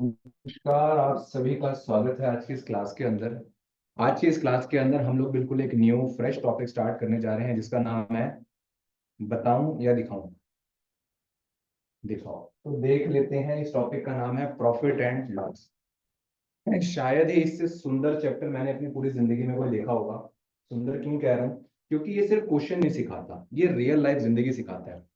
नमस्कार, आप सभी का स्वागत है आज की इस क्लास के अंदर। आज की इस क्लास के अंदर हम लोग बिल्कुल एक न्यू फ्रेश टॉपिक स्टार्ट करने जा रहे हैं जिसका नाम है बताऊं या दिखाऊं। दिखाओ तो देख लेते हैं। इस टॉपिक का नाम है प्रॉफिट एंड लॉस। शायद ही इससे सुंदर चैप्टर मैंने अपनी पूरी जिंदगी में कोई देखा होगा। सुंदर क्यों कह रहा हूँ? क्योंकि ये सिर्फ क्वेश्चन नहीं सिखाता, ये रियल लाइफ जिंदगी सिखाता है।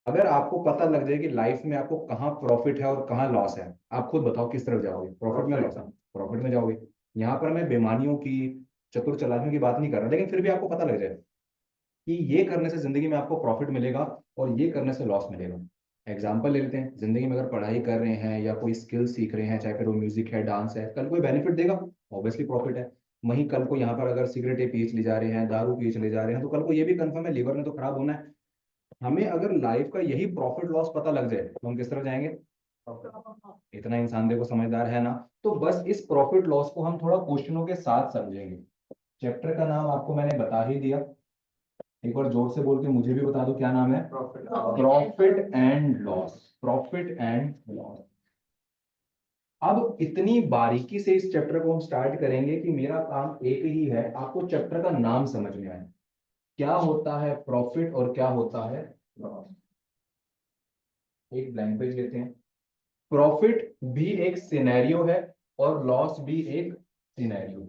अगर आपको पता लग जाए कि लाइफ में आपको कहाँ प्रॉफिट है और कहाँ लॉस है, आप खुद बताओ किस तरफ जाओगे, प्रॉफिट में लॉस? प्रॉफिट में जाओगे। यहाँ पर मैं बेईमानियों की, चतुर चालाकियों की बात नहीं कर रहा, लेकिन फिर भी आपको पता लग जाए कि ये करने से जिंदगी में आपको प्रॉफिट मिलेगा और ये करने से लॉस मिलेगा। एग्जाम्पल ले लेते हैं, जिंदगी में अगर पढ़ाई कर रहे हैं या कोई स्किल सीख रहे हैं, चाहे फिर वो म्यूजिक है, डांस है, कल कोई बेनिफिट देगा, ऑब्वियसली प्रॉफिट है। वहीं कल को यहाँ पर अगर सिगरेटें पी ले जा रहे हैं, दारू पी ले जा रहे हैं, तो कल को ये भी कंफर्म है लीवर ने तो खराब होना है। हमें अगर लाइफ का यही प्रॉफिट लॉस पता लग जाए तो हम किस तरफ जाएंगे? इतना इंसान देखो समझदार है ना। तो बस इस प्रॉफिट लॉस को हम थोड़ा क्वेश्चनों के साथ समझेंगे। चैप्टर का नाम आपको मैंने बता ही दिया। एक बार जोर से बोल के मुझे भी बता दो, क्या नाम है? Profit and loss. Profit and loss. अब इतनी बारीकी से इस चैप्टर को हम स्टार्ट करेंगे कि मेरा काम एक ही है, आपको चैप्टर का नाम समझ में आए। क्या होता है प्रॉफिट और क्या होता है लॉस? एक ब्लैंक पेज लेते हैं। प्रॉफिट भी एक सिनेरियो है और लॉस भी एक सिनेरियो।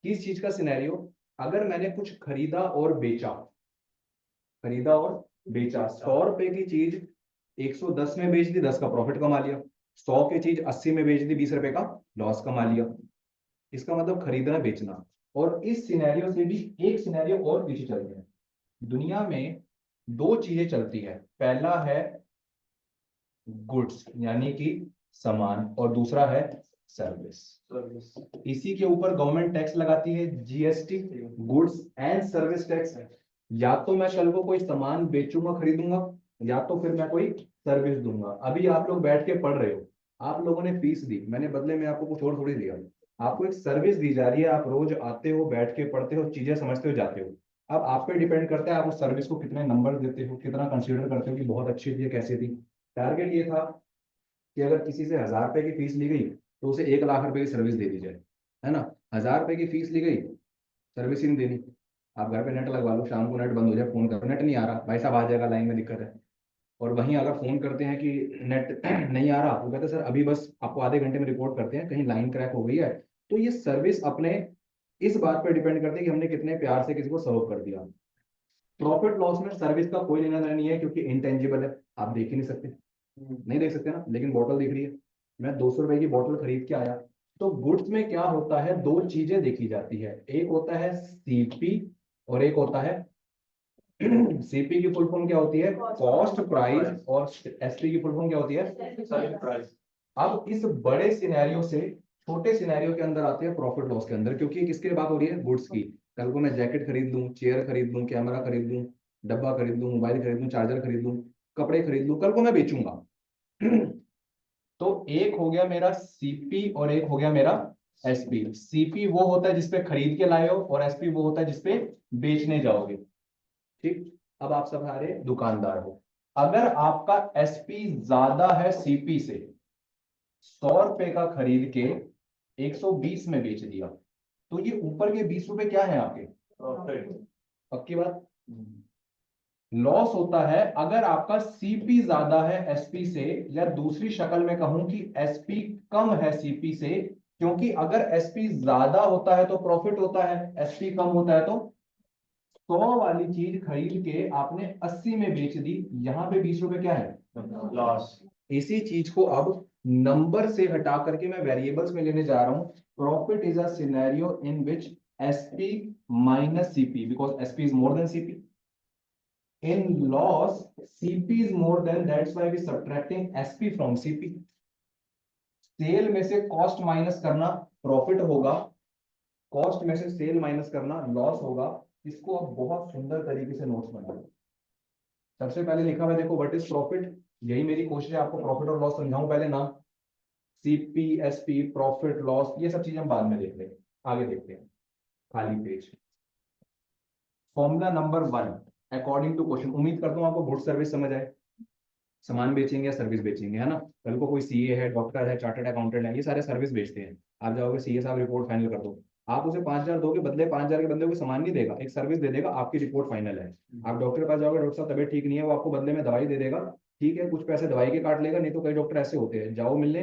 किस चीज का सिनेरियो? अगर मैंने कुछ खरीदा और बेचा, खरीदा और बेचा, 100 रुपए की चीज 110 में बेच दी, 10 का प्रॉफिट कमा लिया। 100 की चीज 80 में बेच दी, 20 रुपए का लॉस कमा लिया। इसका मतलब खरीदना बेचना। और इस सिनेरियो से भी एक सिनेरियो और पीछे चलते हैं। दुनिया में दो चीजें चलती है, पहला है गुड्स यानी कि सामान, और दूसरा है सर्विस। इसी के ऊपर गवर्नमेंट टैक्स लगाती है, GST, goods and service tax. या तो मैं कल को कोई सामान बेचूंगा, खरीदूंगा, या तो फिर मैं कोई सर्विस दूंगा। अभी आप लोग बैठ के पढ़ रहे हो, आप लोगों ने फीस दी, मैंने बदले में आपको कुछ और थोड़ी दिया। आपको एक सर्विस दी जा रही है, आप रोज आते हो, बैठ के पढ़ते हो, चीजें समझते हो, जाते हो। अब आप पे डिपेंड करता है आप उस सर्विस को कितने नंबर देते हो, कितना कंसीडर करते हो कि बहुत अच्छी थी, कैसी थी। टारगेट ये था कि अगर किसी से 1000 रुपए की फीस ली गई तो उसे 1 लाख रुपए की सर्विस दे दी जाए, है ना। 1000 रुपए की फीस ली गई, सर्विस ही नहीं देनी। आप घर पे नेट लगवा लो, शाम को नेट बंद हो जाए, फोन करो, नेट नहीं आ रहा, भाई साहब आ जाएगा, लाइन में दिक्कत है। और वहीं अगर फोन करते हैं कि नेट नहीं आ रहा, तो कहते हैं सर अभी बस आपको आधे घंटे में रिपोर्ट करते हैं, कहीं लाइन क्रैक हो गई है। तो ये सर्विस अपने इस बात पर डिपेंड करती है कि हमने कितने प्यार से किसी को सर्व कर दिया। प्रॉफिट लॉस में सर्विस का कोई लेना देना नहीं है, क्योंकि इंटेंजिबल है, आप देख ही नहीं सकते। नहीं देख सकते ना, लेकिन बोतल दिख रही है। मैं 200 रुपए की बोतल खरीद के आया। तो गुड्स में क्या होता है, दो चीजें देखी जाती है, एक होता है सीपी और एक होता है सीपी की फुल फॉर्म क्या होती है? Cost price. और एसपी की फुल फॉर्म क्या होती है? Selling price. अब इस बड़े सिनेरियो से छोटे सिनेरियो के अंदर आते हैं प्रॉफिट लॉस के अंदर, क्योंकि किसकी बात हो रही है? गुड्स की। कल को मैं जैकेट खरीद लूं, चेयर खरीद लूं, कैमरा खरीद लूं, डब्बा खरीद लूं, मोबाइल खरीद लूं, चार्जर खरीद लूं, कपड़े खरीद लूं, कल को मैं बेचूंगा। तो एक हो गया मेरा सीपी और एक हो गया मेरा एसपी। सीपी वो होता है जिसपे खरीद के लाए हो, और एसपी वो होता है जिसपे बेचने जाओगे। ठीक। अब आप सब सारे दुकानदार हो, अगर आपका एसपी ज्यादा है सीपी से, 100 रुपए का खरीद के 120 में बेच दिया, तो ये ऊपर के 20 रुपए क्या है आपके? पक्की बात। लॉस होता है अगर आपका सीपी ज्यादा है एसपी से, या दूसरी शक्ल में कहूं कि एसपी कम है सीपी से। क्योंकि अगर एसपी ज्यादा होता है तो प्रॉफिट होता है, एसपी कम होता है तो 100 वाली चीज खरीद के आपने 80 में बेच दी, यहां पे 20 रुपए क्या है? लॉस। इसी चीज को अब नंबर से हटा करके मैं वेरिएबल्स में लेने जा रहा हूं। Profit is a scenario in which SP minus CP, because SP is more than CP. In loss, CP is more than, that's why we subtracting SP from CP. Sell में से कॉस्ट माइनस करना profit होगा, cost में से cell minus करना loss होगा। इसको अब बहुत सुंदर तरीके से नोट्स बनाओ। सबसे पहले लिखा हुआ है, देखो, व्हाट इज प्रॉफिट। यही मेरी कोशिश है, आपको प्रॉफिट और लॉस समझाऊं पहले ना। सीपी, एसपी, प्रॉफिट, लॉस, ये सब चीजें हम बाद में देख लेंगे, आगे देखते हैं। खाली page. Formula number 1 according to question. उम्मीद करता हूं आपको गुड सर्विस समझ आए। सामान बेचेंगे या सर्विस बेचेंगे, है ना। कल को कोई सीए है, डॉक्टर है, चार्टर्ड अकाउंटेंट है, ये सारे सर्विस बेचते हैं। आप जाओगे सीए साहब रिपोर्ट फाइनल कर दो, आप उसे 5,000 दोगे, बदले 5,000 के बदले कोई सामान नहीं देगा, एक सर्विस दे देगा, आपकी रिपोर्ट फाइनल है। आप डॉक्टर के पास जाओगे, डॉक्टर साहब तबीयत ठीक नहीं है, वो आपको बदले में दवाई दे देगा, ठीक है, कुछ पैसे दवाई के काट लेगा, नहीं तो कई डॉक्टर ऐसे होते हैं, जाओ मिलने,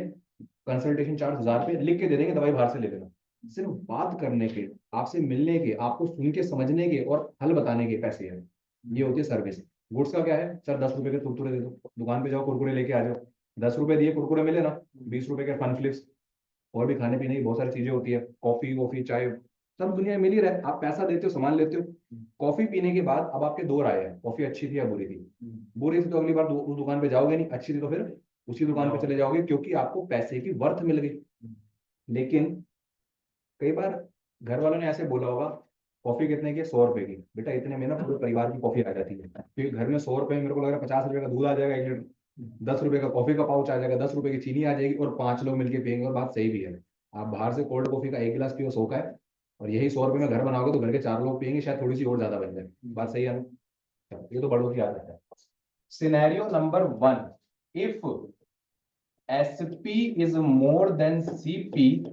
कंसल्टेशन चार्ज 1,000 रुपये लिख के दे देंगे, दवाई बाहर से ले लेना। सिर्फ बात करने के, आपसे मिलने के, आपको सुन के समझने के और हल बताने के पैसे हैं। ये होती है सर्विस। गुड्स का क्या है, सर 10 रुपए के कुरकुरे दे दो, दुकान पे जाओ कुरकुरे लेके आ जाओ, 10 रुपए दिए कुरकुरे मिले ना, 20 रुपए के फन फ्लिप्स, और भी खाने पीने की बहुत सारी चीजें होती है, कॉफी वॉफी चाय, सब दुनिया में मिल ही रहा है। आप पैसा देते हो, सामान लेते हो। कॉफी पीने के बाद अब आपके दो राय है, कॉफी अच्छी थी या बुरी थी। बुरी थी तो अगली बार उस दुकान पे जाओगे नहीं, अच्छी थी तो फिर उसी दुकान पे चले जाओगे, क्योंकि आपको पैसे की वर्थ मिल गई। लेकिन कई बार घर वालों ने ऐसे बोला होगा, कॉफी कितने की, 100 रुपए की, बेटा इतने में ना पूरे परिवार की कॉफी आ जाती है, क्योंकि घर में 100 रुपए में मेरे को लग रहा है 50 रुपए का दूध आ जाएगा 1 लीटर, 10 रुपए का कॉफी का पाउच आ जाएगा, 10 रुपए की चीनी आ जाएगी, और 5 लोग मिलके पियेंगे, और बात सही भी है। आप बाहर से कोल्ड कॉफी का 1 गिलास पियो, 100 का है, और यही 100 रुपए में घर बनाओगे तो घर के 4 लोग पियेंगे, शायद थोड़ी सी और ज्यादा बन जाए। बात सही है ना। ये तो बड़ों की आदत है। Scenario number 1, if SP is more than CP,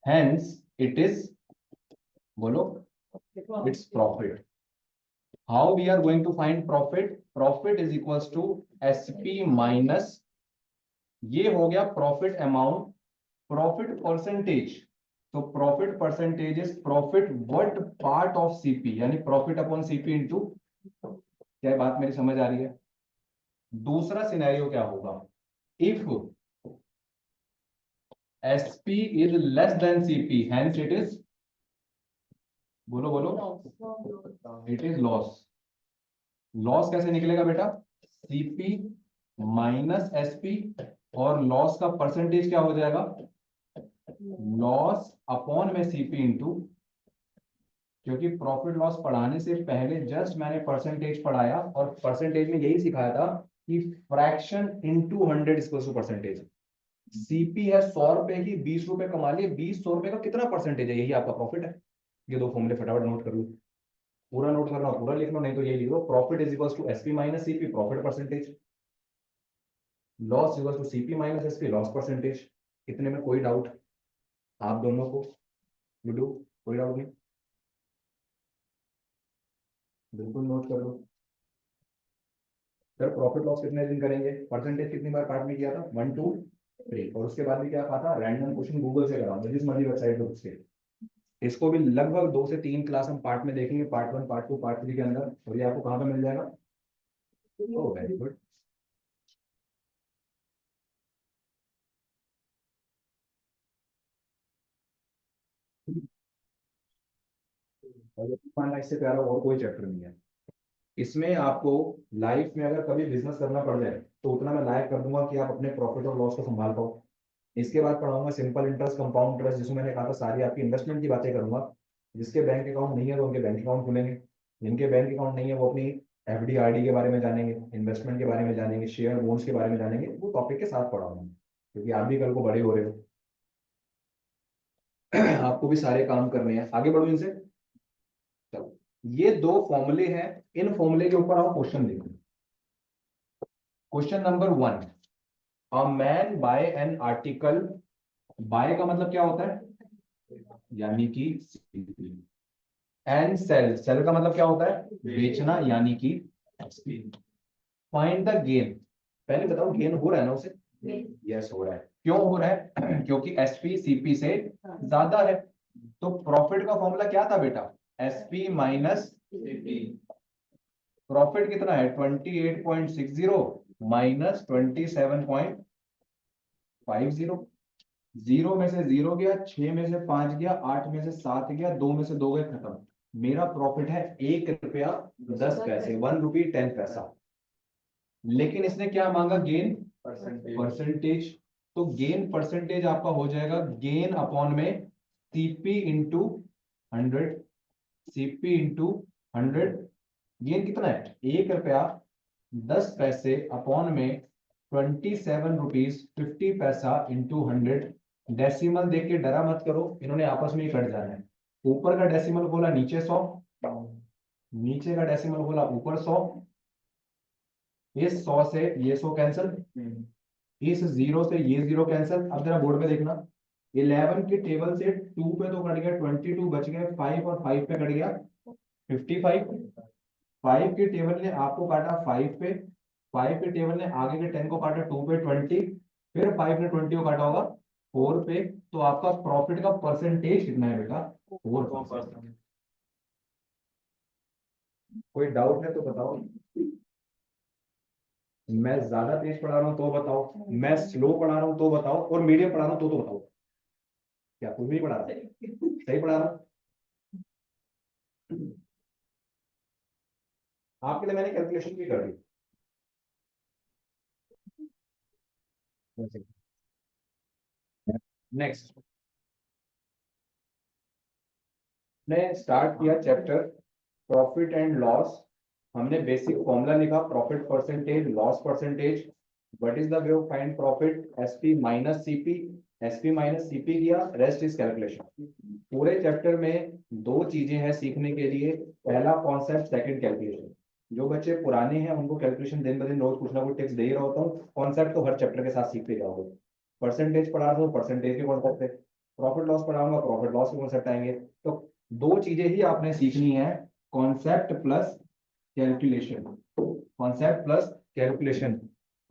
hence it is, बोलो, it's profit. How we are going to find profit? Profit is equals to SP minus, ये हो गया प्रॉफिट अमाउंट, प्रॉफिट परसेंटेज, तो profit percentage is profit what part of CP, यानी profit upon CP into, क्या बात मेरी समझ आ रही है। दूसरा सिनेरियो क्या होगा, if SP is less than CP, hence it is, बोलो बोलो, इट इज लॉस। लॉस कैसे निकलेगा बेटा, CP माइनस SP, और लॉस का परसेंटेज क्या हो जाएगा, लॉस अपॉन में CP इंटू, क्योंकि प्रॉफिट लॉस पढ़ाने से पहले जस्ट मैंने परसेंटेज पढ़ाया, और परसेंटेज में यही सिखाया था कि fraction into 100 equals to percentage. CP है 100 रुपए की, 20 रुपए कमा लिए, 100 रुपए का कितना परसेंटेज है, यही आपका प्रॉफिट है। ये दो फॉर्मूले फटाफट नोट कर लो, पूरा नोट करना पूरा लिख लो, नहीं तो ये लिख लो, profit is equals to SP minus CP, profit percentage, loss equals to CP minus SP, loss percentage. इतने में कोई डाउट आप दोनों को, गुड्डू, कोई डाउट नहीं, बिल्कुल नोट कर लो। सर प्रॉफिट लॉस कितने दिन करेंगे, परसेंटेज कितनी बार पार्ट में किया था, 1 2 3, और उसके बाद भी क्या कहा था, रैंडम क्वेश्चन गूगल से कराओ, जिस मर्जी वेबसाइट पे उसके। इसको भी लगभग 2 से 3 क्लास हम पार्ट में देखेंगे, पार्ट 1 पार्ट 2 पार्ट 3 के अंदर, और ये आपको कहाँ पे मिल जाएगा। ओ वेरी गुड। इससे प्यारा और कोई चैप्टर नहीं है। इसमें आपको लाइफ में अगर कभी बिजनेस करना पड़ जाए तो उतना मैं लायक कर दूंगा कि आप अपने प्रॉफिट और लॉस को संभाल पाओ। इसके बाद पढ़ाऊंगा सिंपल इंटरेस्ट, कंपाउंड इंटरेस्ट, जिसमें मैंने कहा था सारी आपकी इन्वेस्टमेंट की बातें करूंगा। जिसके बैंक अकाउंट नहीं है तो उनके बैंक अकाउंट खुलेंगे, जिनके बैंक अकाउंट नहीं है वो अपनी FD RD के बारे में जानेंगे, इन्वेस्टमेंट के बारे में जानेंगे, शेयर बॉन्ड्स के बारे में जानेंगे, वो टॉपिक के साथ पढ़ाऊंगा, क्योंकि आप भी कल को बड़े हो रहे हो। आपको भी सारे काम करने हैं, आगे बढ़ो इनसे। चलो, ये दो फॉर्मूले हैं, इन फॉर्मूले के ऊपर आप क्वेश्चन देखो। Question number 1, a man buy an article, buy का मतलब क्या होता है, यानी कि एंड सेल, सेल का मतलब क्या होता है, बेचना, यानी कि फाइंड द गेन। पहले बताओ गेन हो रहा है ना उसे, यस हो रहा है, क्यों हो रहा है, क्योंकि SP CP से ज्यादा है। तो प्रॉफिट का फॉर्मूला क्या था बेटा, SP माइनस CP, प्रॉफिट कितना है 28.60 माइनस 27.50, जीरो में से जीरो गया, 6 में से 5 गया, 8 में से 7 गया, 2 में से 2 गए, खत्म। मेरा प्रॉफिट है 1 रुपया 10 पैसे, 1 रुपी 10 पैसा। लेकिन इसने क्या मांगा, गेन परसेंटेज। तो गेन परसेंटेज आपका हो जाएगा गेन अपॉन में CP into 100, CP into 100, gain कितना है 1 रुपया 10 पैसे अपॉन में 27 रुपीज 50 पैसा इंटू 100। डेसिमल देख के डरा मत करो, इन्होंने आपस में ही कट जाना है। ऊपर का डेसिमल खोला नीचे 100, नीचे का डेसिमल खोला ऊपर 100, इस 100 से ये 100 कैंसिल, इस 0 से ये 0 कैंसिल। अब जरा बोर्ड पे देखना, 11 की टेबल से 2 पे तो कट गया 22, बच गए 5 और 5 पे कट गया 55। 5 की टेबल ने आपको काटा 5 पे, 5 की टेबल ने आगे के 10 को काटा 2 पे 20, फिर 5 ने 20 को काटा होगा 4 पे। तो आपका प्रॉफिट का परसेंटेज कितना है बेटा? 4%। कोई डाउट है तो बताओ। मैं ज्यादा तेज पढ़ा रहा हूँ तो बताओ, मैं स्लो पढ़ा रहा हूँ तो बताओ, और मीडियम पढ़ा रहा हूँ तो बताओ। क्या कुछ भी पढ़ा रहा है? सही पढ़ा रहा हूँ? आपके लिए मैंने कैलकुलेशन भी कर दी। नेक्स्ट ने स्टार्ट किया चैप्टर प्रॉफिट एंड लॉस। हमने बेसिक फॉर्मूला लिखा, profit percentage, loss percentage. What is the way of find profit? SP minus CP. SP minus CP किया, रेस्ट इज कैलकुलेशन। पूरे चैप्टर में दो चीजें हैं सीखने के लिए, पहला कॉन्सेप्ट, सेकंड कैलकुलेशन। जो बच्चे पुराने हैं उनको कैलकुलेशन दिन ब दिन रोज कुछ ना कुछ टिप्स दे ही रहा होता हूँ, कॉन्सेप्ट तो हर चैप्टर के साथ सीखते जाओगे। परसेंटेज पढ़ा रहा हूँ, परसेंटेज के कॉन्सेप्ट है। प्रॉफिट लॉस पढ़ाऊंगा, प्रॉफिट लॉस के कॉन्सेप्ट आएंगे। तो दो चीजें ही आपने सीखनी है, concept plus calculation. Concept plus calculation.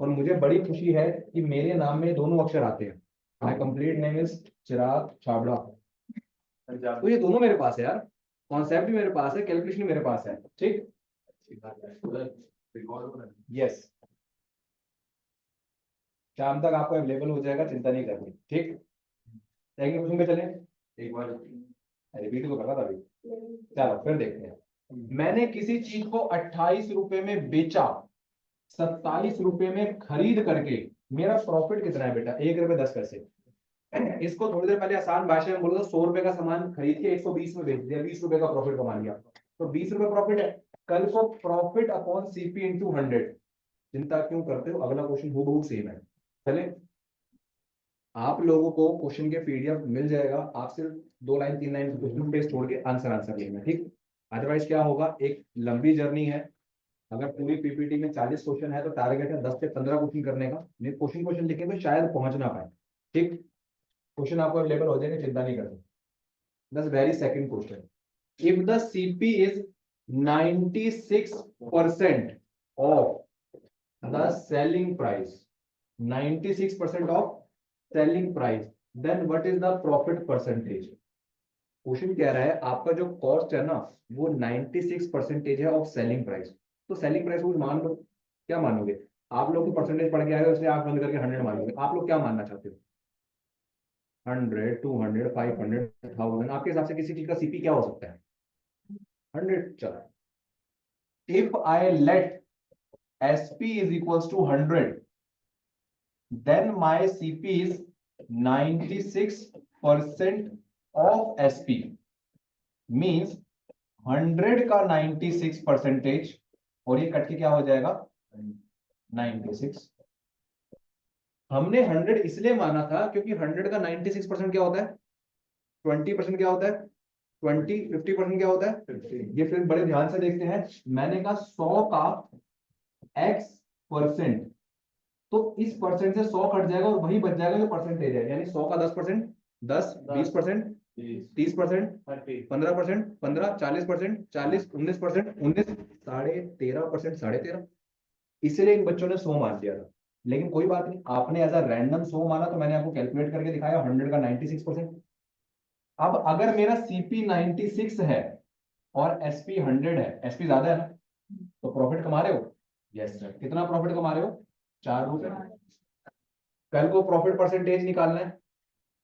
और मुझे बड़ी खुशी है कि मेरे नाम में दोनों अक्षर आते हैं। माय कंप्लीट नेम इज चिराग छाबड़ा। तो ये दोनों मेरे पास है यार, कॉन्सेप्ट भी मेरे पास है, कैलकुलेशन भी मेरे पास है। ठीक, यस। शाम तक आपको अवेलेबल हो जाएगा, चिंता नहीं करनी। ठीक, सेकंड क्वेश्चन पे चलें। एक बार रिपीट तो कर रहा था अभी। चलो फिर देखते हैं। मैंने किसी चीज को 28 रुपए में बेचा, 27 रुपए में खरीद करके मेरा प्रॉफिट कितना है बेटा? 1 रुपए 10 पैसे। इसको थोड़ी देर पहले आसान भाषा में बोलो तो 100 रुपए का सामान खरीद के 120 में बेच दिया, 20 रुपए का प्रॉफिट कमा लिया। तो 20 रुपए प्रॉफिट है। कल को प्रॉफिट अपॉन सीपी इंटू 100। चिंता क्यों करते हो, अगला क्वेश्चन हूबहू सेम है। चले, आप लोगों को क्वेश्चन के पीडीएफ मिल जाएगा, आप सिर्फ 2 लाइन 3 लाइन क्वेश्चन पेज छोड़ के आंसर आंसर लिखना। ठीक, अदरवाइज क्या होगा, एक लंबी जर्नी है। अगर पूरी पीपीटी में 40 क्वेश्चन है तो टारगेट है 10 से 15 क्वेश्चन करने का। नहीं क्वेश्चन क्वेश्चन लिखे तो शायद पहुंच ना पाए। ठीक, क्वेश्चन आपको अवेलेबल हो जाएंगे, चिंता नहीं करते। This very second question, if the CP is 96% of the selling price, 96% of selling price, then what is the profit percentage? Question कह रहा है आपका जो कॉस्ट है ना वो 96% है ऑफ सेलिंग प्राइस। तो सेलिंग प्राइस को मान लो, क्या मानोगे? आप लोग तो परसेंटेज पढ़ के आए हो इसलिए आप बंद करके 100 मानोगे। आप लोग क्या मानना चाहते हो? 100, 200, 500, 1000? आपके हिसाब से किसी चीज का सीपी क्या हो सकता है? 100। चलो, if I let SP is equals to 100, then my CP is 96% of SP. Means 100 का 96% और ये कट के क्या हो जाएगा? 96। हमने 100 इसलिए माना था क्योंकि 100 का 96% क्या होता है? 20% क्या होता है? 50% क्या होता है? 50। ये फिर बड़े ध्यान से देखते हैं। मैंने कहा 100 का x%, तो इस परसेंट से 100 कट जाएगा और वही बच जाएगा जो परसेंटेज है। यानी 100 का 10%, 10, 20%, 30%, 15%, 15, 40%, 40, 19%, 19, 13.5%, 13.5। इसलिए इन बच्चों ने 100 मान लिया था। लेकिन कोई बात नहीं, आपने एज अ रैंडम 100 माना तो मैंने आपको कैलकुलेट करके दिखाया 100 का 96%। अब अगर मेरा सीपी 96 है और एसपी 100 है, एसपी ज्यादा है ना, तो प्रॉफिट कमा रहे हो? Yes sir. कितना प्रॉफिट कमा रहे हो? 4 रुपए। कल को प्रॉफिट परसेंटेज निकालना है,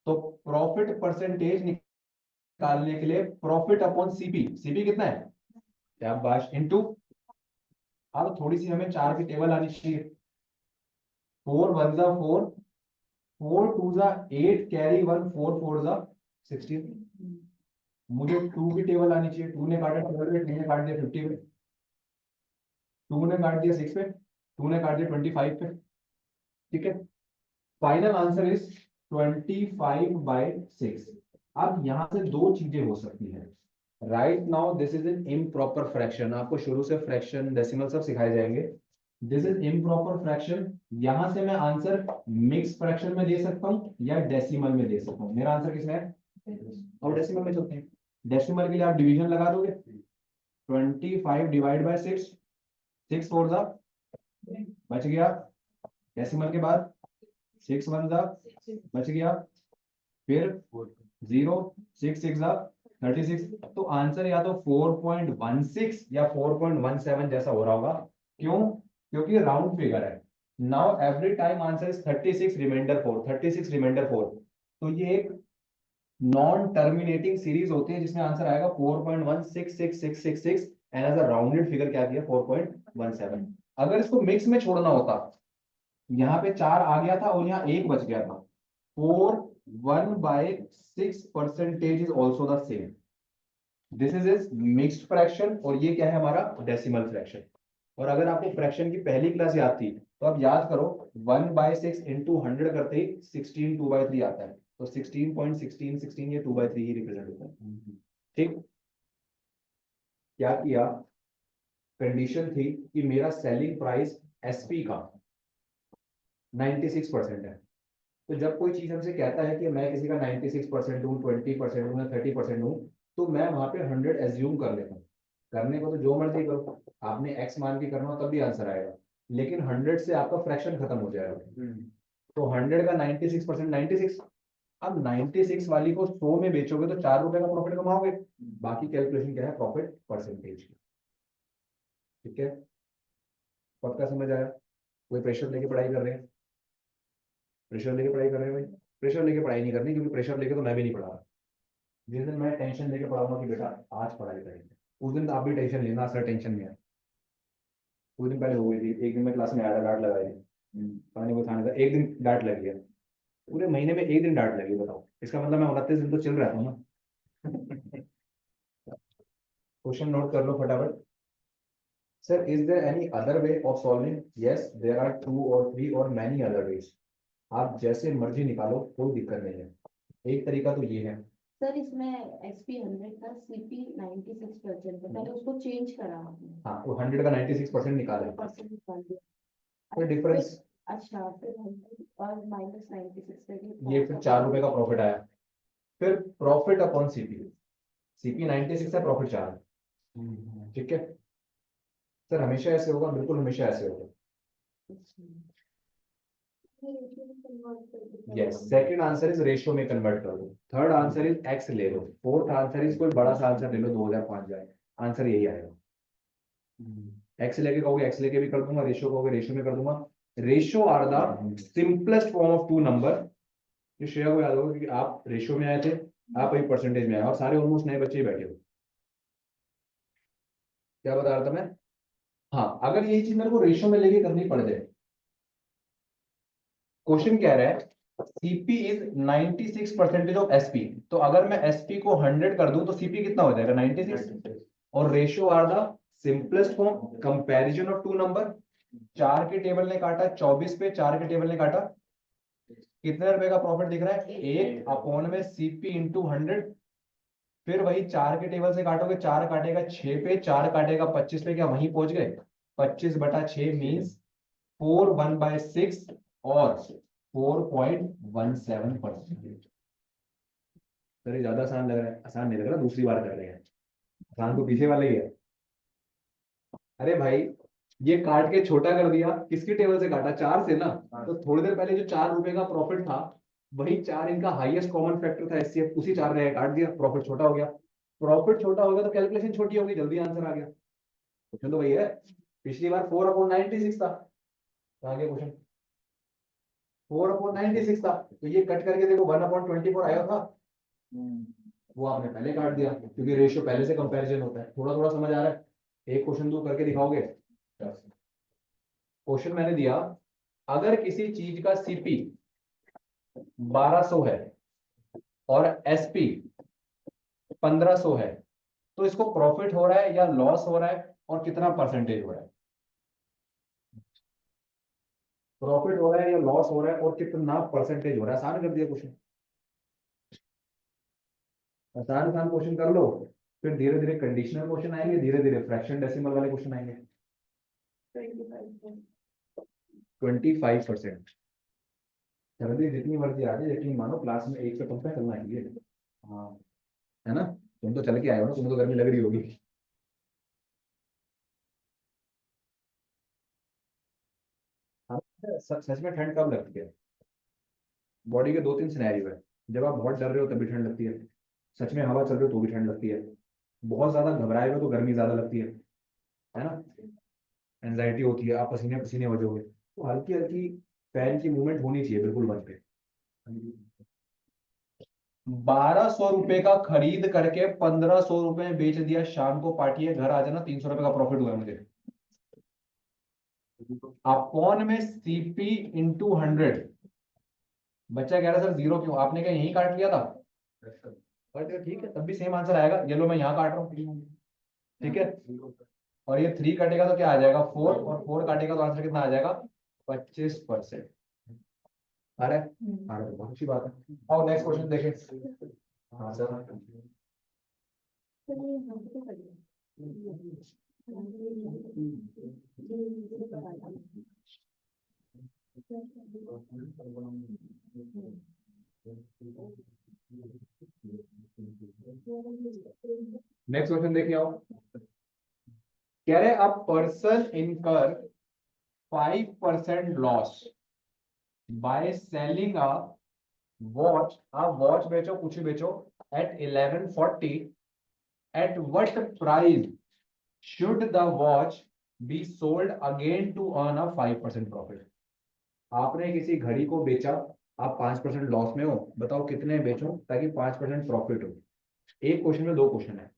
तो प्रॉफिट परसेंटेज निकालने के लिए प्रॉफिट अपॉन सीपी, सीपी कितना है? क्या बात, इनटू। अब थोड़ी सी हमें चार की टेबल आनी चाहिए। 4 1 जा 4, 4 2 जा 8, कैरी 1, 4 4 जा 16। मुझे 2 की टेबल आनी चाहिए। 2 ने काटा 12 पे, 3 ने काट दिया 50 पे, 2 ने काट दिया 6 पे, 2 ने काट दिया 25 पे। ठीक है, फाइनल आंसर इज 25/6। अब यहां से दो चीजें हो सकती है। Right now this is an improper fraction. आपको शुरू से फ्रैक्शन डेसिमल सब सिखाए जाएंगे। This is improper fraction. यहां से मैं आंसर मिक्स फ्रैक्शन में दे सकता हूं या डेसिमल में दे सकता हूं। मेरा आंसर किसमें है? और डेसिमल में चलते हैं। डेसिमल के लिए आप डिवीजन लगा दोगे। 25 डिवाइड बाय 6, 6 फोर जा बच गया। डेसिमल के बाद 6 वन जा बच गया। फिर 0, 6 6 जा 36। तो आंसर या तो 4.16 या 4.17 जैसा हो रहा होगा। क्यों? क्योंकि राउंड फिगर है। Now every time answer is 36 remainder 4, 36 remainder 4। तो ये एक नॉन टर्मिनेटिंग सीरीज होती है जिसमें आंसर आएगा 4.166666 and as a rounded figure क्या दिया? 4.17। अगर इसको मिक्स में छोड़ना होता, यहाँ पे 4 आ गया था और यहाँ 1 बच गया था, 4 1/6 percentage is also the same. This is mixed fraction और ये क्या है हमारा? Decimal fraction. और अगर आपको फ्रैक्शन की पहली क्लास याद थी तो आप याद करो 1/6 इंटू 100 करते ही 16 2/3 आता है। तो 16.16 ये 2/3 ही रिप्रेजेंट होता है। ठीक। क्या किया? कंडीशन थी कि मेरा सेलिंग प्राइस एसपी का 96% है। तो जब कोई चीज हमसे कहता है कि मैं किसी का 96% हूँ, 20% हूँ या 30% हूँ, तो मैं वहां पे 100 एज्यूम कर लेता हूँ। करने को तो जो मर्जी करो, आपने एक्स मान के करना हो तब भी आंसर आएगा, लेकिन 100 से आपका फ्रैक्शन खत्म हो जाएगा। तो 100 का 96% 96। अब 96 वाली को 100 में बेचोगे तो 4 रुपए का प्रॉफिट कमाओगे। बाकी कैलकुलेशन क्या है? प्रॉफिट परसेंटेज की। ठीक है, पक्का समझ आया? कोई प्रेशर लेके पढ़ाई कर रहे हैं? प्रेशर लेके पढ़ाई कर रहे हैं भाई? प्रेशर लेके पढ़ाई नहीं करनी, क्योंकि प्रेशर लेके तो मैं भी नहीं पढ़ा रहा। जिस दिन मैं टेंशन लेके पढ़ाऊंगा कि बेटा आज पढ़ाई करेंगे, उस दिन तो आप भी टेंशन लेना, सर टेंशन में है। कुछ दिन पहले हो गई थी, एक दिन मैं क्लास में आया था, डांट लगाई थी। पानी को थाने का एक दिन डांट लग गया। पूरे महीने में एक दिन डांट लगी, बताओ। इसका मतलब मैं 29 दिन तो चिल रहता हूँ ना। क्वेश्चन नोट कर लो फटाफट। Sir, is there any other way of solving? Yes, there are 2 और 3 और मैनी अदर वेज। आप जैसे मर्जी निकालो, कोई दिक्कत नहीं है। एक तरीका तो ये है। सर इसमें XP 100 था, CP 96% था, पहले उसको चेंज करा आपने। हाँ, तो 100 का 96% निकाला है। परसेंट निकाल दिया। कोई डिफरेंस? अच्छा, फिर 100 और -96 करके ये फिर 4 रुपए का प्रॉफिट आया। फिर प्रॉफिट अपॉन सीपी। सीपी 96 है, प्रॉफिट 4 है। ठीक है सर, हमेशा ऐसे होगा? बिल्कुल हमेशा ऐसे होगा। Yes, second answer is ratio में कन्वर्ट कर लो। थर्ड आंसर इज एक्स ले लो। फोर्थ आंसर इज कोई बड़ा सा आंसर ले लो, 2005 जाए, आंसर यही आएगा। एक्स लेके कहोगे एक्स लेके भी कर दूंगा, रेशियो कहोगे रेशियो में कर दूंगा। Ratio are the simplest form of two number. ये श्रेया को याद होगा कि आप रेशियो में आए थे, आप अभी परसेंटेज में आए और सारे ऑलमोस्ट नए बच्चे ही बैठे हो। क्या बता रहा था मैं? हाँ, अगर यही चीज मेरे को रेशियो में लेके करनी पड़ जाए, क्वेश्चन कह रहा है सीपी इज 96% ऑफ एसपी। तो अगर मैं एसपी को 100 कर दूं तो सीपी कितना हो जाएगा? 96। और ratio are the simplest form, comparison of two number. 4 के टेबल ने काटा 24 पे, 4 के टेबल ने काटा, कितने रुपए का प्रॉफिट दिख रहा है? 1 अपॉन में सीपी इंटू 100। फिर वही 4 के टेबल से काटोगे, 4 काटेगा 6 पे, 4 काटेगा 25 पे, क्या वहीं पहुंच गए? 25/6 मीन्स 4/1/6 और 4.17%। सर ये ज्यादा आसान लग रहा है? आसान नहीं लग रहा, दूसरी बार कर रहे हैं। आसान तो पीछे वाला ही है। अरे भाई, ये काट के छोटा कर दिया, किसकी टेबल से काटा? 4 से ना। तो थोड़ी देर पहले जो 4 रुपए का प्रॉफिट था, वही 4 इनका हाईएस्ट कॉमन फैक्टर था एचसीएफ, उसी 4 ने काट दिया, प्रॉफिट छोटा हो गया। प्रॉफिट छोटा हो गया तो कैलकुलेशन छोटी होगी, जल्दी आंसर आ गया। क्वेश्चन तो वही है। पिछली बार 4/96 था, तो आ गया क्वेश्चन। 4/96 था, तो ये कट करके देखो 1/24 आया था। वो आपने पहले काट दिया, क्योंकि रेशियो पहले से कंपैरिजन होता है। थोड़ा थोड़ा समझ आ रहा है? एक क्वेश्चन दो करके दिखाओगे? क्वेश्चन मैंने दिया, अगर किसी चीज का सीपी 1200 है और एसपी 1500 है, तो इसको प्रॉफिट हो रहा है या लॉस हो रहा है, और कितना परसेंटेज हो रहा है? प्रॉफिट हो रहा है या लॉस हो रहा है और कितना परसेंटेज हो रहा है? आसान कर दिया क्वेश्चन। आसान आसान क्वेश्चन कर लो, फिर धीरे धीरे कंडीशनल क्वेश्चन आएंगे, धीरे धीरे फ्रैक्शन डेसिमल वाले क्वेश्चन आएंगे। 25 25%। सर्दी जितनी मर्जी आ जाए, यकीन मानो क्लास में एक से पंखा चलना चाहिए। हाँ, है ना? तुम तो चल के आए हो ना, तुम्हें तो गर्मी लग रही होगी। हाँ, सच में ठंड कब लगती है? बॉडी के दो तीन सिनेरियो है। जब आप बहुत डर रहे हो तभी ठंड लगती है, सच में हवा चल रही हो तो भी ठंड लगती है, बहुत ज्यादा घबराए हो तो गर्मी ज्यादा लगती है ना? एंजाइटी होती है, आप पसीने पसीने हो जाओगे, तो हल्की हल्की फैन की मूवमेंट होनी चाहिए बिल्कुल बंद पे। 1200 रुपए का खरीद करके 1500 रुपए में बेच दिया, शाम को पार्टी है, घर आ जाना, 300 रुपए का प्रॉफिट हुआ है मुझे। अपॉन में सीपी इंटू 100। बच्चा कह रहा सर जीरो क्यों, आपने क्या यही काट लिया था? बट ठीक है, तब भी सेम आंसर आएगा, ये लो मैं यहाँ काट रहा हूँ, ठीक है। और ये 3 काटेगा तो क्या आ जाएगा 4, और 4 काटेगा तो आंसर कितना आ जाएगा 25%। अरे अरे तो बहुत अच्छी बात है। और नेक्स्ट क्वेश्चन देखें। हाँ सर। चलिए हम तो कर नेक्स्ट क्वेश्चन देखिए आओ। कह रहे अ person incur 5% loss by selling a watch. आप वॉच बेचो, कुछ भी बेचो, at 1140, at what price should the watch be sold again to earn a 5% profit. आपने किसी घड़ी को बेचा, आप 5% लॉस में हो, बताओ कितने बेचो ताकि 5% प्रॉफिट हो। एक क्वेश्चन में दो क्वेश्चन है।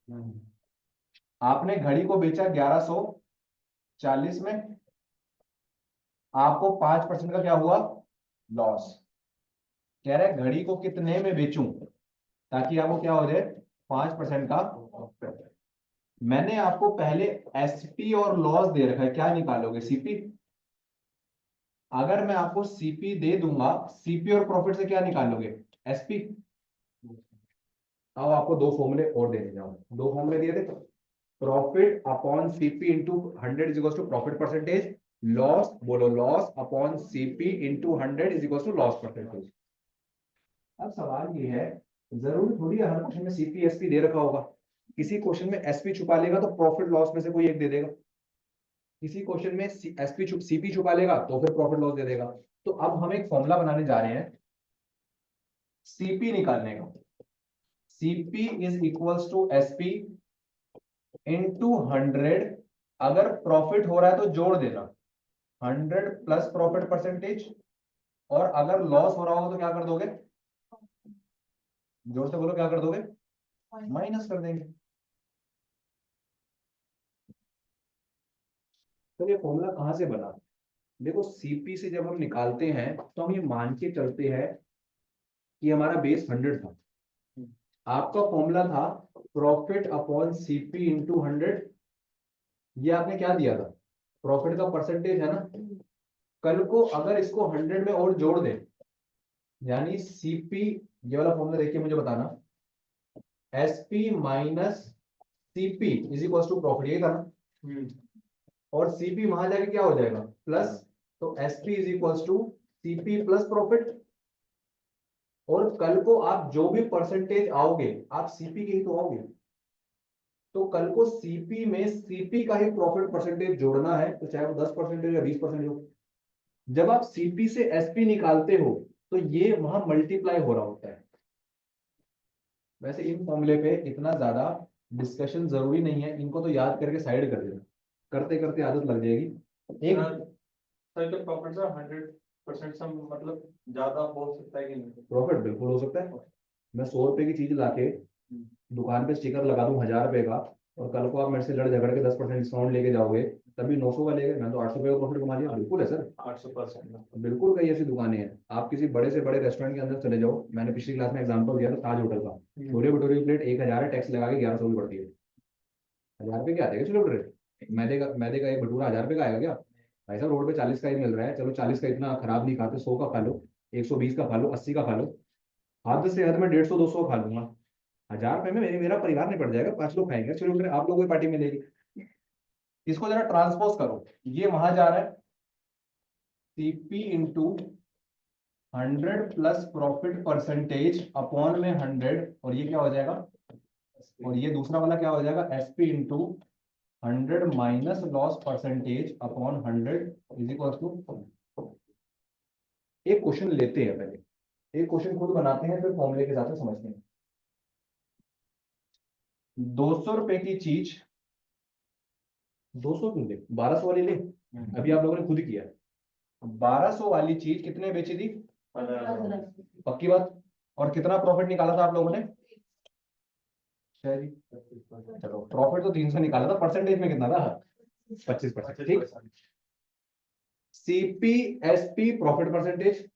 आपने घड़ी को बेचा 1140 में, आपको 5% का क्या हुआ लॉस। कह रहे घड़ी को कितने में बेचूं ताकि आपको क्या हो जाए 5% का। मैंने आपको पहले एसपी और लॉस दे रखा है, क्या निकालोगे सीपी। अगर मैं आपको सीपी दे दूंगा, सीपी और प्रॉफिट से क्या निकालोगे एसपी। अब आपको दो फॉर्मूले और देने जाओ, दो फॉर्मूले दिए थे। Profit upon CP into 100 is equal to profit percentage, loss बोलो loss upon CP into 100 is equal to loss percentage. अब सवाल ये है, जरूरी थोड़ी है हर क्वेश्चन में सीपी एसपी दे रखा होगा। किसी क्वेश्चन में एसपी छुपा लेगा तो प्रॉफिट लॉस में से कोई एक दे देगा, किसी क्वेश्चन में एसपी सीपी छुपा लेगा तो फिर प्रॉफिट लॉस दे देगा। तो अब हम एक फॉर्मूला बनाने जा रहे हैं सीपी निकालने का। CP is equals to SP into 100। अगर प्रॉफिट हो रहा है तो जोड़ देना 100 प्लस प्रॉफिट परसेंटेज, और अगर लॉस हो रहा होगा तो क्या कर दोगे, जोर से बोलो क्या कर दोगे, माइनस कर देंगे। तो ये फॉर्मूला कहां से बना? देखो सीपी से जब हम निकालते हैं तो हम ये मान के चलते हैं कि हमारा बेस 100 था। आपका फॉर्मूला था प्रॉफिट अपॉन सीपी इंटू 100। ये आपने क्या दिया था, प्रॉफिट का परसेंटेज है ना। कल को अगर इसको 100 में और जोड़ दें, यानी सीपी, ये वाला फॉर्मूला देखिए मुझे बताना, SP minus CP is equal to profit, यही था ना। और सीपी वहां जाके क्या हो जाएगा प्लस, तो SP is equal to CP plus profit. और कल को आप जो भी परसेंटेज आओगे आप सीपी के ही तो आओगे, तो कल को सीपी में सीपी का ही प्रॉफिट परसेंटेज जोड़ना है, तो चाहे वो 10% या 20% हो। जब आप सीपी से एसपी निकालते हो तो ये वहां मल्टीप्लाई हो रहा होता है। वैसे इन फॉर्मूले पे इतना ज्यादा डिस्कशन जरूरी नहीं है, इनको तो याद करके साइड कर देना, करते करते आदत लग जाएगी। एक सर तो प्रॉफिट सर 100% से मतलब ज्यादा हो सकता है कि नहीं? प्रॉफिट बिल्कुल हो सकता है। मैं 100 रुपए की चीज लाके दुकान पे स्टिकर लगा दूं 1000 रुपए का, और कल को आप मेरे से लड़ झगड़ के 10% डिस्काउंट लेके जाओगे, तभी 900 का लेके मैं तो 800 रुपए का प्रॉफिट कमा लिया। बिल्कुल है सर, 800%। बिल्कुल कई ऐसी दुकानें हैं। आप किसी बड़े से बड़े रेस्टोरेंट के अंदर चले जाओ, मैंने पिछली क्लास में एग्जांपल दिया था ताज होटल का, छोले भटूरे की प्लेट 1000 है, टैक्स लगा के 1100 की पड़ती है। 1000 रुपए क्या देगा छोले भटूरे, मैदे का एक भटूरा 1000 रुपए का आएगा क्या? भाई साहब रोड पे 40 का ही मिल रहा है, चलो 40 का इतना खराब नहीं खाते, 100 का खा लो, 120 का खा लो, 80 का खा लो, हद से हद में 150 200 खा लूंगा। 1000 रुपए में मेरा परिवार नहीं पड़ जाएगा, 5 लोग खाएंगे, चलो फिर आप लोगों की पार्टी मिलेगी। इसको जरा ट्रांसपोज करो, ये वहां जा रहा है, CP into 100 plus profit percentage upon में 100, और ये क्या हो जाएगा, और ये दूसरा वाला क्या हो जाएगा, SP into 100 minus loss percentage upon 100 is equal to. एक क्वेश्चन लेते हैं, पहले एक क्वेश्चन खुद बनाते हैं, फिर फॉर्मूले के हिसाब से समझते हैं। 200 रुपए की चीज, 200 क्यों ले, 1200 वाली ले, अभी आप लोगों ने खुद किया। 1200 वाली चीज कितने बेची थी, 15 पक्की बात, और कितना प्रॉफिट निकाला था आप लोगों ने, चलो प्रॉफिट तो 300 निकाला था, परसेंटेज में कितना था, 25%, ठीक। सीपी एसपी प्रॉफिट परसेंटेज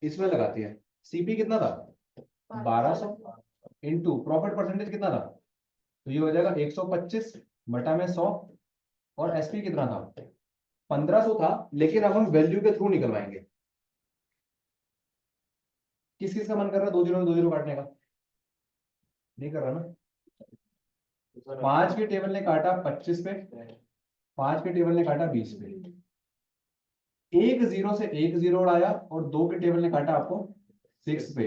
इसमें लगाती है, सीपी कितना था 1200 इंटू प्रॉफिट परसेंटेज कितना था, तो ये हो जाएगा 125 बटा में 100, और एसपी कितना था 1500 था, लेकिन अब हम वैल्यू के थ्रू निकलवाएंगे। किस किस का मन कर रहा है 2 जीरो में 2 जीरो काटने का, नहीं कर रहा ना। 5 के टेबल ने काटा 25 पे, 5 के टेबल ने काटा 20 पे, एक जीरो से एक जीरो उड़ाया, और 2 के टेबल ने काटा आपको 6 पे,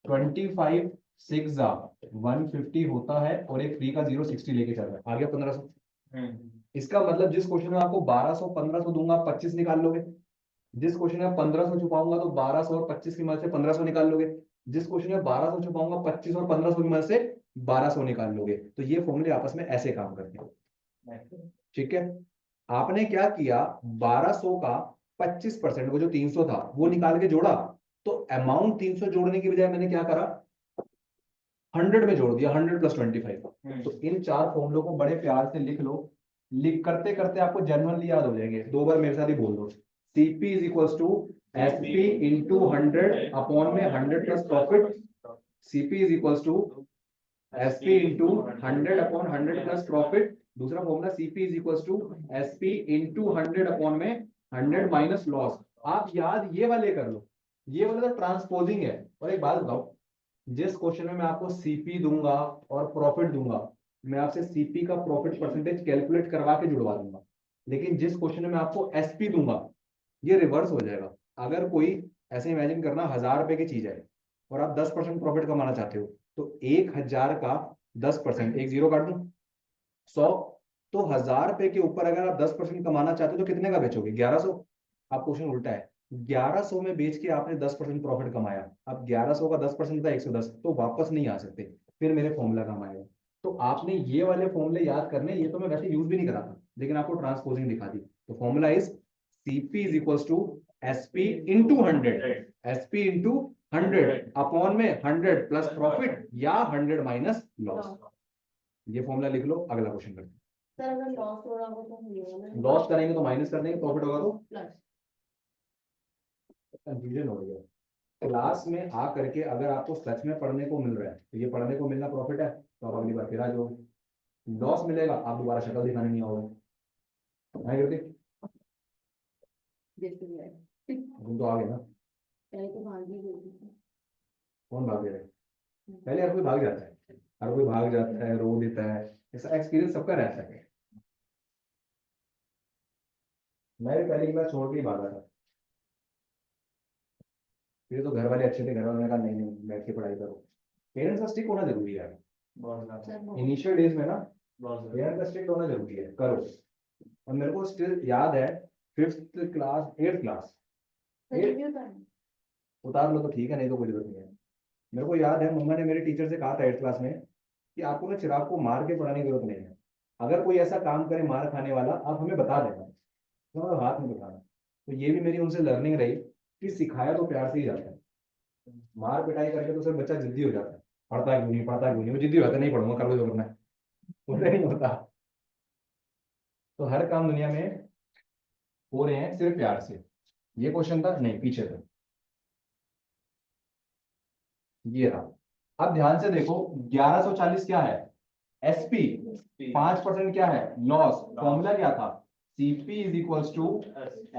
25 6 150 होता है, और एक फ्री का 0 60 लेके चल रहा है, आ गया 1500। इसका मतलब जिस क्वेश्चन में आपको 1200 1500 दूंगा 25 निकाल लोगे, जिस क्वेश्चन में 1500 छुपाऊंगा तो 1200 और 25 की मदद से 1500 निकाल लोगे, जिस क्वेश्चन में 1200 छुपाऊंगा 25 और 1500 की मदद से 1200 निकाल लोगे। तो ये फॉर्मूले आपस में ऐसे काम करते हैं, ठीक है। आपने क्या किया, 1200 का 25%, वो जो 300 था वो निकाल के जोड़ा, तो अमाउंट 300 जोड़ने की बजाय मैंने क्या करा, 100 में जोड़ दिया, 100 प्लस 25। तो इन 4 फॉर्मूलों को बड़े प्यार से लिख लो, लिख करते करते आपको जनरली याद हो जाएंगे, 2 बार मेरे साथ ही बोल दो, CP is equal to SP into 100 upon में 100 plus profit, CP is equal to SP into 100 upon 100 plus profit. दूसरा formula CP is equal to SP into 100 upon में 100 माइनस लॉस। आप याद ये वाले कर लो, ये वाला तो ट्रांसपोजिंग है। और एक बात बताओ, जिस क्वेश्चन में मैं आपको सीपी दूंगा और प्रॉफिट दूंगा, मैं आपसे सीपी का प्रॉफिट परसेंटेज कैलकुलेट करवा के जुड़वा दूंगा, लेकिन जिस क्वेश्चन में मैं आपको एसपी दूंगा ये रिवर्स हो जाएगा। अगर कोई ऐसे इमेजिन करना 1000 रुपए की चीज है और आप 10% प्रॉफिट कमाना चाहते हो, तो 1000 का 10%, एक जीरो काट दूं, 100, तो 1000 रुपए के ऊपर अगर आप 10% कमाना चाहते हो तो कितने का बेचोगे, 1100। आप क्वेश्चन उल्टा है, 1100 में बेच के आपने 10% प्रॉफिट कमाया, अब 1100 का 10% था 110, तो वापस नहीं आ सकते, फिर मेरे फॉर्मूला काम आएगा। तो आपने ये वाले फॉर्मूले याद करने, ये तो मैं वैसे यूज भी नहीं करा था, लेकिन आपको ट्रांसपोजिंग दिखा दी। तो formula is CP is equal to SP into 100, SP into 100 upon में 100 प्लस प्रॉफिट या 100 माइनस लॉस। ये फॉर्मूला लिख लो, अगला क्वेश्चन करते हैं। सर अगर लॉस हो रहा हो तो ये वाला लॉस करेंगे तो माइनस कर देंगे, प्रॉफिट होगा तो प्लस। कंफ्यूजन हो गया। क्लास में आ करके अगर आपको सच में पढ़ने को मिल रहा है, तो ये पढ़ने को मिलना प्रॉफिट है, तो आप अगली बार फिर आ जाओगे। लॉस मिलेगा, आप दोबारा शक्ल दिखाने नहीं आओगे, है कृति? जैसे भी है तुम तो आ गए ना, पहले तो भाग ही गई थी। कौन भाग रहे? पहले हर कोई भाग जाता है, हर कोई भाग जाता है, रो देता है, ऐसा एक्सपीरियंस सबका रहता है। मैं भी पहली क्लास छोड़ के ही भागा था, फिर तो घर वाले अच्छे थे, घर वालों ने कहा नहीं नहीं बैठ के पढ़ाई करो। पेरेंट्स का स्ट्रिक्ट होना जरूरी है, सर इनिशियल डेज में ना पेरेंट्स का स्ट्रिक्ट होना जरूरी है, करो। और मेरे को स्टिल याद है 5th class 8th class, review था। उतार लो तो ठीक है, नहीं तो कोई जरूरत नहीं है। मेरे को याद है मम्मा ने मेरे टीचर से कहा था 8th क्लास में कि आपको ना चिराग को मार के पढ़ाने की जरूरत नहीं है, अगर कोई ऐसा काम करे मार खाने वाला आप हमें बता देना, तो हाथ में दिखाना। तो ये भी मेरी उनसे लर्निंग रही कि सिखाया तो प्यार से ही जाता है, मार पिटाई करके तो सिर्फ बच्चा जिद्दी हो जाता है, पढ़ता क्यों नहीं पढ़ता क्यों नहीं, वो जिद्दी हो जाता है, नहीं पढ़ूंगा कर लो जो करना है, उसे नहीं होता। तो हर काम दुनिया में हो रहे हैं सिर्फ प्यार से। ये क्वेश्चन था नहीं, पीछे था, ये रहा। अब ध्यान से देखो, 1140 क्या है, एसपी, 5% क्या है, लॉस। फॉर्मूला क्या था, CP is equal to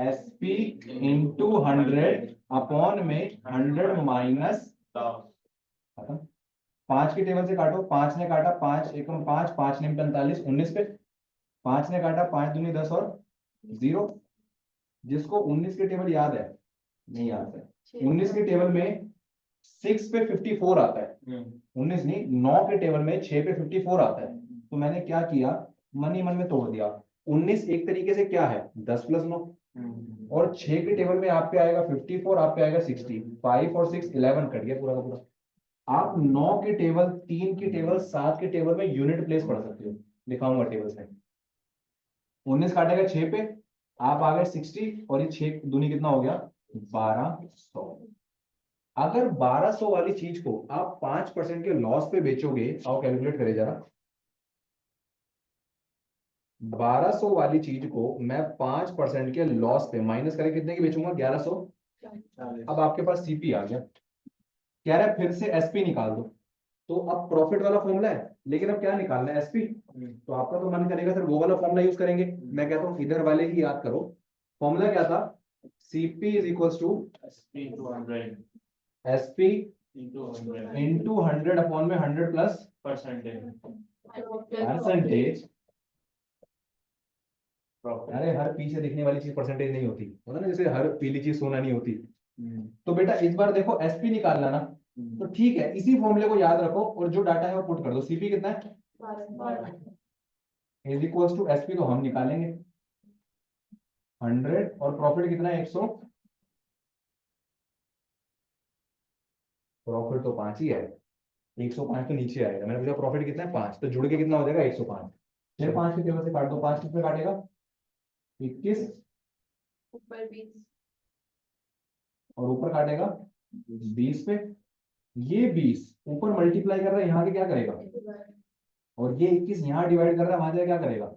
SP into 100 upon में 100 माइनस। खत्म। 5 के टेबल से काटो, 5 ने काटा 5 एकम 5, 5 ने 45 19 पे, 5 ने काटा 5 दूनी 10 और 0, जिसको 19 के टेबल याद है, नहीं याद है, 19 के टेबल में 6 पे 54 आता है, 19 नहीं 9 के टेबल में 6 पे 54 आता है। तो मैंने क्या किया, मन ही मन में तोड़ दिया। 19 एक तरीके से क्या है 10 प्लस 9, और 6 के टेबल में आप पे आएगा 54, आप पे आएगा 60, 5 और 6 11 कट गया पूरा का पूरा। आप 9 के टेबल, 3 के टेबल, 7 के टेबल में यूनिट प्लेस पढ़ सकते हो, दिखाऊंगा टेबल्स में। 19 काटेगा 6 पे, आप आ गए 60, और ये 6 दूनी कितना हो गया 1200। अगर 1200 वाली चीज को आप 5% के लॉस पे बेचोगे, आओ कैलकुलेट करें जरा। 1200 वाली चीज को मैं 5% के लॉस पे माइनस करके कितने की बेचूंगा 1100। अब आपके पास सीपी आ गया, कह रहा है फिर से एसपी निकाल दो। तो अब प्रॉफिट वाला फॉर्मूला है, लेकिन अब क्या निकालना है एसपी। तो आपका तो मन करेगा सर वो वाला फॉर्मूला यूज करेंगे, मैं कहता हूं इधर वाले ही याद करो। फॉर्मूला क्या था, CP is equal to SP into 100 upon में 100 प्लस परसेंटेज। अरे हर पीछे दिखने वाली चीज परसेंटेज नहीं होती, होता ना, जैसे हर पीली चीज सोना नहीं होती। तो बेटा इस बार देखो एसपी निकालना ना, तो ठीक है इसी फॉर्मूले को याद रखो और जो डाटा है वो पुट कर दो। सीपी कितना है इज इक्वल टू एसपी, तो हम निकालेंगे 100, और प्रॉफिट कितना है 100। प्रॉफिट तो 5 ही है, 105 तो नीचे आएगा। मैंने पूछा प्रॉफिट कितना है 5, तो जुड़ के कितना हो जाएगा 105। फिर 5 के टेबल से काट दो, 5 कितने काटेगा 21, ऊपर 20, और ऊपर काटेगा 20 पे। ये 20 ऊपर मल्टीप्लाई कर रहा है, यहाँ के क्या करेगा, और ये 21 यहाँ डिवाइड कर रहा है, वहां जाके क्या करेगा।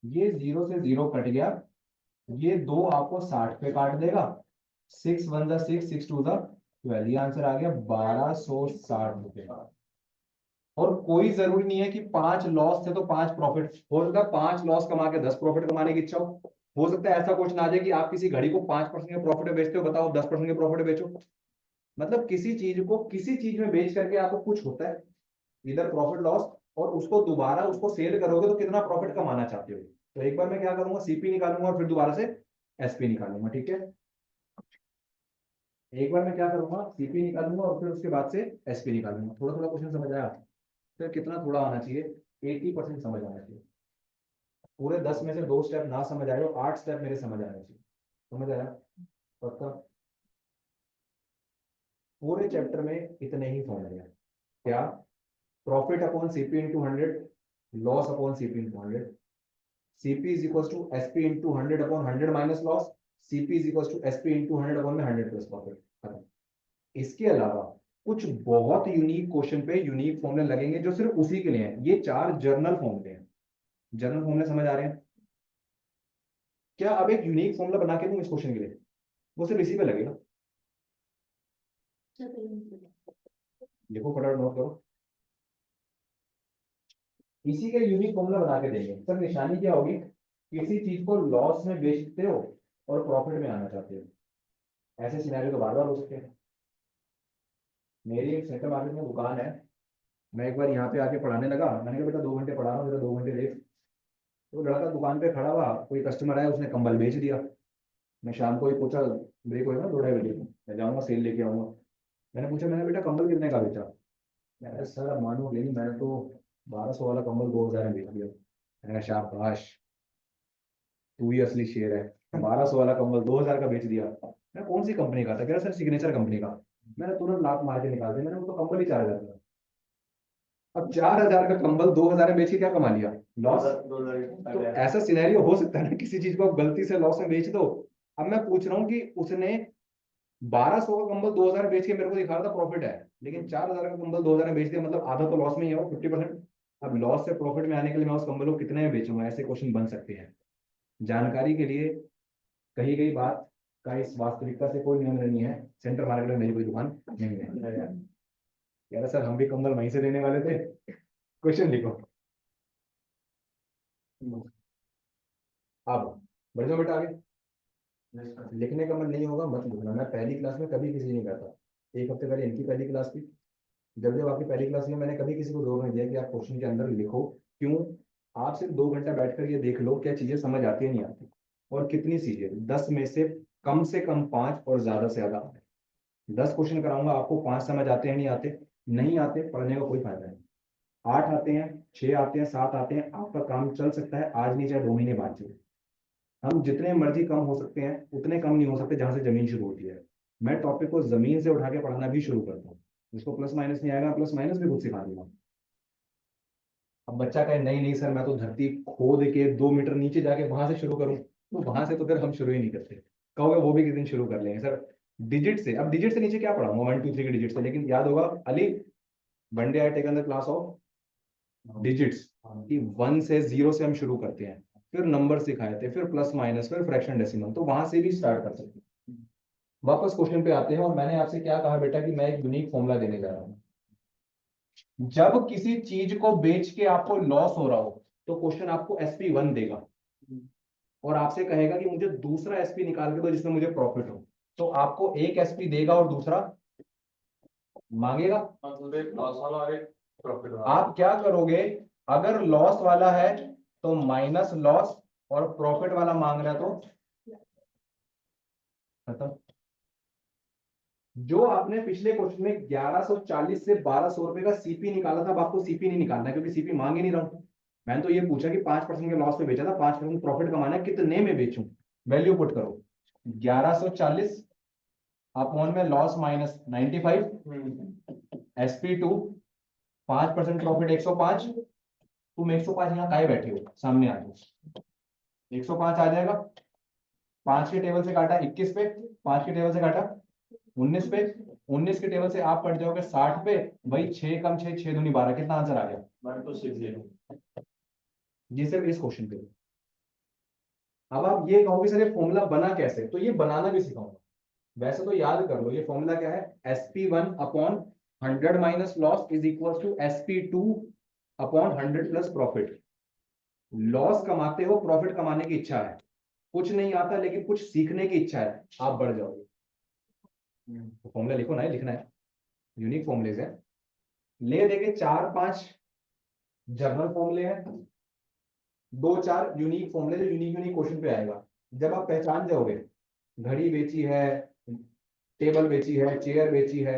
ये 0 से 0 कट गया, ये 2 आपको 60 पे काट देगा। 6 1 जा 6, 6 2 जा 12, ये आंसर आ गया 1260 रुपए। और कोई जरूरी नहीं है कि 5 लॉस थे तो 5 प्रॉफिट, हो सकता है 5 लॉस कमा के 10 प्रॉफिट कमाने की इच्छा हो सकता है ऐसा क्वेश्चन आ जाए कि आप किसी घड़ी को 5% के प्रॉफिट में बेचते हो, बताओ 10% के प्रॉफिट बेचो। मतलब किसी चीज को किसी चीज में बेच करके आपको कुछ होता है, इधर प्रॉफिट लॉस, और उसको दोबारा उसको सेल करोगे तो कितना प्रॉफिट कमाना चाहते हो। तो एक बार मैं क्या करूंगा सीपी निकालूंगा और फिर दोबारा से एसपी निकालूंगा, ठीक है। एक बार मैं क्या करूंगा सीपी निकालूंगा और फिर उसके बाद से एसपी निकालूंगा। थोड़ा थोड़ा क्वेश्चन समझ आया, फिर कितना थोड़ा आना चाहिए 80% समझ आना चाहिए। पूरे 10 में से 2 स्टेप ना समझ आए हो, 8 स्टेप मेरे समझ आने चाहिए। समझ आया पक्का। पूरे चैप्टर में इतने ही फॉर्मूले हैं, क्या, profit upon CP into 100, loss upon CP into 100, CP is equal to SP into 100 upon 100 minus loss, CP is equal to SP into 100 upon में 100 प्लस प्रॉफिट। इसके अलावा कुछ बहुत यूनिक क्वेश्चन पे यूनिक फॉर्मूले लगेंगे जो सिर्फ उसी के लिए हैं। ये 4 जर्नल फॉर्मूले हैं, जर्नल फॉर्मूले समझ आ रहे हैं क्या। अब एक यूनिक फॉर्मूला बना के दूं इस क्वेश्चन के लिए, वो सिर्फ इसी पे लगेगा। देखो फटाफट नोट करो, इसी का यूनिक फॉर्मूला बना के देंगे। सर निशानी क्या होगी, किसी चीज को लॉस में बेचते हो और प्रॉफिट में आना चाहते हो। ऐसे सिनेरियो तो बार बार हो सकते हैं। मेरी एक सेंटर मार्केट में दुकान है, मैं एक बार यहाँ पे आके पढ़ाने लगा, मैंने कहा बेटा 2 घंटे पढ़ा रहा हूँ, जरा 2 घंटे देख। तो लड़का दुकान पे खड़ा हुआ, कोई कस्टमर आया, उसने कंबल बेच दिया। मैं शाम को ही पूछा, ब्रेक होगा ना 2 ढाई बजे, मैं जाऊंगा सेल लेके आऊंगा। मैंने पूछा, मैंने बेटा कंबल कितने का बेचा। मैंने सर अब मालूम नहीं, मैंने तो 1200 वाला कंबल 2000 में बेच दिया। मैंने कहा शाबाश, तू ही असली शेर है, 1200 वाला कंबल 2000 का बेच दिया। मैं कौन सी कंपनी का था, कह रहा सर सिग्नेचर कंपनी का। मैंने तुरंत लात मार के निकाल दिया, मैंने वो तो कंबल ही 4000 का। अब 4000 का कंबल 2000 में बेच के क्या कमा लिया, लॉस। तो ऐसा सिनेरियो हो सकता है ना, किसी चीज को आप गलती से लॉस में बेच दो। अब मैं पूछ रहा हूँ कि उसने 1200 का कंबल 2000 में बेच के मेरे को दिखा रहा था प्रॉफिट है, लेकिन 4000 का कंबल 2000 में बेच दिया, मतलब आधा तो लॉस में ही है, 50%। अब लॉस से प्रॉफिट में आने के लिए मैं उस कंबल को कितने में बेचूंगा, ऐसे क्वेश्चन बन सकते हैं। जानकारी के लिए कही गई बात का इस वास्तविकता से कोई नियम नहीं है। सेंटर मार्केट में मेरी कोई दुकान नहीं है। कह रहा सर हम भी कंबल वहीं से लेने वाले थे। क्वेश्चन लिखो अब, बढ़ जाओ बेटा आगे। लिखने का मन नहीं होगा मत लिखना। मैं पहली क्लास में कभी किसी नहीं कहता, एक हफ्ते पहले इनकी पहली क्लास थी, जब जब आपकी पहली क्लास में मैंने कभी किसी को जोर नहीं दिया कि आप क्वेश्चन के अंदर लिखो। क्यों, आप सिर्फ 2 घंटा बैठकर ये देख लो क्या चीजें समझ आती है नहीं आती। और कितनी चीजें, 10 में से कम 5 और ज्यादा से ज्यादा 10 क्वेश्चन कराऊंगा आपको, 5 समझ आते हैं नहीं आते, नहीं आते पढ़ने का कोई फायदा नहीं। 8 आते हैं, 6 आते हैं, 7 आते हैं, आपका काम चल सकता है, आज नहीं चाहे 2 महीने बाद चले। हम जितने मर्जी कम हो सकते हैं, उतने कम नहीं हो सकते जहां से जमीन शुरू होती है। मैं टॉपिक को जमीन से उठा के पढ़ाना भी शुरू करता हूँ। जिसको प्लस माइनस नहीं आएगा, प्लस माइनस भी खुद सिखा दूंगा। अब बच्चा कहे नहीं नहीं सर, मैं तो धरती खोद के 2 मीटर नीचे जाके वहां से शुरू करूं, तो वहां से तो फिर हम शुरू ही नहीं करते। कहोगे वो भी किस दिन शुरू कर लेंगे सर डिजिट से। अब डिजिट से नीचे क्या पढ़ाऊंगा, 1 2 3 के डिजिट से, लेकिन याद होगा Ali, one day I taken the class of digits, कि 1 से 0 से हम शुरू करते हैं, फिर नंबर सिखाए थे, फिर प्लस माइनस, फिर फ्रैक्शन डेसिमल, तो वहां से भी स्टार्ट कर सकते हैं। वापस क्वेश्चन पे आते हैं, और मैंने आपसे क्या कहा बेटा कि मैं एक यूनिक फॉर्मूला देने जा रहा हूँ। जब किसी चीज को बेच के आपको लॉस हो रहा हो, तो क्वेश्चन आपको SP1 देगा और आपसे कहेगा कि मुझे दूसरा SP निकाल के दो जिसमें मुझे प्रॉफिट हो। तो आपको एक SP देगा और दूसरा मांगेगा। एक लॉस वाला और एक प्रॉफिट वाला। आप क्या करोगे, अगर लॉस वाला है तो माइनस लॉस, और प्रॉफिट वाला मांग रहा है तो खत्म। जो आपने पिछले क्वेश्चन में 1140 से 1200 रुपए का सीपी निकाला था, अब आपको सीपी नहीं निकालना है, क्योंकि सीपी मांग ही नहीं रहा हूं। मैंने तो ये पूछा कि 5% के लॉस पे बेचा था, 5% प्रॉफिट कमाना है, कितने में बेचूं, वैल्यू पुट करो। 1140 अपॉन में लॉस माइनस 95, SP2 5% प्रॉफिट 105। तुम 105 यहाँ काहे बैठे हो, सामने आ जाओ। 105 आ जाएगा, 5 के टेबल से काटा 21 पे, 5 के टेबल से काटा 19 पे, 19 के टेबल से आप पढ़ जाओगे 60 पे। भाई 6 कम 6 6 दूनी 12, कितना आंसर आ गया? 1260। ये सिर्फ इस क्वेश्चन पे। अब आप ये कहोगे सर ये फॉर्मूला बना कैसे, तो ये बनाना भी सिखाऊंगा। वैसे तो याद कर लो, ये फॉर्मूला क्या है, SP1 upon 100 minus loss is equal to SP2 upon 100 plus profit. Loss कमाते हो, प्रॉफिट कमाने की इच्छा है, कुछ नहीं आता लेकिन कुछ सीखने की इच्छा है, आप बढ़ जाओगे। तो फॉर्मूला लिखो ना, लिखना है, यूनिक फॉर्मूलेज है। ले देके 4 5 जर्नल फॉर्मूले हैं, 2 4 यूनिक फॉर्मूले जो यूनिक यूनिक क्वेश्चन पे आएगा। जब आप पहचान जाओगे, घड़ी बेची है, टेबल बेची है, चेयर बेची है,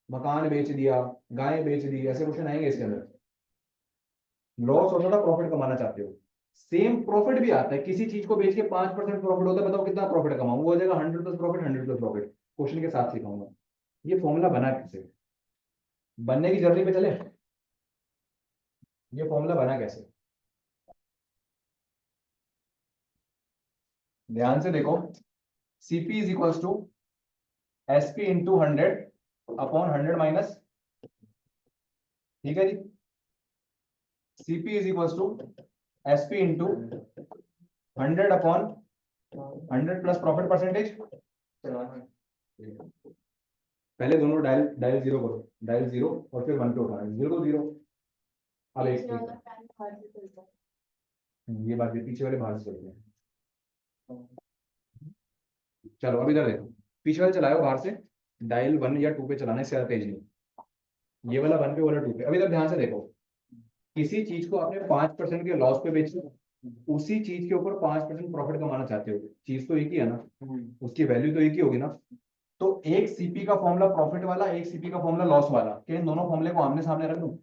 मकान बेच दिया, गाय बेच दी, ऐसे क्वेश्चन आएंगे इसके अंदर। लॉस होता था, प्रॉफिट कमाना चाहते हो, सेम प्रॉफिट भी आता है। किसी चीज को बेच के 5% प्रॉफिट होता है, बताओ कितना प्रॉफिट कमाऊं, वो हो जाएगा 100 plus profit, 100 plus profit. Question के साथ सिखाऊंगा ये फॉर्मूला बना कैसे, बनने की जर्नी पे चले। ये फॉर्मूला बना कैसे, ध्यान से देखो। CP is equals to SP into 100 upon 100 minus, ठीक है जी। CP is equals to SP into 100 upon 100 plus profit percentage. पहले दोनों डायल डायल जीरो करो, डायल जीरो और फिर 1 पे उठाना, 0 0। अब एक ये बात भी, पीछे वाले बाहर से चलते हैं। चलो अब इधर देखो, पीछे वाले चलाओ बाहर से, डायल 1 या 2 पे चलाना है, इससे ज्यादा तेज नहीं। ये वाला 1 पे, वाला 2 पे। अब इधर ध्यान से देखो, किसी चीज को आपने 5% के लॉस पे बेची, उसी चीज के ऊपर 5% प्रॉफिट कमाना चाहते हो, चीज तो एक ही है ना, उसकी वैल्यू तो एक ही होगी ना। तो एक सीपी का फॉर्मूला प्रॉफिट वाला, एक सीपी का फॉर्मूला लॉस वाला, क्या इन दोनों फॉर्मूले को आमने सामने रख दूं?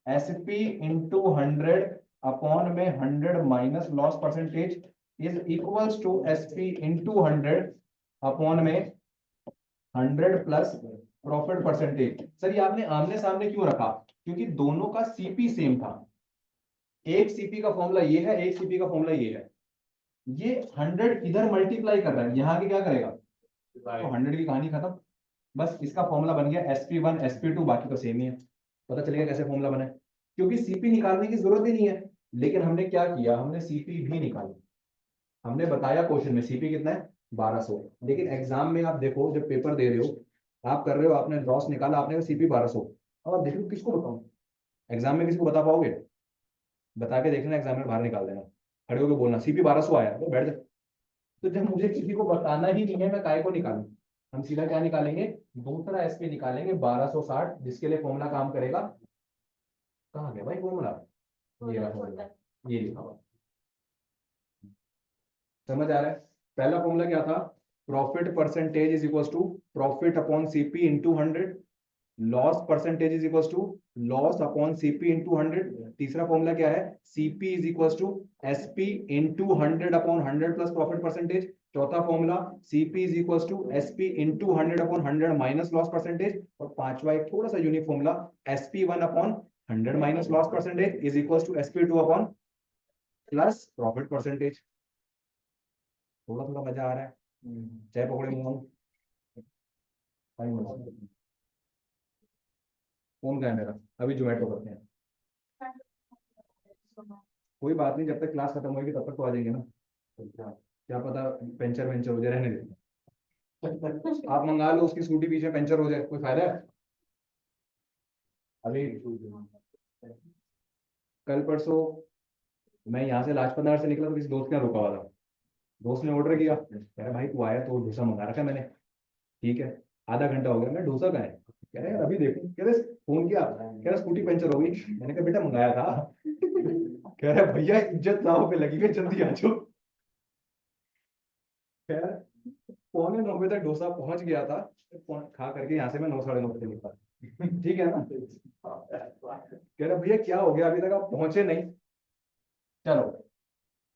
SP इंटू 100 अपॉन में 100 minus loss percentage is equals to SP into 100 upon में 100 प्लस प्रॉफिट परसेंटेज। सर ये आपने आमने सामने क्यों रखा? क्योंकि दोनों का CP सेम था। एक CP का फॉर्मूला ये है, एक CP का फॉर्मूला ये है। ये 100 इधर मल्टीप्लाई कर रहा है, यहाँ के क्या करेगा, तो 100 की कहानी खत्म। बस इसका फॉर्मूला बन गया SP1 SP2, बाकी तो सेम ही है। पता चलेगा कैसे फॉर्मूला बना है, क्योंकि CP निकालने की जरूरत ही नहीं है। लेकिन हमने क्या किया, हमने CP भी निकाली। हमने बताया क्वेश्चन में CP कितना है, 1200। लेकिन एग्जाम में आप देखो, जब पेपर दे रहे हो, आप कर रहे हो, आपने लॉस निकाला, आपने CP 1200। अब आप देखो किसको बताऊं, एग्जाम में किसको बता पाओगे? बता के देखना, एग्जाम में बाहर निकाल देना, खड़े होकर बोलना CP 1200 आया, तो बैठ जा। तो जब मुझे किसी को बताना ही नहीं है, मैं काय को निकालूं? हम सीधा क्या निकालेंगे, दूसरा SP निकालेंगे 1260, जिसके लिए फॉर्मूला काम करेगा। कहाँ गया भाई फॉर्मूला, ये रहा फॉर्मूला, ये लिखा हुआ। समझ आ रहा है? पहला फॉर्मूला क्या था? Profit percentage is equal to profit upon CP into 100, loss percentage is equal to loss upon CP into 100। तीसरा फॉर्मूला क्या है? CP is equal to SP into 100 upon 100 plus profit percentage. चौथा formula CP is equal to SP into 100 upon 100 minus loss percentage. और पांचवा एक थोड़ा सा unique formula SP 1 upon 100 minus loss percentage is equal to SP 2 upon plus profit percentage. थोड़ा थोड़ा मजा आ रहा है? चाय पकौड़े मंगाऊं? फोन का है मेरा, अभी जोमेटो करते हैं। कोई बात नहीं, जब तक क्लास खत्म होगी तब तक तो आ जाएंगे ना। क्या पता पंचर वेंचर हो जाए, रहने देते। आप मंगा लो, उसकी स्कूटी पीछे पंचर हो जाए, कोई फायदा है? अभी कल परसों मैं यहाँ से लाजपत नगर से निकला तो किसी दोस्त के यहाँ रुका हुआ था। दोस्त ने ऑर्डर किया, कह रहा भाई तू आया तो डोसा मंगा रखा है मैंने। ठीक है, आधा घंटा हो गया, मैं डोसा का है, कह रहे यार अभी देखूं, कह रहे फोन किया, कह रहा स्कूटी पंचर हो गई। मैंने कहा बेटा मंगाया था। कह रहा भैया इज्जत दांव पे लगी है, जल्दी आ जाओ। खैर 8:45 तक डोसा पहुंच गया था। खा करके यहाँ से मैं 9 साढ़े 9 बजे निकला। ठीक है ना? कह रहा भैया क्या हो गया, अभी तक आप पहुंचे नहीं। चलो,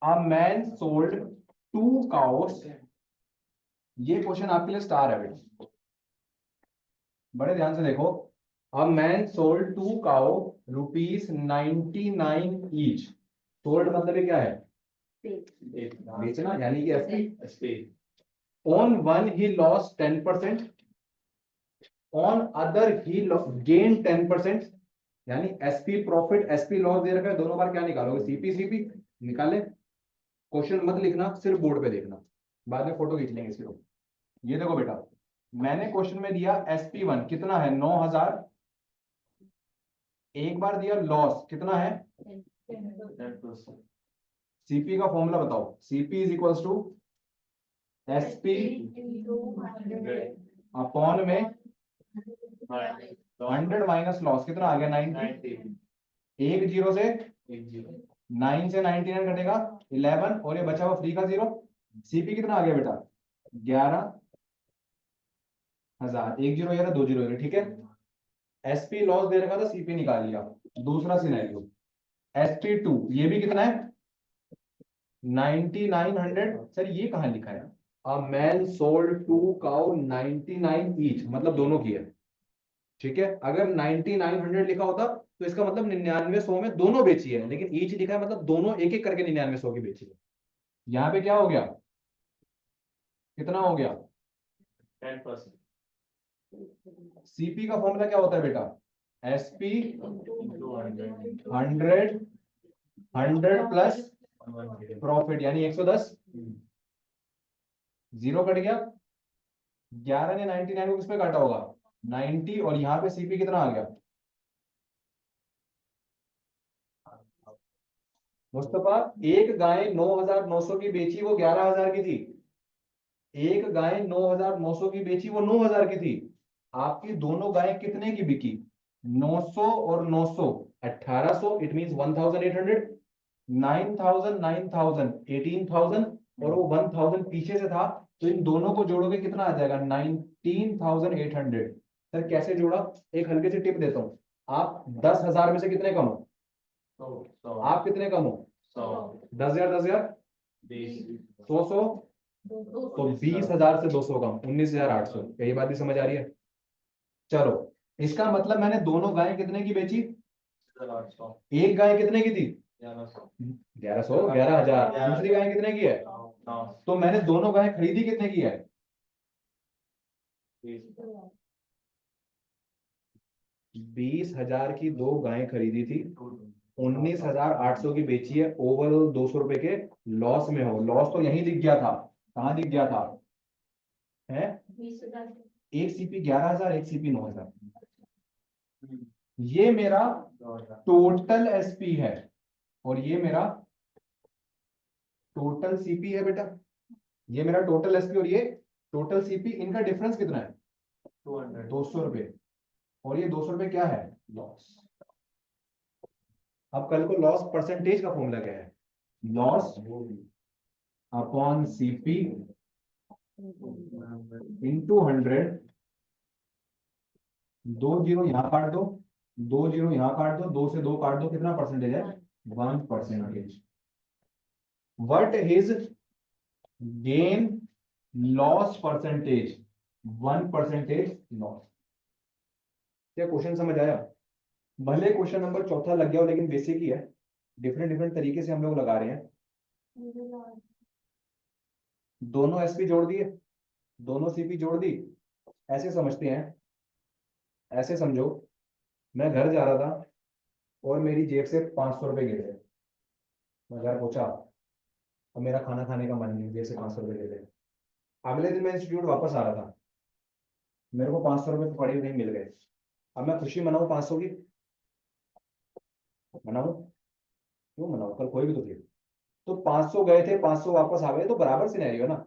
अ मैन सोल्ड 2 काउस। ये क्वेश्चन आपके लिए स्टार है बेटा, बड़े ध्यान से देखो। A man sold 2 cow ₹99 each. Sold मतलब ये क्या है? बेचना, यानी कि SP. On one he loss 10%, on other he gain 10%। यानी एसपी प्रॉफिट एसपी लॉस दे रखा है, दोनों बार क्या निकालोगे? सीपी सीपी निकाले। क्वेश्चन मत लिखना, सिर्फ बोर्ड पे देखना, बाद में फोटो खींच लेंगे इसकी। ये देखो बेटा, मैंने क्वेश्चन में दिया SP1 कितना है? 9,000। एक बार दिया लॉस कितना है? सीपी का फॉर्मूला बताओ। CP is equal to SP upon में 100 माइनस लॉस कितना आ गया? 90। एक जीरो से 9 से 99 घटेगा 11, और ये बचा हुआ फ्री का 0। सीपी कितना आ गया बेटा? 11,000। एक जीरो ये 2 जीरो, ठीक है। एसपी लॉस दे रखा था, सीपी निकाल लिया। दूसरा सिनेरियो SP2, ये भी कितना है? 9900। सर ये कहां लिखा है? A man sold 2 cow 99 each, मतलब दोनों की है। ठीक है, अगर 9900 लिखा होता तो इसका मतलब 9900 में दोनों बेची है, लेकिन ईच लिखा है मतलब दोनों एक एक करके 9900 की बेची है। यहाँ पे क्या हो गया? कितना हो गया? 10%। सीपी का फॉर्मूला क्या होता है बेटा? SP 100 प्लस प्रॉफिट, यानी 110। जीरो कट गया। 11 ने 99 को किस पे काटा होगा? 90। और यहाँ पे सीपी कितना आ गया? मुस्तफा, एक गाय 9,900 की बेची, वो 11,000 की थी। एक गाय 9,900 की बेची, वो 9,000 की थी। आपकी दोनों गायें कितने की बिकी? 900 और 900 1800, इट मींस 1,800। 9,000 9,000 18,000, और वो 1,000 पीछे से था, तो इन दोनों को जोड़ोगे कितना आ जाएगा? 19,800। सर कैसे जोड़ा? एक हल्के से टिप देता हूं, आप 10,000 में से कितने कम हो? आप कितने कम हो? 10,000 10,000 100 तो 20,000 से 200 कम 19,800। यही बात भी समझ आ रही है? चलो, इसका मतलब मैंने दोनों गायें कितने की बेची? एक गाय कितने की थी? 1100 11,000। दूसरी गाय कितने की है? तो मैंने दोनों गायें खरीदी कितने की है? 20,000 की दो गायें खरीदी थी, 19,800 की बेची है। ओवरऑल 200 रुपए के लॉस में हो। लॉस तो यही दिख गया था, कहां दिख गया था? है एक सीपी 11,000, एक सीपी 9,000। ये मेरा टोटल एसपी है, और ये मेरा टोटल सीपी है बेटा। ये मेरा टोटल एसपी और ये टोटल सीपी, इनका डिफरेंस कितना है? 200 रुपए। और ये 200 रुपए क्या है? लॉस। अब कल को लॉस परसेंटेज का फॉर्मूला क्या है? Loss upon CP into 100, 2 zero यहाँ काट दो, 2 जीरो यहाँ काट दो, 2 से 2 काट दो, कितना परसेंटेज है? 1%। What is gain loss percentage? 1% loss. क्या क्वेश्चन समझ आया? भले क्वेश्चन नंबर चौथा लग गया हो, लेकिन बेसिक ही है, डिफरेंट डिफरेंट तरीके से हम लोग लगा रहे हैं। दोनों एसपी जोड़ दिए, दोनों सीपी जोड़ दी। ऐसे समझते हैं, ऐसे समझो, मैं घर जा रहा था और मेरी जेब से 500 रुपए गिर गए। मैं घर पहुंचा और मेरा खाना खाने का मन नहीं, जेब से 500 रुपए गिर गए। अगले दिन मैं इंस्टीट्यूट वापस आ रहा था, मेरे को 500 रुपए पड़े हुए मिल गए। अब मैं खुशी मनाऊं 500 की? मनाऊं? क्यों मनाऊं? कल कोई भी तो थे। तो 500 गए थे, 500 वापस आ गए, तो बराबर सिनेरियो है ना।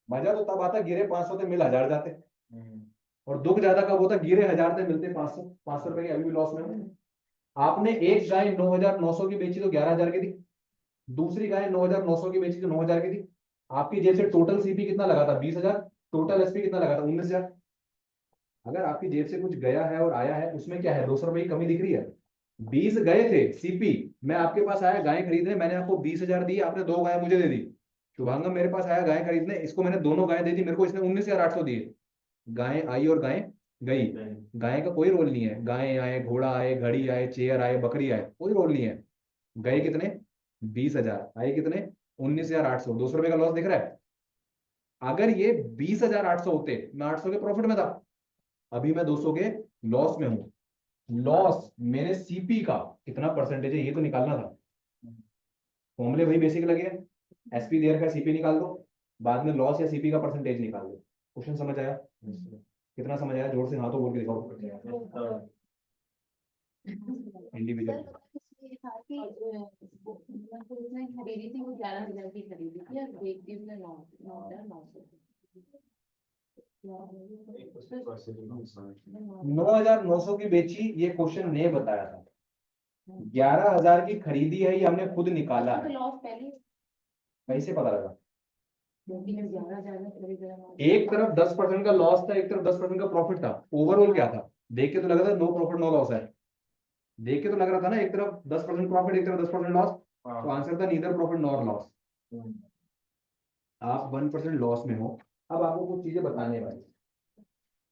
मजा तो तब आता गिरे 500 थे, मिल 1000 जाते। और दुख ज्यादा कब होता? गिरे 1000 थे, मिलते 500। 500 रुपए की अभी भी लॉस में हूं। आपने एक गाय 9900 की बेची तो 11000 की थी, दूसरी गाय 9900 की बेची तो 9000 की थी। आपकी जेब से टोटल सीपी कितना लगा था? 20000। टोटल एसपी कितना लगा था? 19000। अगर आपकी जेब से कुछ गया है और आया है, उसमें क्या है? 200 रुपए की कमी दिख रही है। 20 गए थे सीपी, मैं आपके पास आया गाय खरीदने, मैंने आपको 20000 दी, आपने 2 गाय मुझे दे दी। शुभांगम मेरे पास आया गाय खरीदने, इसको मैंने दोनों गाय दे दी, मेरे को इसने 19800 दिए। गाय आई और गाय गई। गाय का कोई रोल नहीं है, गाय आए, घोड़ा आए, घड़ी आए, चेयर आए, बकरी आए, कोई रोल नहीं है। गए कितने? 20000, आए कितने? 19800। 200 रुपए का लॉस दिख रहा है। अगर ये 20800 होते, मैं 800 के प्रॉफिट में था, अभी मैं 200 के लॉस में हूं। लॉस मेरे सीपी का कितना परसेंटेज है, ये तो निकालना था। फॉर्मूले वही बेसिक लगे हैं, एसपी देयर का सीपी निकाल दो, बाद में लॉस या सीपी का परसेंटेज निकाल दो। क्वेश्चन समझ आया? कितना समझ आया? जोर से हाथों बोल के दिखाओ। इंडिविजुअल। उसने खरीदी थी, वो 11000 की खरीदी थी और बेच दी उसने 9,900। 9900 की बेची, ये क्वेश्चन ने बताया था। 11000 की खरीदी है, ये हमने खुद निकाला है। लॉस पहले कैसे पता लगा? क्योंकि जब 11,000 में खरीद रहा हूँ। एक तरफ 10% का लॉस था, एक तरफ 10% का प्रॉफिट था। ओवरऑल क्या था? देख के तो लग रहा था नो प्रॉफिट नो लॉस है। देख के तो लग रहा था ना, एक तरफ 10% प्रॉफिट, एक तरफ 10% लॉस। तो आंसर था नीदर प्रॉफिट नॉर लॉस। आप 1% लॉस में हो। अब आपको कुछ चीजें बताने वाली,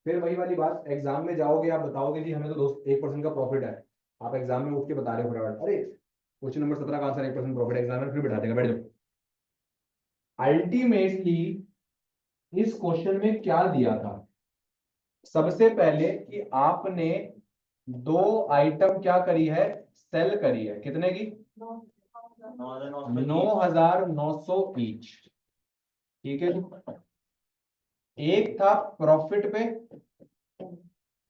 फिर वही वाली बात, एग्जाम में जाओगे आप बताओगे जी हमें तो 1% का प्रॉफिट है। आप एग्जाम में उठ के बता रहे हो फटाफट, अरे क्वेश्चन नंबर 17 का आंसर 1% प्रॉफिट, एग्जामिनर फिर बैठा देगा, बैठ जाओ। अल्टीमेटली इस क्वेश्चन में क्या दिया था? सबसे पहले कि आपने 2 आइटम क्या करी है? सेल करी है। कितने की? 9900 ईच। ठीक है जी। एक था प्रॉफिट पे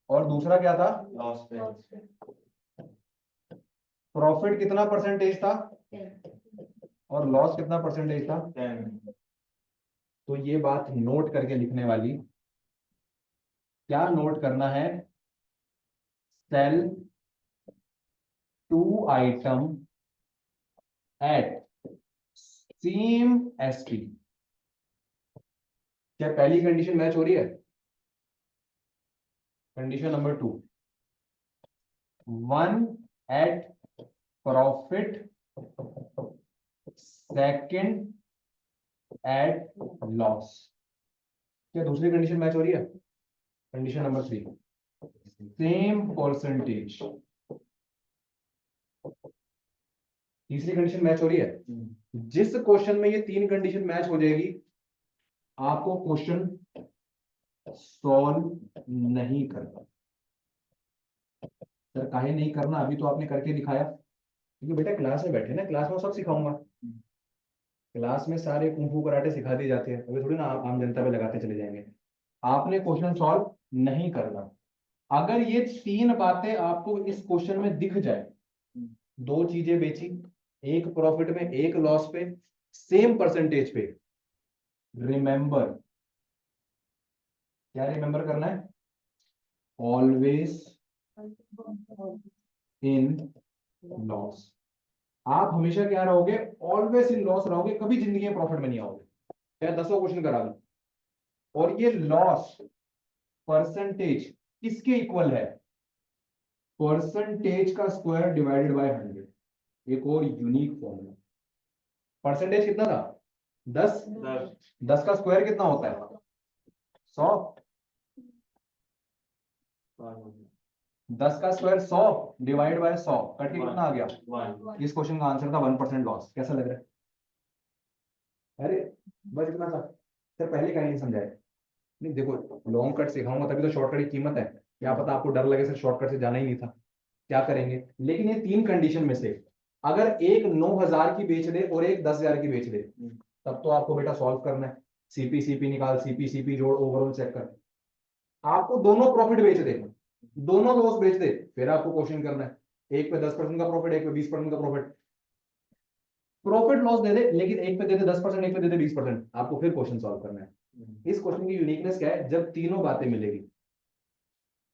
और दूसरा क्या था? लॉस पे। प्रॉफिट कितना परसेंटेज था और लॉस कितना परसेंटेज था? 10। तो ये बात नोट करके लिखने वाली, क्या नोट करना है? Sell 2 item at same SP. क्या पहली कंडीशन मैच हो रही है? Condition number 2, 1 at profit, second at loss. क्या दूसरी कंडीशन मैच हो रही है? Condition number 3, same percentage. तीसरी कंडीशन मैच हो रही है। जिस क्वेश्चन में ये 3 कंडीशन मैच हो जाएगी, आपको क्वेश्चन सॉल्व नहीं करना। सर काहे नहीं करना? अभी तो आपने करके दिखाया। क्योंकि बेटा क्लास में बैठे ना, क्लास में सब सिखाऊंगा। क्लास में सारे कुंफू कराटे सिखा दिए जाते हैं, अभी थोड़ी ना आप आम जनता पे लगाते चले जाएंगे। आपने क्वेश्चन सॉल्व नहीं करना। अगर ये 3 बातें आपको इस क्वेश्चन में दिख जाए, 2 चीजें बेची, एक प्रॉफिट में एक लॉस पे, सेम परसेंटेज पे, रिमेंबर, क्या रिमेंबर करना है? Always in loss. आप हमेशा क्या रहोगे, ऑलवेज इन लॉस रहोगे, कभी जिंदगी में प्रॉफिट में नहीं आओगे। मैं 10 क्वेश्चन करा दूं, और ये लॉस परसेंटेज किसके इक्वल है, परसेंटेज का स्क्वायर डिवाइडेड बाय 100। एक और यूनिक फॉर्मूला। परसेंटेज कितना था, 10। 10 का स्क्वायर कितना होता है, 100। 10 का स्क्वायर 100 डिवाइड बाय 100 कट के कितना आ गया, 1। इस क्वेश्चन का आंसर था 1% लॉस। कैसा लग रहा है, अरे बस इतना था सर, पहले कहीं नहीं समझाया। नहीं देखो, लॉन्ग कट सिखाऊंगा तभी तो शॉर्टकट की कीमत है। क्या पता आपको डर लगे सर शॉर्टकट से जाना ही नहीं था, क्या करेंगे। लेकिन ये 3 कंडीशन में से अगर एक 9,000 की बेच दे और एक 10,000 की बेच दे, तब तो आपको बेटा सॉल्व करना है। सीपी सीपी निकाल, सीपी सीपी जोड़, ओवरऑल चेक कर। आपको दोनों प्रॉफिट बेच दे, दोनों लॉस बेच दे, फिर आपको क्वेश्चन करना है, एक पे 10% का प्रॉफिट, एक पे 20% का प्रॉफिट। प्रॉफिट लॉस दे दे, लेकिन एक पे दे दे 10%, एक पे दे दे 20%, आपको फिर क्वेश्चन सॉल्व करना है। इस क्वेश्चन की यूनिकनेस क्या है, जब तीनों बातें मिलेगी,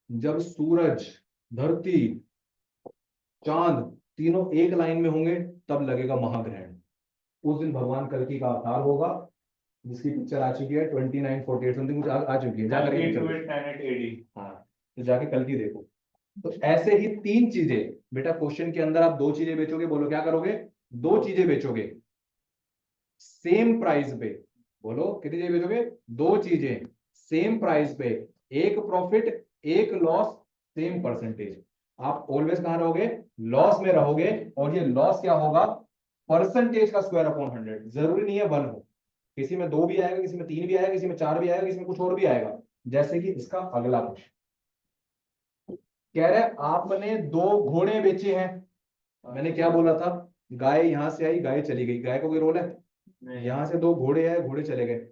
जब सूरज, धरती, चांद तीनों एक लाइन में होंगे, तब लगेगा महाग्रहण। उस दिन भगवान कल्कि का अवतार होगा, जिसकी पिक्चर आ चुकी है 2948 समथिंग कुछ आ चुकी है, जाकर हाँ, तो जाके कल की देखो। तो ऐसे ही 3 चीजें बेटा क्वेश्चन के अंदर, आप 2 चीजें बेचोगे, बोलो क्या करोगे, 2 चीजें बेचोगे सेम प्राइस पे। बोलो कितनी चीजें बेचोगे, 2 चीजें सेम प्राइस पे, एक प्रॉफिट एक लॉस, सेम परसेंटेज। आप ऑलवेज कहां रहोगे, लॉस में रहोगे। और ये लॉस क्या होगा, परसेंटेज का स्क्वायर अपॉन 100। जरूरी नहीं है 1 हो, किसी में 2 भी आएगा, किसी में 3 भी आएगा, किसी में 4 भी आएगा, किसी में कुछ और भी आएगा। जैसे कि इसका अगला क्वेश्चन कह रहे हैं, आपने 2 घोड़े बेचे हैं। मैंने क्या बोला था, गाय यहां से आई, गाय चली गई, गाय का कोई रोल है। यहां से 2 घोड़े आए, घोड़े चले गए।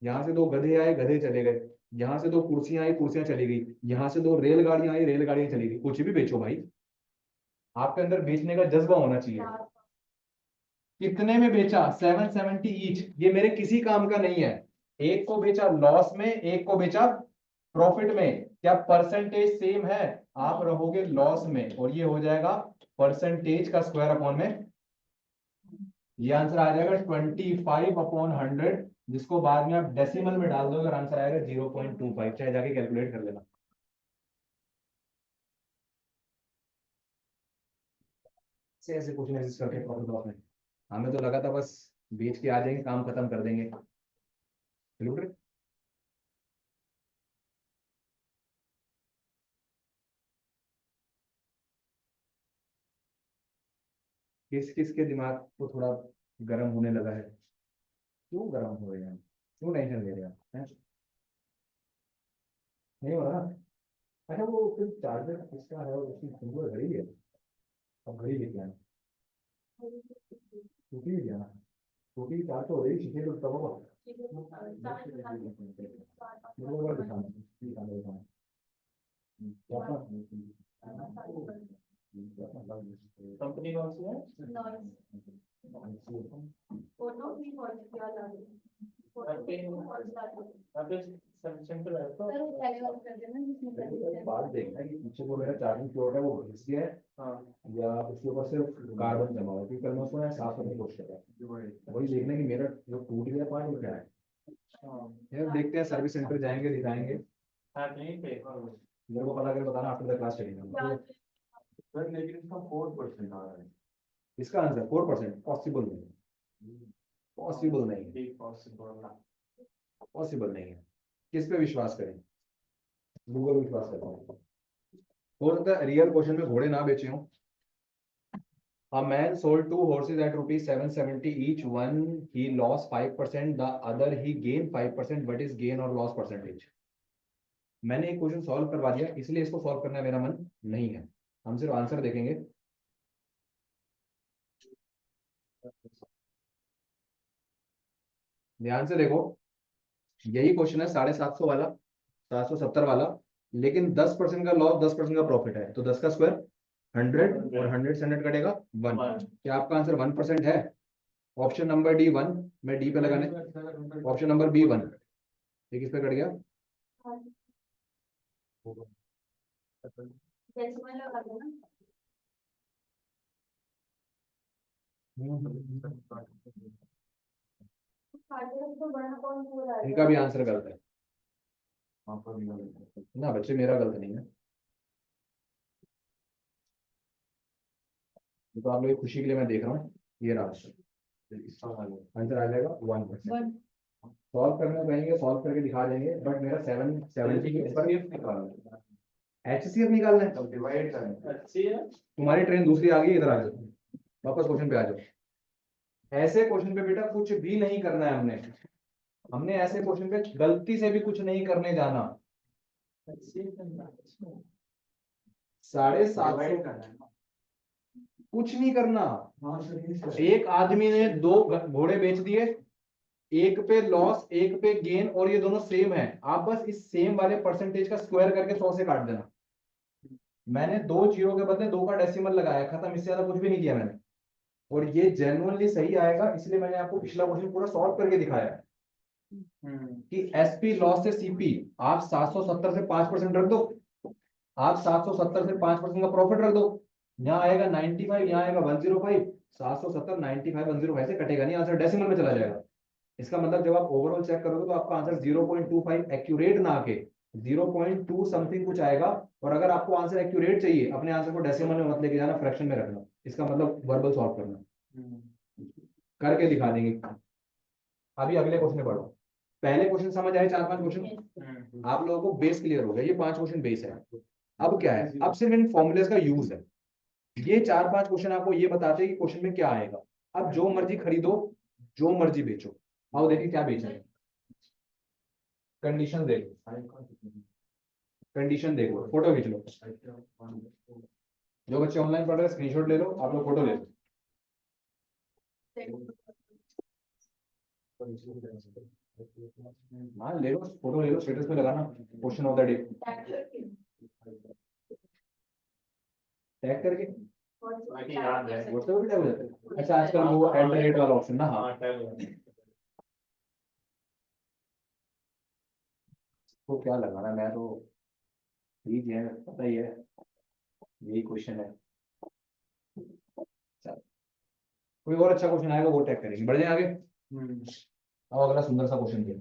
यहाँ से 2 गधे आए, गधे चले गए। यहाँ से 2 कुर्सियां आई, कुर्सियां चली गई। यहाँ से 2 रेलगाड़ियां आई, रेलगाड़ियां चली गई। कुछ भी बेचो भाई, आपके अंदर बेचने का जज्बा होना चाहिए। कितने में बेचा, 770 ईच। ये मेरे किसी काम का नहीं है। एक को बेचा लॉस में, एक को बेचा प्रॉफिट में। क्या परसेंटेज सेम है, आप रहोगे लॉस में, और ये हो जाएगा परसेंटेज का स्क्वायर अपॉन में। ये आंसर आ जाएगा 25/100, जिसको बाद में आप डेसिमल में डाल दो, अगर आंसर आएगा 0.25। चाहे जाके कैलकुलेट कर लेना। ऐसे क्वेश्चन एग्जिस्ट करके प्रॉफिट लॉस में, हमें तो लगा था बस बेच के आ जाएंगे, काम खत्म कर देंगे। कैलकुलेटर किस किस के दिमाग को थोड़ा गर्म होने लगा है, क्यों गर्म हो रहे हैं, क्यों टेंशन ले रहे हैं, हैं? नहीं हो रहा। अच्छा वो फिर चार्जर किसका है, और उसकी फिंगर घड़ी है, अब घड़ी लेके आना, टूटी भी जाना, टूटी चार्ज तो हो रही, शीशे तो तब होगा। मेरे को दिखाना, दिखाना दिखाना। कंपनी कौन सी है? फोटो भी क्वालिटी वाला सेंटर है तो सर वो पहले वाला कर देना जिसमें कर बात देखना कि पीछे वो मेरा चार्जिंग पोर्ट है वो घिस गया है, हाँ या उसके ऊपर से कार्बन जमा हुआ है, क्योंकि कल मैं उसको साफ करने की कोशिश कर रहा हूँ। वही देखना कि मेरा जो टूट गया पार्ट वो क्या है। हाँ यार देखते हैं, सर्विस सेंटर जाएंगे, दिखाएंगे। हाँ नहीं पे मेरे को पता कर बताना आफ्टर द क्लास चलेगा। सर लेकिन इसका 4% आ रहा है। इसका आंसर 4% पॉसिबल नहीं है, पॉसिबल नहीं है, पॉसिबल नहीं है। किस पे विश्वास करें, गूगल विश्वास करता हूँ। हो सकता है रियल क्वेश्चन में घोड़े ना बेचे हों। A man sold 2 horses at rupees 770 each. One he lost 5%, the other he gained 5%. What is gain or loss percentage? मैंने एक क्वेश्चन सॉल्व करवा दिया, इसलिए इसको सॉल्व करना मेरा मन नहीं है। हम सिर्फ आंसर देखेंगे। ध्यान से देखो, यही क्वेश्चन है 750 वाला, 770 वाला, लेकिन 10% का लॉस, 10% का प्रॉफिट है, तो 10 का स्क्वायर 100, और 100 से 100 कटेगा 1। क्या आपका आंसर 1% है? ऑप्शन नंबर डी 1, मैं डी पे लगाने, ऑप्शन नंबर बी 1, ये किस पे कट गया? डेसिमल लगा देना इनका भी आंसर गलत है ना बच्चे, मेरा गलत नहीं है। ये तो आप लोगों की खुशी के लिए मैं देख रहा हूँ। ये रहा आंसर आ जाएगा 1%। सॉल्व करने कहेंगे, सॉल्व करके दिखा देंगे, बट मेरा 70 के ऊपर HCF निकालना है। डिवाइड करें अच्छी है। तुम्हारी ट्रेन दूसरी आ गई, इधर आ जाओ, वापस क्वेश्चन पे आ जाओ। ऐसे क्वेश्चन पे बेटा कुछ भी नहीं करना है हमने। हमने ऐसे क्वेश्चन पे गलती से भी कुछ नहीं करने जाना। 750 कुछ नहीं करना। एक आदमी ने 2 घोड़े बेच दिए, एक पे लॉस एक पे गेन, और ये दोनों सेम है। आप बस इस सेम वाले परसेंटेज का स्क्वायर करके 100 से काट देना। मैंने 2 जीरो के बदले 2 का डेसिमल लगाया, खत्म, इससे ज्यादा कुछ भी नहीं किया मैंने। और ये जेन्युइनली सही आएगा, इसलिए मैंने आपको पिछला क्वेश्चन पूरा सॉल्व करके दिखाया कि एसपी लॉस से सीपी आप 770 से 5% रख दो, आप 770 से 5% का प्रॉफिट रख दो। यहाँ आएगा 95, यहाँ आएगा 105, 770 95 105 से कटेगा नहीं, आंसर डेसिमल में चला जाएगा। इसका मतलब जब आप ओवरऑल चेक करोगे तो आपका आंसर 0.25 एक्यूरेट ना आके 0.2 समथिंग कुछ आएगा। और अगर आपको आंसर एक्यूरेट चाहिए, अपने आंसर को डेसिमल में मत लेके जाना, फ्रैक्शन में रखना। इसका मतलब वर्बल सॉल्व करना। करके दिखा देंगे। अभी अगले क्वेश्चन में बढ़ो। पहले क्वेश्चन समझ आए, 4-5 क्वेश्चन आप लोगों को बेस क्लियर हो गया। ये 5 क्वेश्चन बेस है। अब क्या है, अब सिर्फ इन फॉर्मूलेस का यूज है। ये 4-5 क्वेश्चन आपको ये बताते हैं कि क्वेश्चन में क्या आएगा। अब जो मर्जी खरीदो, जो मर्जी बेचो। आओ देखिए क्या बेच रहे हैं। कंडीशन देखो, कंडीशन देखो, फोटो खींच लो। जो बच्चे ऑनलाइन पढ़ रहे हैं स्क्रीनशॉट ले लो, आप लोग फोटो ले लो। हाँ ले लो, फोटो ले लो, स्टेटस पे लगाना question of the day tag करके। याद है व्हाट्सएप पे टैग हो जाता है। अच्छा आजकल वो @ वाला ऑप्शन ना, हाँ तो क्या लगाना, मैं तो ठीक है, पता ही है, यही क्वेश्चन है। चलो कोई और अच्छा क्वेश्चन आएगा वो टैग करेंगे, बढ़ जाए आगे। अब अगला सुंदर सा क्वेश्चन दिया,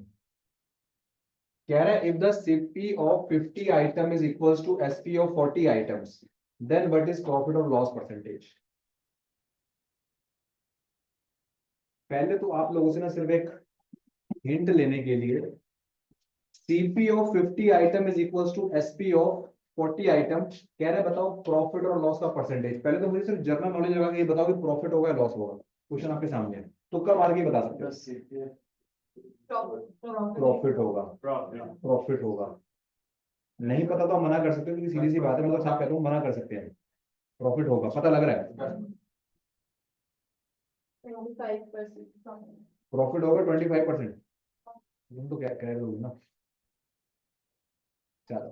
कह रहा है if the CP of 50 item is equals to SP of 40 items then what is profit और लॉस परसेंटेज। पहले तो आप लोगों से ना सिर्फ एक हिंट लेने के लिए, CP of 50 item is equals to SP of 40 item, कह रहे बताओ प्रॉफिट और लॉस का परसेंटेज। पहले तो मुझे सिर्फ जनरल नॉलेज लगा के ये बताओ कि प्रॉफिट होगा या लॉस होगा। क्वेश्चन आपके सामने है, तो कब आगे बता सकते हो। प्रॉफिट होगा, प्रॉफिट होगा। नहीं पता तो हम मना कर सकते हो, क्योंकि सीधी सी बात है, मतलब साफ कहता हूँ मना कर सकते हैं। प्रॉफिट होगा, पता लग रहा है। 25%। प्रॉफिट होगा 25%। तुम तो क्या कह रहे हो ना, चलो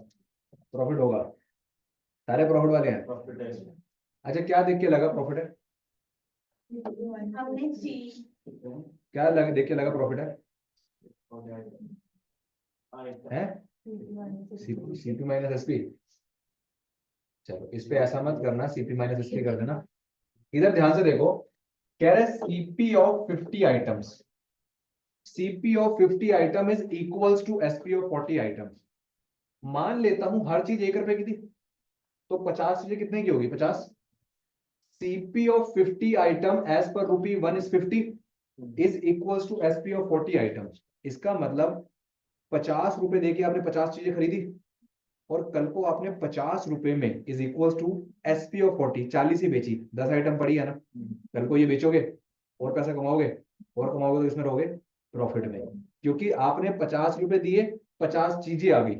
प्रॉफिट होगा, सारे प्रॉफिट वाले हैं। अच्छा क्या देख के लगा प्रॉफिट है, हमने क्या लगा देख के लगा प्रॉफिट है सीपी माइनस एसपी। चलो इस पे ऐसा मत करना, सीपी माइनस एसपी कर देना। इधर ध्यान से देखो, कह रहे CP of 50 items, CP of 50 item is equals to SP of 40 items. मान लेता हूं हर चीज 1 रुपए की थी, तो 50 चीजें कितने की होगी 50। CP of 50 item as per rupee 1 is 50 is equals to SP of 40 items. इसका मतलब 50 रुपए देके आपने 50 चीजें खरीदी, और कल को आपने 50 रुपए में is equals to SP of 40 40 ही बेची, 10 आइटम पड़ी है ना। कल को ये बेचोगे और पैसा कमाओगे, और कमाओगे तो इसमें रहोगे प्रॉफिट में, क्योंकि आपने 50 रुपए दिए, 50 चीजें आ गई।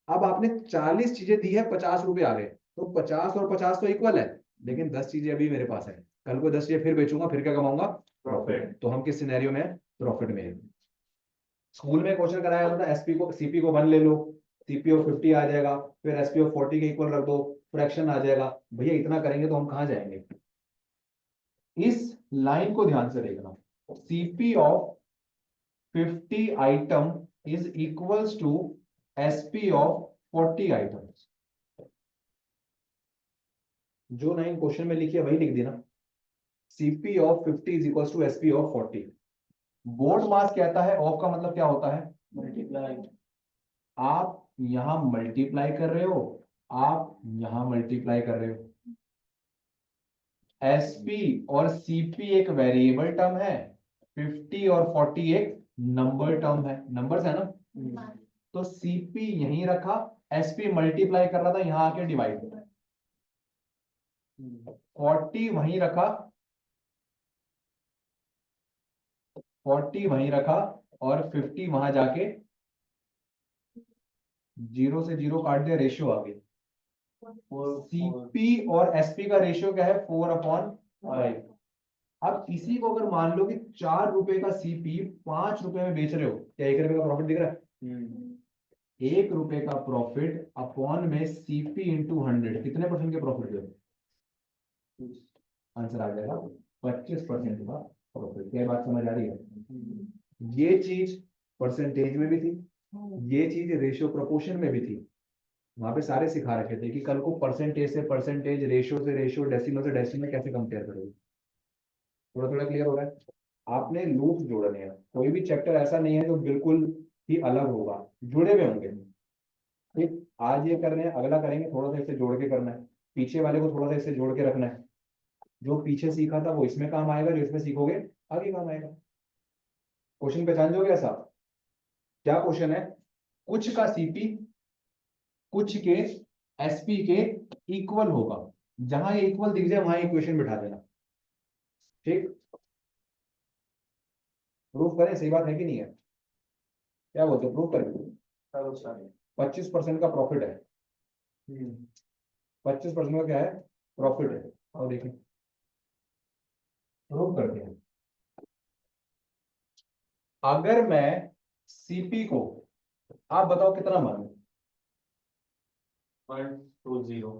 अब आपने 40 चीजें दी है, 50 रुपए आ गए, तो 50 और 50 तो इक्वल है, लेकिन 10 चीजें अभी मेरे पास है। कल को 10 चीजें फिर बेचूंगा, फिर क्या कमाऊंगा प्रॉफिट। तो हम किस सिनेरियो में प्रॉफिट में है। स्कूल में क्वेश्चन कराया होता था एसपी को सीपी को 1 ले लो, सीपी ऑफ 50 आ जाएगा, फिर एसपी ऑफ 40 के इक्वल रख दो, फ्रैक्शन आ जाएगा। भैया इतना करेंगे तो हम कहां जाएंगे। इस लाइन को ध्यान से देखना, CP of 50 item is equals to SP of 40 items. जो लाइन क्वेश्चन में लिखी है वही लिख देना, Cp of 50 is equal to Sp of 40। Board maths कहता है, ऑफ का मतलब क्या होता है, मल्टीप्लाई। आप यहां मल्टीप्लाई कर रहे हो, आप यहां मल्टीप्लाई कर रहे हो। Sp और Cp एक वेरिएबल टर्म है, 50 और 40 एक नंबर टर्म है, नंबर्स है ना। तो Cp यहीं रखा, Sp मल्टीप्लाई कर रहा था, यहां आके डिवाइड, 40 वहीं रखा, 40 वहीं रखा, और 50 वहां जाके 0 से 0 काट दिया, रेशियो आ गई। Cp और Sp का रेशियो क्या है, 4/5। अब इसी को अगर मान लो कि 4 रुपए का Cp 5 रुपए में बेच रहे हो, क्या 1 रुपए का प्रॉफिट दिख रहा है। 1 रुपए का प्रॉफिट अपॉन में Cp इंटू 100, कितने परसेंट के प्रॉफिट दे, आंसर आ जाएगा 25% का प्रॉफिट। क्या बात समझ आ रही है। ये चीज परसेंटेज में भी थी, ये चीज रेशियो प्रोपोर्शन में भी थी। वहां पे सारे सिखा रखे थे कि कल को परसेंटेज से परसेंटेज, रेशियो से रेशियो, डेसिमल से डेसिमल कैसे कंपेयर करोगे। थोड़ा थोड़ा क्लियर हो रहा है। आपने लूप जोड़ने हैं, कोई भी चैप्टर ऐसा नहीं है जो बिल्कुल ही अलग होगा, जुड़े हुए होंगे। ठीक, आज ये कर रहे हैं, अगला करेंगे, थोड़ा सा इससे जोड़ के करना है, पीछे वाले को थोड़ा सा इससे जोड़ के रखना है। जो पीछे सीखा था वो इसमें काम आएगा, जो इसमें सीखोगे आगे काम आएगा। क्वेश्चन पहचान जोगे ऐसा, क्या क्वेश्चन है, कुछ का Cp कुछ के Sp के इक्वल होगा, जहां ये इक्वल दिख जाए वहां इक्वेशन बिठा देना। ठीक, प्रूफ करें, सही बात है कि नहीं है, क्या बोलते हो, प्रूफ करें। चलो सर। 25% का प्रॉफिट है, 25% का क्या है, प्रॉफिट है। और देखिए प्रूफ करते हैं। अगर मैं Cp को, आप बताओ कितना मानूं, 120।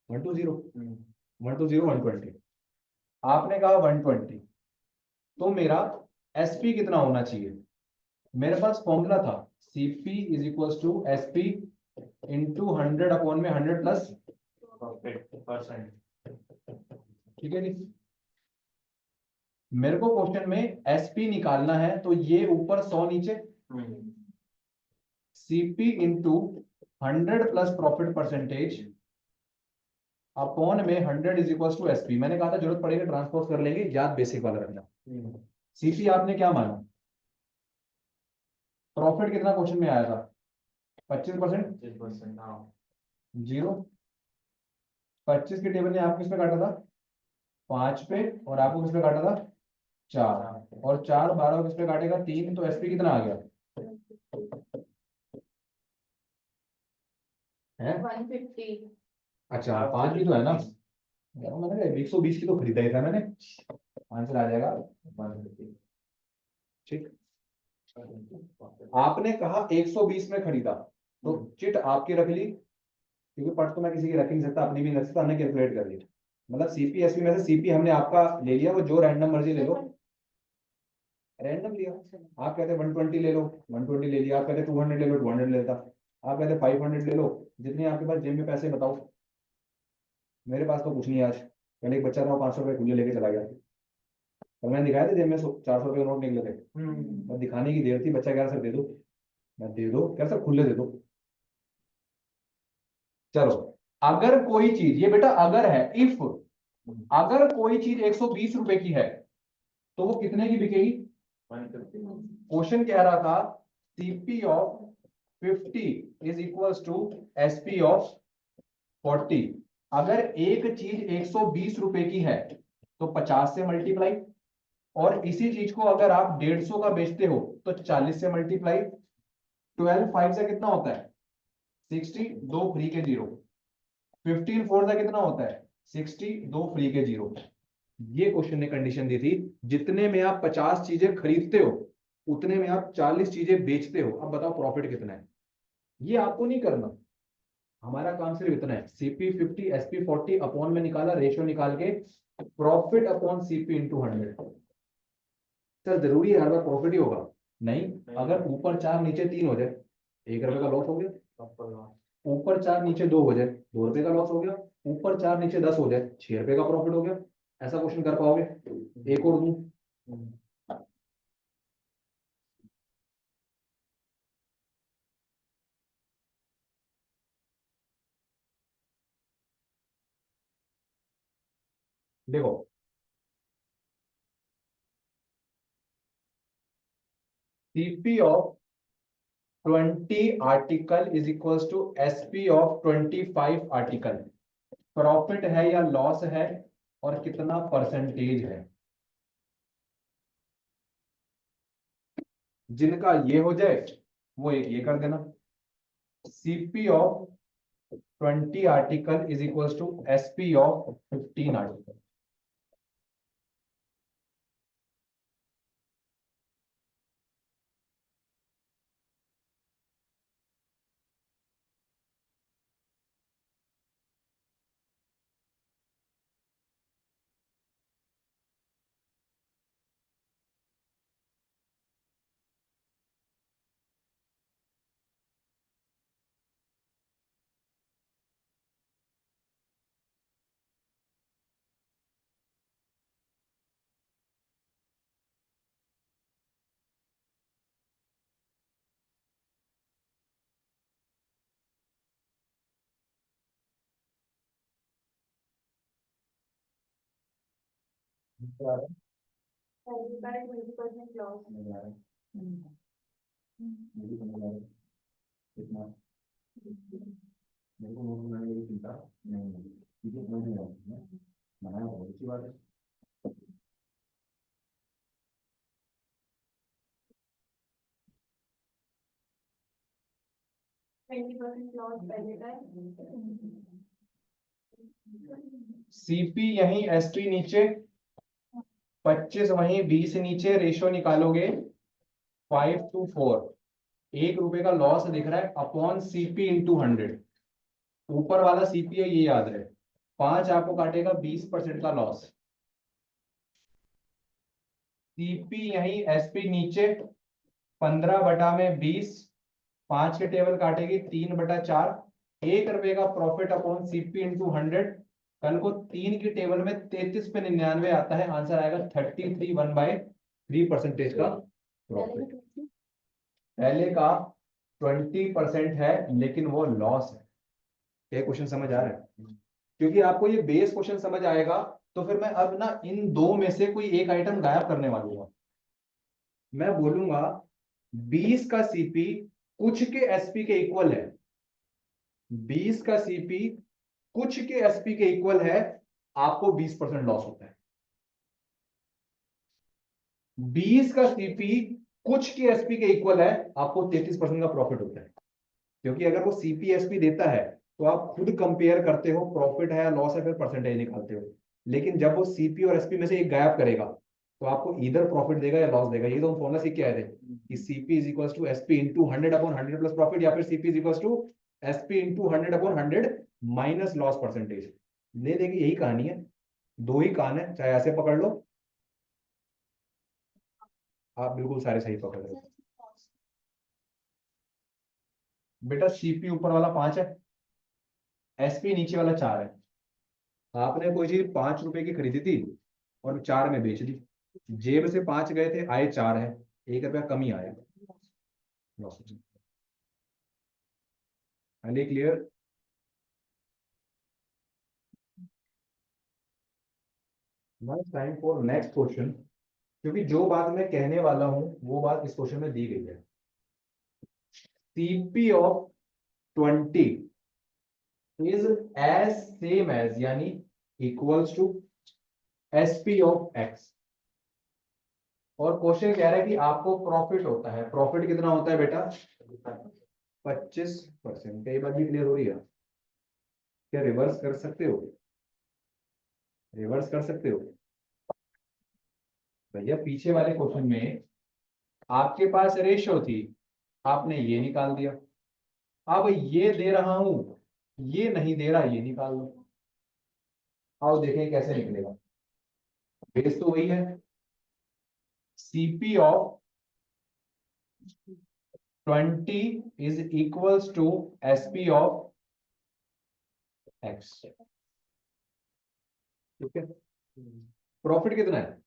120, 120, 120, आपने कहा 120, तो मेरा Sp कितना होना चाहिए। मेरे पास फॉर्मूला था Cp is equal to Sp into 100 upon में 100 प्लस परसेंट। ठीक है जी। मेरे को क्वेश्चन में Sp निकालना है, तो ये ऊपर 100 नीचे, Cp into 100 plus profit percentage upon में 100 इज इक्वल टू Sp। मैंने कहा था जरूरत पड़ेगी ट्रांसपोज कर लेंगे, याद बेसिक वाला रखना। Cp आपने क्या माना, प्रॉफिट कितना क्वेश्चन में आया था, 25%, 25%। हाँ। 0, 25 के टेबल ने आपको किस पे काटा था, 5 पे, और आपको किस पे काटा था, 4, और 4 12 किस पे काटेगा, 3, तो Sp कितना आ गया है, 150। अच्छा 5 भी तो है ना, मैंने कहा 120 की तो खरीदा ही था मैंने, आंसर आ जाएगा 150। ठीक, आपने कहा 120 में खरीदा, तो चिट आपकी रख ली, क्योंकि पट तो मैं किसी की रख ही नहीं सकता, अपनी भी नहीं रख सकता, हमने कैलकुलेट कर ली। मतलब Cp Sp में से Cp हमने आपका ले लिया, वो जो रैंडम मर्जी ले लो, रैंडम लिया। आप कहते 120 ले लो, 120 ले लिया, आप कहते 200 ले लो, 200 लेता, आप कहते 500 ले लो, जितने आपके पास जेब में पैसे बताओ। मेरे पास तो कुछ नहीं है आज, कल एक बच्चा था 500 रुपये खुले लेके चला गया, तो मैंने दिखाया था जेब में 400 रुपये नोट निकले थे, और दिखाने की देर थी, बच्चा कह रहा सर दे दो, मैं दे दो, कह रहा सर खुले दे दो। चलो, अगर कोई चीज, ये बेटा अगर है, इफ, अगर कोई चीज 120 रुपए की है तो वो कितने की बिकेगी। 150। क्वेश्चन कह रहा था Cp of 50 is equal to Sp of 40। अगर एक चीज 120 रुपए की है तो 50 से मल्टीप्लाई, और इसी चीज को अगर आप 150 का बेचते हो तो 40 से मल्टीप्लाई, 12 5 से कितना होता है 60, 2 फ्री के 0, 15 4 से कितना होता है 60, 2 फ्री के 0। ये क्वेश्चन ने कंडीशन दी थी, जितने में आप 50 चीजें खरीदते हो उतने में आप 40 चीजें बेचते हो। अब बताओ प्रॉफिट कितना है, ये आपको नहीं करना, हमारा काम सिर्फ इतना है, Cp 50 Sp 40 अपॉन में निकाला, रेशियो निकाल के profit upon Cp into 100। Sir जरूरी है हर बार प्रॉफिट ही होगा, नहीं, अगर ऊपर 4 नीचे 3 हो जाए 1 रुपए का लॉस हो गया, ऊपर 4 नीचे 2 हो जाए 2 रुपए का लॉस हो गया, ऊपर 4 नीचे 10 हो जाए 6 रुपए का प्रॉफिट हो गया। ऐसा क्वेश्चन कर पाओगे? एक और दूं? देखो, CP of 20 article is equals to SP of 25 article. Profit है या लॉस है, और कितना परसेंटेज है? जिनका ये हो जाए वो एक ये कर देना। CP of 20 article is equals to SP of 15 article. By 20% loss. मेरे को नोट बनाने की चिंता नहीं है, चीजें समझ में आती हैं, बनाया बहुत अच्छी बात है। 20% लॉस पहले का है। CP यहीं SP नीचे, 25 वहीं, 20 नीचे, रेशो निकालोगे 5:4। 1 रुपए का लॉस दिख रहा है अपॉन CP इंटू 100। ऊपर वाला CP है, ये याद रहे। 5 आपको काटेगा 20% का लॉस। CP यहीं, SP नीचे, 15/20, 5 के टेबल काटेगी 3/4। 1 रुपए का प्रॉफिट अपॉन CP इंटू 100। कल को 3 की टेबल में 33 पे 99 आता है, आंसर आएगा 33 1/3% का प्रॉफिट। पहले का 20% है, लेकिन वो लॉस है। ये क्वेश्चन समझ आ रहा है? क्योंकि आपको ये बेस क्वेश्चन समझ आएगा, तो फिर मैं अब ना इन दो में से कोई एक आइटम गायब करने वाली हूँ। मैं बोलूंगा 20 का CP कुछ के SP के इक्वल है। 20 का CP कुछ के SP के इक्वल है, आपको 20% लॉस होता है। 20 का CP कुछ के SP के इक्वल है, आपको 33% का प्रॉफिट होता है। क्योंकि अगर वो CP SP देता है तो आप खुद कंपेयर करते हो प्रॉफिट है या लॉस है, फिर परसेंटेज निकालते हो। लेकिन जब वो CP और SP में से एक गायब करेगा, तो आपको इधर प्रॉफिट देगा या लॉस देगा। ये तो हम फॉर्मूला सीख के आए थे कि CP is equal to SP into 100/100 plus profit, या फिर CP is equal to SP into 100/100 minus loss percentage. ले देगी, यही कहानी है। दो ही कान है, चाहे ऐसे पकड़ लो। आप बिल्कुल सारे सही पकड़ रहे हो बेटा। CP ऊपर वाला 5 है, SP नीचे वाला 4 है। आपने कोई चीज 5 रुपए की खरीदी थी और 4 में बेच दी। जेब से 5 गए थे, आए 4 है, 1 रुपया कम ही आया। Clear? Time for next question. क्योंकि जो बात मैं कहने वाला हूं वो बात इस क्वेश्चन में दी गई है। CP of 20 is as same as, यानी equals to SP of X। और क्वेश्चन कह रहा है कि आपको प्रॉफिट होता है। प्रॉफिट कितना होता है बेटा? 25%। कई बात भी क्लियर हो रही है? क्या रिवर्स कर सकते हो? रिवर्स कर सकते हो भैया। पीछे वाले क्वेश्चन में आपके पास रेशो थी, आपने ये निकाल दिया। अब ये दे रहा हूं, ये नहीं दे रहा, ये निकाल लो। आओ देखें कैसे निकलेगा। बेस तो वही है। CP of 20 is equals to SP of X। ठीक है। प्रॉफिट कितना है?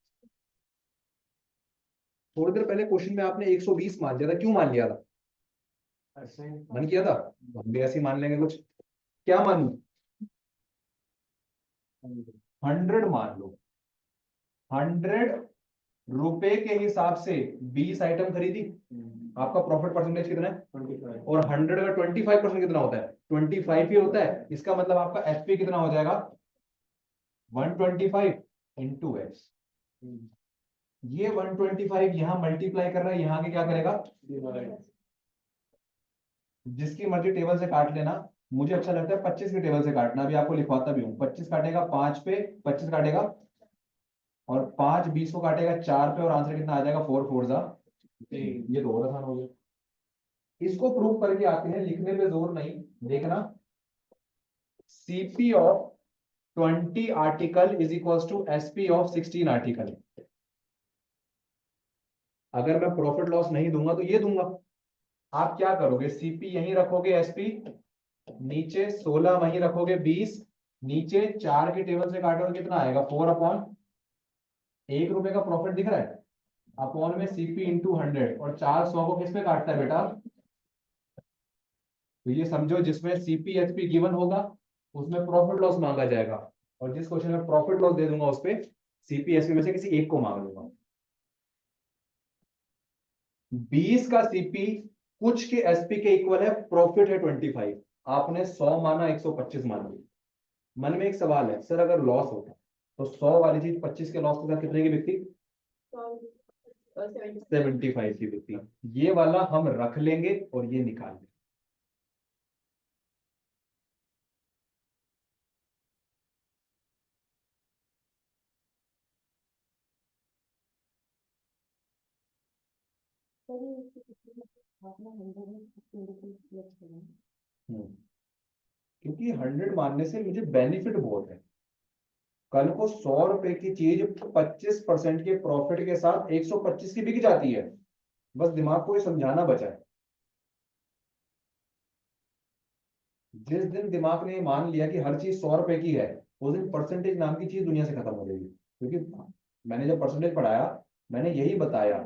थोड़ी देर पहले क्वेश्चन में आपने 120 मान लिया था, क्यों मान लिया था? ऐसे मन किया था, हम भी ऐसे ही मान लेंगे कुछ। क्या मानू? 100 मान लो। 100 रुपए के हिसाब से 20 आइटम खरीदी, आपका प्रॉफिट परसेंटेज कितना है? 25 और 100 का 25% कितना होता है? 25 ही होता है। इसका मतलब आपका एफपी कितना हो जाएगा? 125 इंटू एक्स। ये 125 यहां मल्टीप्लाई कर रहा है, यहां के क्या करेगा? जिसकी मर्जी टेबल से काट लेना, मुझे अच्छा लगता है 25 के टेबल से काटना, अभी आपको लिखवाता भी हूँ। 25 काटेगा 5 पे, 25 काटेगा, और 5 20 को काटेगा 4 पे, और आंसर कितना आ जाएगा? 4 4 जा। ये तो और आसान हो गया। इसको प्रूव करके आते हैं, लिखने पे जोर नहीं, देखना। CP of 20 article is equals to SP of 16 article. अगर मैं प्रॉफिट लॉस नहीं दूंगा तो ये दूंगा। आप क्या करोगे? सीपी यहीं रखोगे, एसपी नीचे 16 वहीं रखोगे, 20 नीचे, 4 के टेबल से काटोगे, कितना आएगा? 4 अपॉन 1 रुपए का प्रॉफिट दिख रहा है, अपॉन में सीपी इंटू 100, और 400 को किस पे काटता है बेटा? तो ये समझो, जिसमें सीपी एचपी गिवन होगा उसमें प्रॉफिट लॉस मांगा जाएगा, और जिस क्वेश्चन में प्रॉफिट लॉस दे दूंगा उस पे सीपी एचपी में से किसी एक को मांग लूंगा। 20 का सीपी कुछ के एसपी के इक्वल है, प्रॉफिट है 25। आपने 100 माना, 125 मान लिया। मन में एक सवाल है, सर अगर लॉस होता तो 100 वाली चीज 25 के लॉस के साथ कितने की बिकती? 75 की बिकती। ये वाला हम रख लेंगे और ये निकाल लेंगे। क्योंकि 100 मानने से मुझे बेनिफिट बहुत है। कल को 100 रुपए की चीज 25% के प्रॉफिट के साथ 125 की बिक जाती है। बस दिमाग को ये समझाना बचा है। जिस दिन दिमाग ने ये मान लिया कि हर चीज 100 रुपए की है, उस दिन परसेंटेज नाम की चीज दुनिया से खत्म हो जाएगी। क्योंकि मैंने जब परसेंटेज पढ़ाया, मैंने यही बताया,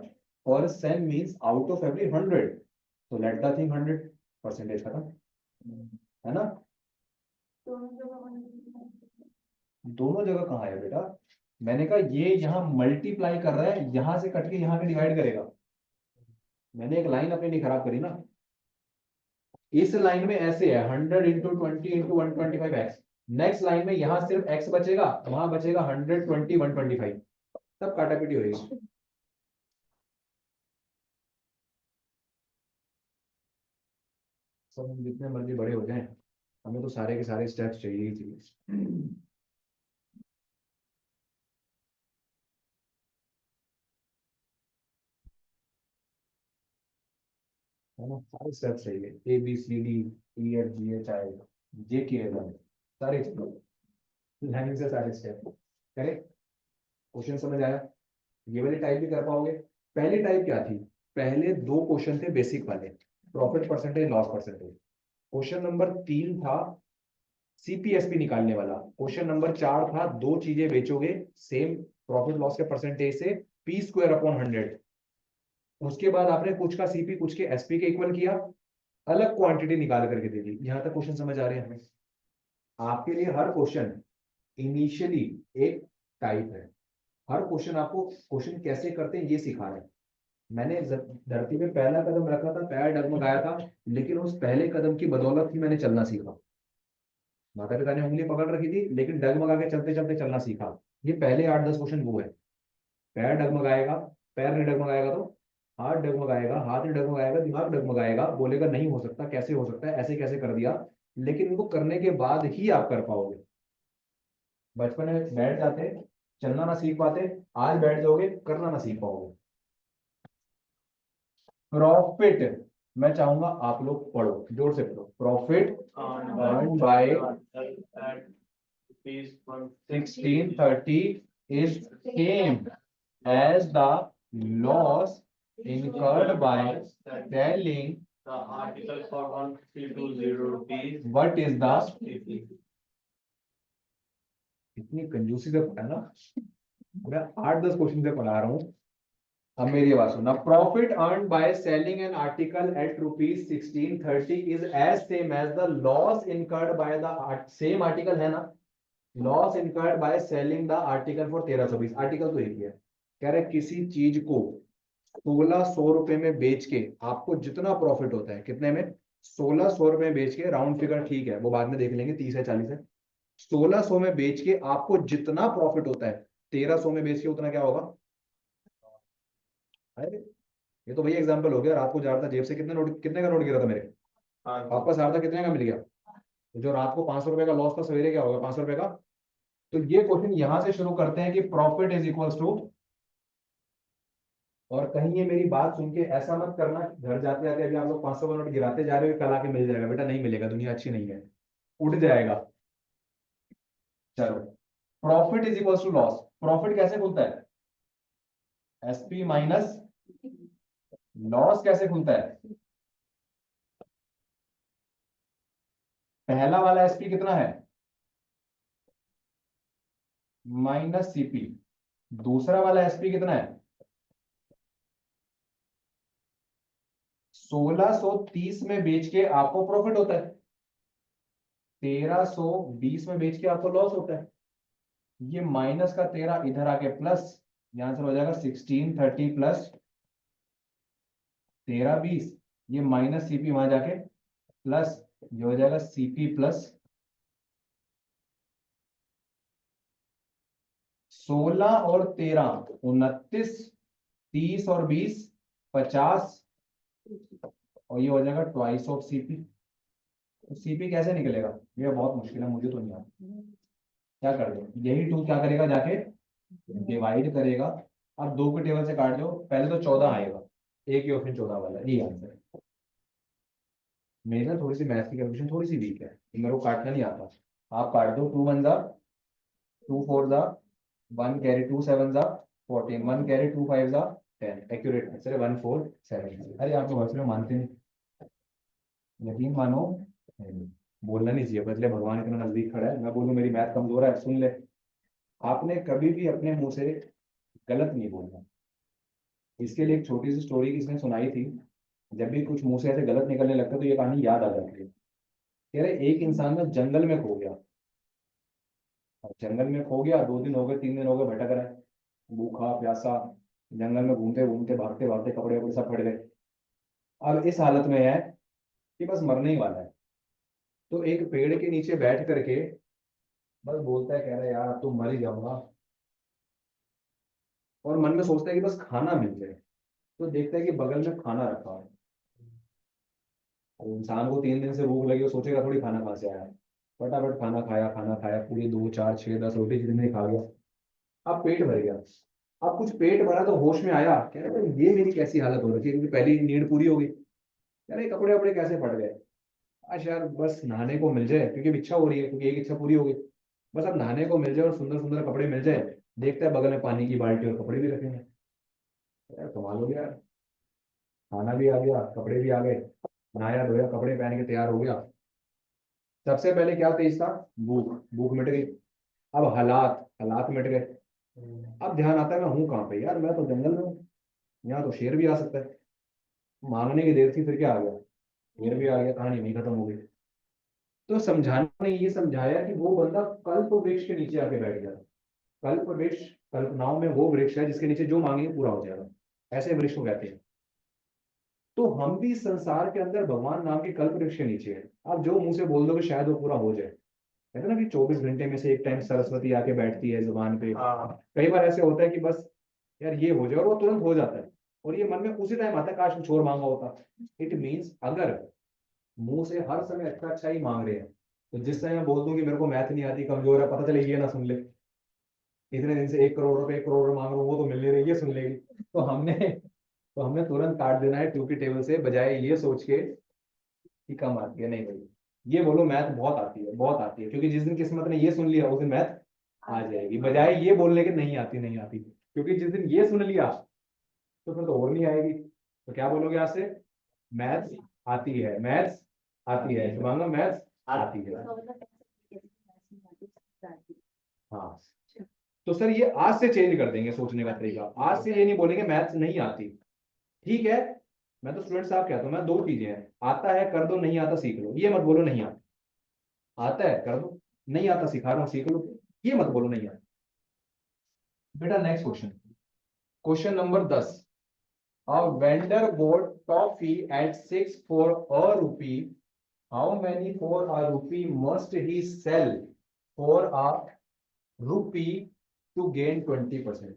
percent means out of every 100, तो लेट द थिंग 100, परसेंटेज खत्म, है ना? दोनों जगह कहाँ है बेटा? मैंने कहा ये यहाँ मल्टीप्लाई कर रहा है, यहां से कट के यहाँ पे डिवाइड करेगा। मैंने एक लाइन अपनी नहीं खराब करी ना। इस लाइन में ऐसे है 100 into 20 into 125 x. Next line में यहाँ सिर्फ एक्स बचेगा, वहां बचेगा 120 125, तब काटापीटी होगी। सब हम जितने मर्जी बड़े हो जाएं, हमें तो सारे के सारे स्टेप्स चाहिए ही चाहिए। है ना? सारे स्टेप्स चाहिए, ABCDEFGHI JKL, सारे लाइन से सारे स्टेप करें। क्वेश्चन समझ आया? ये वाली टाइप भी कर पाओगे। पहली टाइप क्या थी? पहले 2 क्वेश्चन थे बेसिक वाले, profit percentage, loss percentage. Question number 3 था सीपीएसपी निकालने वाला। क्वेश्चन नंबर 4 था 2 चीजें बेचोगे सेम प्रॉफिट लॉस के परसेंटेज से, पी स्क्वायर अपॉन 100। उसके बाद आपने कुछ का सीपी कुछ के एसपी के इक्वल किया, अलग क्वांटिटी निकाल करके दे दी। यहां तक क्वेश्चन समझ आ रहे हैं हमें? आपके लिए हर क्वेश्चन इनिशियली एक टाइप है। हर क्वेश्चन आपको क्वेश्चन कैसे करते हैं ये सिखा रहे हैं। मैंने धरती में पहला कदम रखा था, पैर डगमगाया था, लेकिन उस पहले कदम की बदौलत ही मैंने चलना सीखा। माता पिता ने उंगली पकड़ रखी थी, लेकिन डगमगा के चलते चलते चलना सीखा। ये पहले 8-10 क्वेश्चन वो है। पैर डगमगाएगा, पैर नहीं डगमगाएगा तो हाथ डगमगाएगा, हाथ नहीं डगमगाएगा, दिमाग डगमगाएगा, बोलेगा नहीं हो सकता, कैसे हो सकता है, ऐसे कैसे कर दिया। लेकिन इनको करने के बाद ही आप कर पाओगे। बचपन में बैठ जाते, चलना ना सीख पाते, आज बैठ जाओगे, करना ना सीख पाओगे। प्रॉफिट, मैं चाहूंगा आप लोग पढ़ो, जोर से पढ़ो। Profit earned by 1630 is same as the loss incurred by selling the article for 1320 rupees. what is the, CP. इतनी कंजूसी से पढ़ा ना, मैं 8-10 क्वेश्चन से पढ़ा रहा हूँ। अब मेरी बात सुनना, profit earn by selling an article at ₹1630 is as same as the loss incurred by the same article है ना, loss incurred by selling the article for 1320। Article तो एक ही है। कह रहे किसी चीज को 1600 रुपए में बेच के आपको जितना प्रॉफिट होता है, कितने में, 1600 रुपए में बेच के, राउंड फिगर ठीक है वो बाद में देख लेंगे, 30 है 40 है, 1600 में बेच के आपको जितना प्रॉफिट होता है 1300 में बेच के उतना क्या होगा। अरे ये तो भैया एग्जांपल हो गया, रात को जा रहा था जेब से कितने का नोट गिरा था मेरे, हाँ वापस आ रहा था कितने का मिल गया। तो जो रात को 500 रुपए का लॉस था सवेरे क्या होगा, 500 रुपए का। तो ये क्वेश्चन यहां से शुरू करते हैं कि प्रॉफिट इज इक्वल्स टू, और कहीं ये मेरी बात सुन के ऐसा मत करना घर जाते जाते अभी आप लोग 500 का नोट गिराते जा रहे हो कल आके मिल जाएगा, बेटा नहीं मिलेगा, दुनिया अच्छी नहीं है, उठ जाएगा। चलो, profit is equals to loss. Profit कैसे खुलता है, एसपी माइनस लॉस कैसे खुलता है। पहला वाला एसपी कितना है, माइनस सीपी। दूसरा वाला एसपी कितना है, 1630 में बेच के आपको प्रॉफिट होता है, 1320 में बेच के आपको लॉस होता है। ये माइनस का 13 इधर आके प्लस, यहां से हो जाएगा 1630 प्लस 1320, ये माइनस सीपी वहां जाके प्लस, ये हो जाएगा सीपी प्लस 16 और 13 29, 30 और 20 50, और ये हो जाएगा ट्वाइस ऑफ सीपी। तो सीपी कैसे निकलेगा, ये बहुत मुश्किल है, मुझे तो नहीं आता। क्या कर दो, यही टू क्या करेगा जाके डिवाइड करेगा। अब 2 के टेबल से काट दो, पहले तो 14 आएगा, एक ही ऑप्शन 14 वाला है, ये आंसर। मेरी ना थोड़ी सी मैथ की कैलकुलेशन थोड़ी सी वीक है, मेरे को काटना नहीं आता। आप काट दो, 2 1 जा 2 4 जा 1 कैरी 2 7 जा 14, 1 कैरी 2 5 जा 10, एक्यूरेट आंसर है 1 4 7। अरे आप लोग हंस मानते नहीं, यकीन मानो, बोलना नहीं चाहिए, बदले भगवान इतना नजदीक खड़ा है, मैं बोलूं मेरी मैथ कमजोर है, सुन ले। आपने कभी भी अपने मुंह से गलत नहीं बोलना। इसके लिए एक छोटी सी स्टोरी किसने सुनाई थी, जब भी कुछ मुंह से ऐसे गलत निकलने लगता है तो ये कहानी याद आ जाती है। कह रहे एक इंसान ना जंगल में खो गया, अब जंगल में खो गया, 2 दिन हो गए 3 दिन हो गए भटक रहा है, भूखा प्यासा, जंगल में घूमते घूमते भागते भागते कपड़े वपड़े सब फट गए। अब इस हालत में है कि बस मरने ही वाला है। तो एक पेड़ के नीचे बैठ करके बस बोलता है, कह रहा है यार अब तो मर ही जाऊंगा, और मन में सोचता है कि बस खाना मिल जाए। तो देखता है कि बगल में खाना रखा है। अब इंसान को 3 दिन से भूख लगी, वो सोचेगा थोड़ी खाना कहाँ से आया। फटाफट खाना खाया पूरी 2 4 6 10 रोटी जितने खा गया। अब पेट भर गया। अब कुछ पेट भरा तो होश में आया, कह रहे भाई ये मेरी कैसी हालत हो रही है, क्योंकि पहली नीड पूरी हो गई। कह रहे कपड़े वपड़े कैसे फट गए। आज यार बस नहाने को मिल जाए, क्योंकि अब इच्छा हो रही है, क्योंकि एक इच्छा पूरी हो गई, बस अब नहाने को मिल जाए और सुंदर सुंदर कपड़े मिल जाए। देखता है बगल में पानी की बाल्टी और कपड़े भी रखे हैं। यार कमाल हो गया यार, खाना भी आ गया कपड़े भी आ गए, नहाया धोया कपड़े पहन के तैयार हो गया। सबसे पहले क्या तेज था, भूख, भूख मिट गई। अब हालात हालात मिट गए। अब ध्यान आता है मैं हूँ कहाँ पे, यार मैं तो जंगल में हूँ, यहाँ तो शेर भी आ सकता है। मांगने की देर थी, फिर क्या आ गया, शेर भी आ गया, कहानी वहीं खत्म हो गई। तो समझाने ने ये समझाया कि वो बंदा कल्प वृक्ष के नीचे आके बैठ गया। कल्प वृक्ष, कल्पनाओं में वो वृक्ष है जिसके नीचे जो मांगेंगे पूरा हो जाएगा, ऐसे वृक्ष को कहते हैं। तो हम भी संसार के अंदर भगवान नाम के कल्प वृक्ष के नीचे है। आप जो मुंह से बोल दो कि शायद वो पूरा हो जाए। कहते हैं ना कि 24 घंटे में से एक टाइम सरस्वती आके बैठती है जुबान पे। हाँ कई बार ऐसे होता है कि बस यार ये हो जाए, और वो तुरंत हो जाता है। और ये मन में उसी टाइम आता है काश कुछ और मांगा होता। इट मीन्स अगर मुंह से हर समय अच्छा अच्छा ही मांग रहे हैं, तो जिस समय मैं बोल दूं कि मेरे को मैथ नहीं आती, कमजोर है, पता चले ये ना सुन ले, इतने दिन से 1 करोड़ रुपए 1 करोड़ मांग रहा हूँ वो तो मिल नहीं रही, ये सुन लेगी। तो हमने तुरंत काट देना है 2 की टेबल से, बजाय ये सोच के कि कम आती है। नहीं भाई, ये बोलो मैथ बहुत आती है, बहुत आती है, क्योंकि जिस दिन किस्मत ने ये सुन लिया उस दिन मैथ आ जाएगी, बजाय ये बोलने के नहीं आती नहीं आती, क्योंकि जिस दिन ये सुन लिया तो फिर तो और नहीं आएगी। तो क्या बोलोगे आज से, मैथ्स आती है, मैथ्स आती है, शुभांगम मैथ्स आती है। इसका मतलब ऐसा है कि जैसे मैथ्स में आती है, हाँ, तो सर ये आज से चेंज कर देंगे सोचने का तरीका। आज से ये नहीं बोलेंगे मैथ्स नहीं आती, ठीक है। मैं तो स्टूडेंट साहब कहता हूँ, मैं दो चीजें हैं, आता है कर दो, नहीं आता सीख लो। ये मत बोलो नहीं आता, आता है कर दो, नहीं आता सिखा रहा हूँ सीख लो, ये मत बोलो नहीं आता। बेटा next question, question number 10। A vendor bought toffee at 6 for a rupee. How many for a rupee must he sell for a rupee to gain 20%?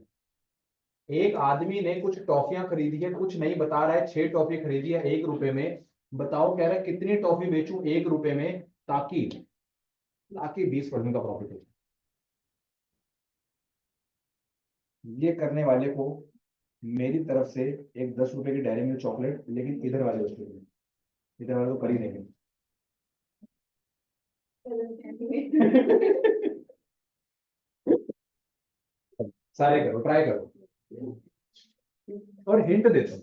एक आदमी ने कुछ टॉफियां खरीदी है, कुछ नहीं बता रहा है, 6 टॉफी खरीदी है 1 रुपए में। बताओ कह रहा है कितनी टॉफी बेचूं 1 रुपए में ताकि ताकि 20% का प्रॉफिट हो। ये करने वाले को मेरी तरफ से एक 10 रुपए की डेयरी मिल्क चॉकलेट, लेकिन इधर वाले उसके लिए, इधर वाले को कर ही देंगे। सारे करो, ट्राई करो। और हिंट देता हूं,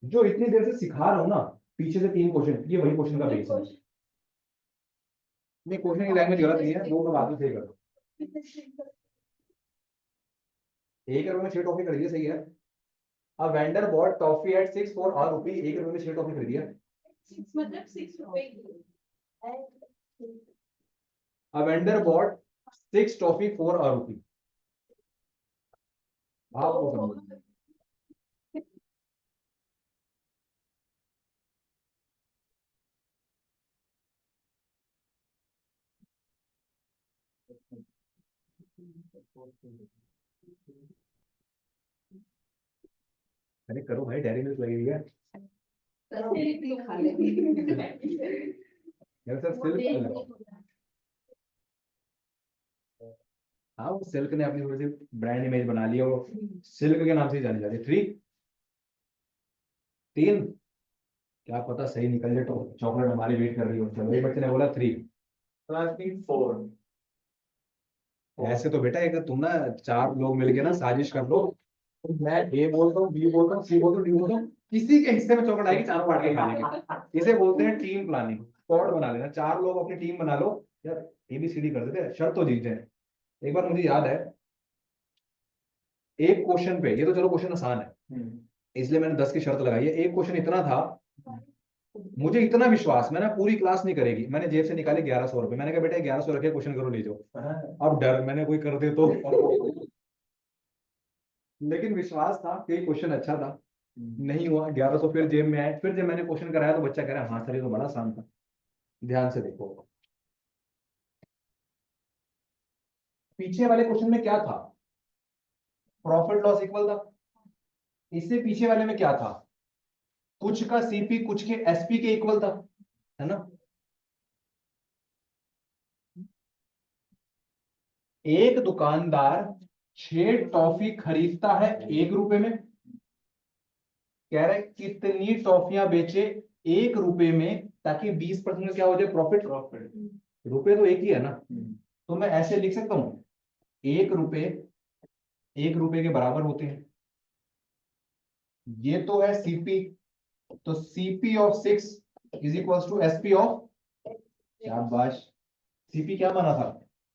जो इतनी देर से सिखा रहा हूं ना, पीछे से 3 क्वेश्चन, ये वही क्वेश्चन का बेस है। नहीं, क्वेश्चन की लैंग्वेज गलत नहीं है, वो मैं बात में सही करूँ। 1 रुपए में 6 टॉफी खरीदी है, सही है। अब vendor bought toffee at 6 for a rupee, 1 रुपए में 6 टॉफी खरीदी है। मतलब 6 रुपए की। A vendor bought 6 toffee for a rupee. आपको समझ, अरे करो भाई, डेयरी मिल्क लगी हुई है खा लेंगे। यार सर। सिल्क, हाँ वो सिल्क ने अपनी थोड़ी सी ब्रांड इमेज बना लिया, वो सिल्क के नाम से ही जानी जाती है। 3 क्या पता सही निकल जाए, तो चॉकलेट हमारी वेट कर रही हो। चलो, एक बच्चे ने बोला 3। 4। ऐसे तो बेटा एक तुम ना 4 लोग मिलके ना साजिश कर लो, तो मैं ए बोलता हूँ, बी बोलता हूँ, सी बोलता हूँ, डी बोलता हूँ, किसी के हिस्से में चॉकलेट आएगी, चारों बांट के खा लेंगे। इसे बोलते हैं टीम प्लानिंग। स्क्वाड बना लेना, 4 लोग अपनी टीम बना लो यार, ABCD कर देते हैं, शर्त तो जीत जाए। एक बार मुझे याद है, एक क्वेश्चन पे, ये तो चलो क्वेश्चन आसान है इसलिए मैंने 10 की शर्त लगाई है। एक क्वेश्चन इतना था, मुझे इतना विश्वास, मैंने पूरी क्लास नहीं करेगी, मैंने जेब से निकाले 1100 रुपए, मैंने कहा बेटा 1100 रखे, क्वेश्चन करो ले जाओ। अब डर, मैंने कोई कर दे तो लेकिन विश्वास था कि क्वेश्चन अच्छा था। नहीं हुआ, 1100 फिर जेब में आए। फिर जब मैंने क्वेश्चन कराया तो बच्चा कह रहा है हाँ सर ये तो बड़ा आसान था। ध्यान से देखो, पीछे वाले क्वेश्चन में क्या था, प्रॉफिट लॉस इक्वल था। इससे पीछे वाले में क्या था, कुछ का CP कुछ के SP के इक्वल था, है ना। एक दुकानदार 6 टॉफी खरीदता है 1 रुपए में, कह रहा है कितनी टॉफियां बेचे 1 रुपए में ताकि 20% क्या हो जाए प्रॉफिट। रुपए तो एक ही है ना, तो मैं ऐसे लिख सकता हूं 1 रुपए 1 रुपए के बराबर होते हैं। ये तो है CP, तो CP of 6 is equal to SP of, शाबाश। CP क्या बना था,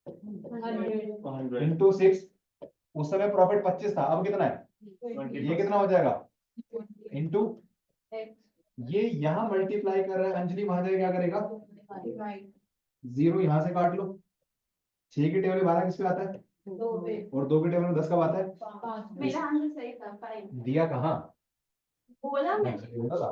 100। इंटू 6। उस समय प्रॉफिट 25 था, अब कितना है, ये कितना हो जाएगा, इंटू, ये यहां मल्टीप्लाई कर रहा है अंजलि, वहां जाके क्या करेगा, 0 यहां से काट लो। 6 की टेबल 12 किस पे आता है, 2 पे। और 2 की टेबल 10 कब आता है। 5। मेरा आंसर सही था 5। दिया कहाँ, बोला मैं, बोला था।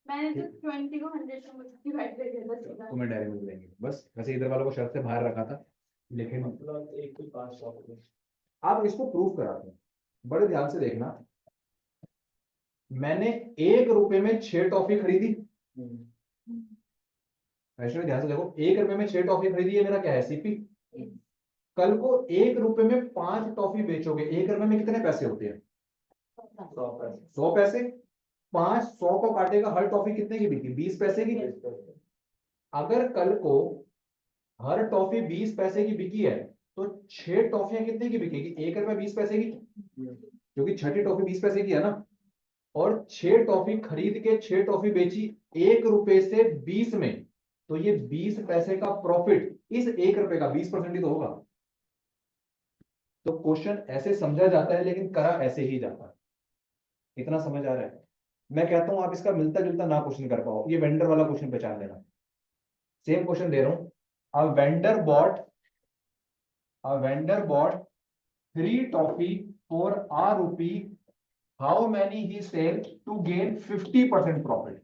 मैंने तो 20 को 100 से डिवाइड कर दिया था। तो मैं डायरी मिल लेंगे बस, वैसे इधर वालों को शर्त से बाहर रखा था, लेकिन मतलब 1 से 5 आप इसको प्रूव कराते हैं। बड़े ध्यान से देखना, मैंने 1 रुपए में 6 टॉफी खरीदी। ऐसे ध्यान से देखो, 1 रुपए में 6 टॉफी खरीदी है, मेरा क्या है CP। कल को 1 रुपए में 5 टॉफी बेचोगे, 1 रुपए में कितने पैसे होते हैं, 100 पैसे। 5 100 को काटेगा, हर टॉफी कितने की बिकी, 20 पैसे की। अगर कल को हर टॉफी 20 पैसे की बिकी है, तो 6 टॉफियां कितने की बिकेगी, 1 रुपए 20 पैसे की, क्योंकि छठी टॉफी 20 पैसे की है ना। और 6 टॉफी खरीद के 6 टॉफी बेची 1 रुपए से 20 में, तो ये 20 पैसे का प्रॉफिट, इस 1 रुपए का 20% ही तो होगा। तो क्वेश्चन ऐसे समझा जाता है लेकिन करा ऐसे ही जाता है। इतना समझ आ रहा है? मैं कहता हूं आप इसका मिलता जुलता ना क्वेश्चन कर पाओ, ये वेंडर वाला क्वेश्चन पहचान लेना। सेम क्वेश्चन दे रहा हूं। A vendor bought 3 toffee for ₹, how many he sell to gain 50% profit.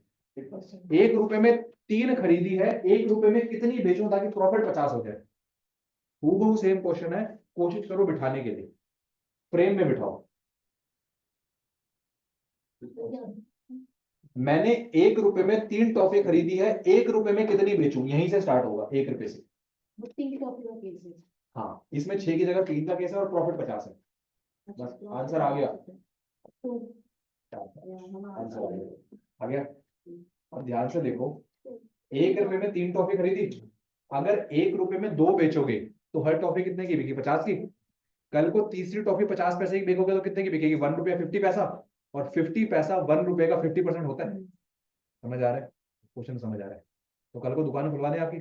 ₹1 में 3 खरीदी है, ₹1 में कितनी बेचूं ताकि प्रॉफिट 50 हो जाए? हूबहू सेम क्वेश्चन है, कोशिश करो बिठाने के लिए, फ्रेम में बिठाओ। मैंने ₹1 में 3 टॉफी खरीदी है, ₹1 में कितनी बेचूं? यहीं से स्टार्ट होगा, ₹1 से। 3 टॉफी का केस है। हाँ, इसमें 6 की जगह 3 का केस है और प्रॉफिट 50 है। बस आंसर आ गया। आंसर आ गया। और ध्यान से देखो, ₹1 में 3 टॉफी खरीदी, अगर ₹1 में 2 बेचोगे तो हर टॉफी कितने की बिकी? 50 की। कल को तीसरी टॉफी 50 पैसे की बेचोगे तो कितने की बिकेगी? ₹1 50 पैसा, और 50 पैसा ₹1 का 50% होता है। समझ आ रहा है? क्वेश्चन समझ आ रहा है? तो कल को दुकान खुलवाने आपकी,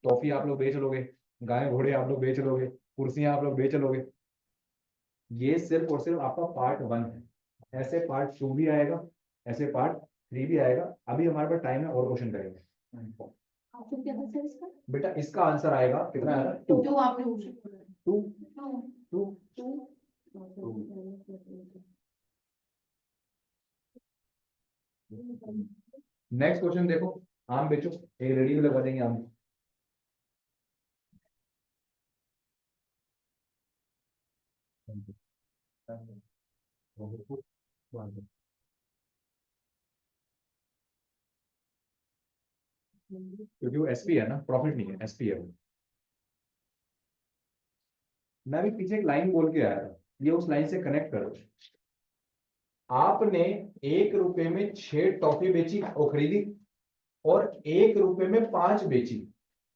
टॉफी आप लोग बेच लोगे, गाय घोड़े आप लोग बेच लोगे, कुर्सियां आप लोग बेच लोगे। ये सिर्फ और सिर्फ आपका पार्ट 1 है। ऐसे पार्ट 2 भी आएगा, ऐसे पार्ट 3 भी आएगा। अभी हमारे पास टाइम है और क्वेश्चन करेंगे। आपको क्या आंसर इसका? बेटा इसका आंसर आएगा कितना आएगा? 2 जो आपने मुझसे बोला। 2 2 2 नेक्स्ट क्वेश्चन देखो। आम बेचो, एक रेडी में लगा देंगे आम। क्योंकि वो एसपी है ना, प्रॉफिट नहीं है, एसपी है वो। मैं भी पीछे एक लाइन बोल के आया था, ये उस लाइन से कनेक्ट करो। आपने ₹1 में 6 टॉफी बेची और खरीदी, और ₹1 में 5 बेची।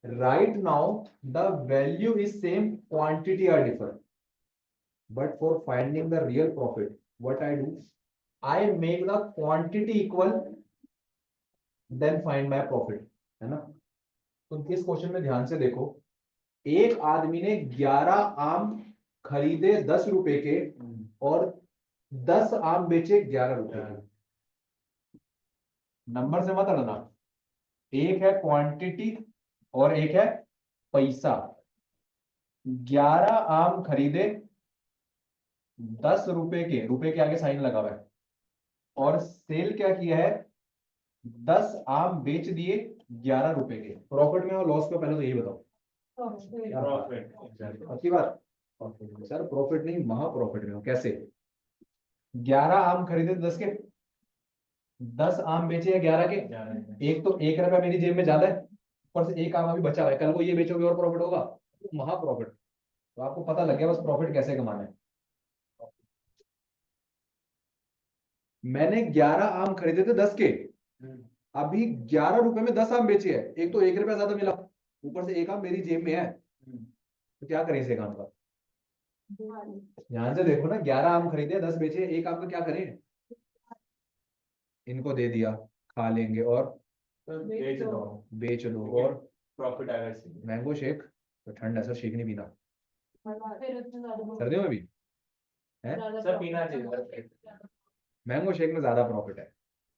Right now the value is same, quantity are differ, but for finding the real profit what I do, I make the quantity equal, then find my profit. है ना? तो इस क्वेश्चन में ध्यान से देखो, एक आदमी ने 11 आम खरीदे ₹10 के, और 10 आम बेचे ₹11 के। नंबर से मत अड़ना, एक है क्वांटिटी और एक है पैसा। 11 आम खरीदे ₹10 के, रुपए के आगे साइन लगा हुआ है, और सेल क्या किया है? 10 आम बेच दिए ₹11 के। प्रॉफिट में और लॉस में पहले तो यही बताओ। प्रॉफिट। अच्छी बात। सर प्रॉफिट नहीं, महा प्रॉफिट में हो। कैसे? 11 आम खरीदे 10 के, 10 आम बेचे हैं 11 के। एक तो ₹1 मेरी जेब में ज्यादा है, ऊपर से एक आम अभी बचा हुआ है, कल को ये बेचोगे और प्रॉफिट होगा, महा प्रॉफिट। तो आपको पता लग गया बस प्रॉफिट कैसे कमाना है। मैंने 11 आम खरीदे थे 10 के, अभी ₹11 में 10 आम बेचे हैं, एक तो ₹1 ज्यादा मिला, ऊपर से एक आम मेरी जेब में है। तो क्या करें इसे काम का? ध्यान से देखो ना, 11 आम खरीदे 10 बेचे, एक आम का क्या करें? इनको दे दिया, खा लेंगे, और बेच दो, बेच दो, और प्रॉफिट आएगा इससे। Mango shake. तो ठंड है सर, शेक नहीं पीना सर्दियों में भी है। सर पीना चाहिए। मैंगो शेक में ज्यादा प्रॉफिट है,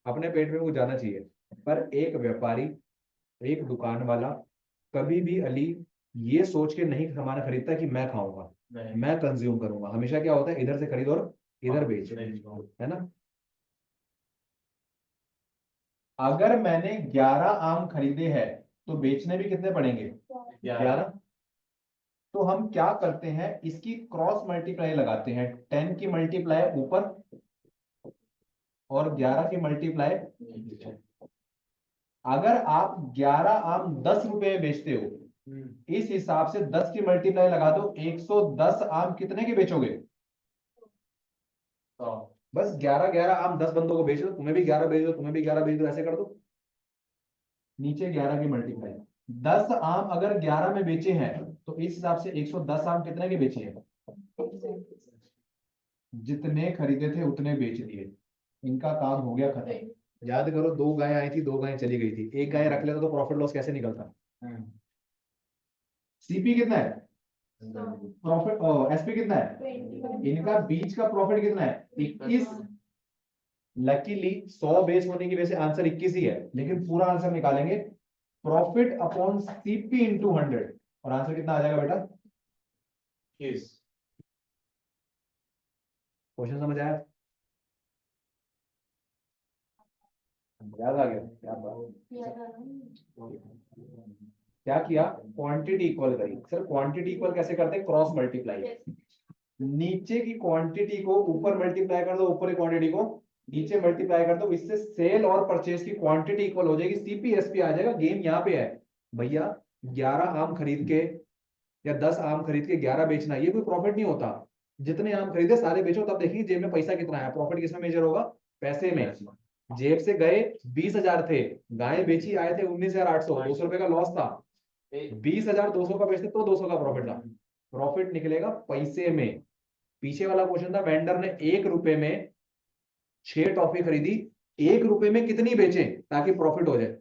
अपने पेट में कुछ जाना चाहिए। पर एक व्यापारी, एक दुकान वाला कभी भी अली ये सोच के नहीं सामान खरीदता कि मैं खाऊंगा, मैं कंज्यूम करूंगा। हमेशा क्या होता है, इधर से खरीद और इधर बेच, है ना? अगर मैंने 11 आम खरीदे हैं तो बेचने भी कितने पड़ेंगे? 11। तो हम क्या करते हैं, इसकी क्रॉस मल्टीप्लाई लगाते हैं। 10 की मल्टीप्लाई ऊपर और 11 की मल्टीप्लाई। अगर आप 11 आम ₹10 में बेचते हो, इस हिसाब से 10 की मल्टीप्लाई लगा दो, 110 आम कितने के बेचोगे? बस 11 11 आम 10 बंदों को बेच दो, तुम्हें भी 11 बेच दो, तुम्हें भी 11 बेच दो, ऐसे कर दो। नीचे 11 की मल्टीप्लाई, 10 आम अगर 11 में बेचे हैं तो इस हिसाब से 110 आम कितने के बेचे हैं? जितने खरीदे थे उतने बेच दिए, इनका काम हो गया खत्म। याद करो, 2 गाय आई थी, 2 गाय चली गई थी, एक गाय रख लेता तो प्रॉफिट लॉस कैसे निकलता? सीपी कितना है? प्रॉफिट एसपी कितना है, इनका बीच का प्रॉफिट कितना है 21। लकीली 100 बेस होने की वजह से आंसर 21 ही है, लेकिन पूरा आंसर निकालेंगे प्रॉफिट अपॉन सीपी इंटू 100 और आंसर कितना आ जाएगा बेटा। क्वेश्चन समझ आया, याद आ गया, क्या बात। क्या किया, क्वांटिटी इक्वल करी। सर क्वांटिटी इक्वल कैसे करते हैं, क्रॉस मल्टीप्लाई। नीचे की क्वांटिटी को ऊपर मल्टीप्लाई कर दो, ऊपर की क्वांटिटी को नीचे मल्टीप्लाई कर दो, इससे सेल और परचेज की क्वांटिटी इक्वल हो जाएगी, सीपीएसपी आ जाएगा। गेम यहाँ पे है भैया, 11 आम खरीद के या 10 आम खरीद के 11 बेचना, ये कोई प्रॉफिट नहीं होता। जितने आम खरीदे सारे बेचो, तब देखिए जेब में पैसा कितना है। प्रॉफिट किसमें मेजर होगा, पैसे में। जेब से गए 20,000 थे, गाय बेची आए थे 19,800, 200 रुपए का लॉस था। 20,000 200 का बेचते तो 200 का प्रॉफिट था। प्रॉफिट निकलेगा पैसे में। पीछे वाला क्वेश्चन था, वेंडर ने 1 रुपए में 6 टॉफी खरीदी, 1 रुपए में कितनी बेचे ताकि प्रॉफिट हो जाए।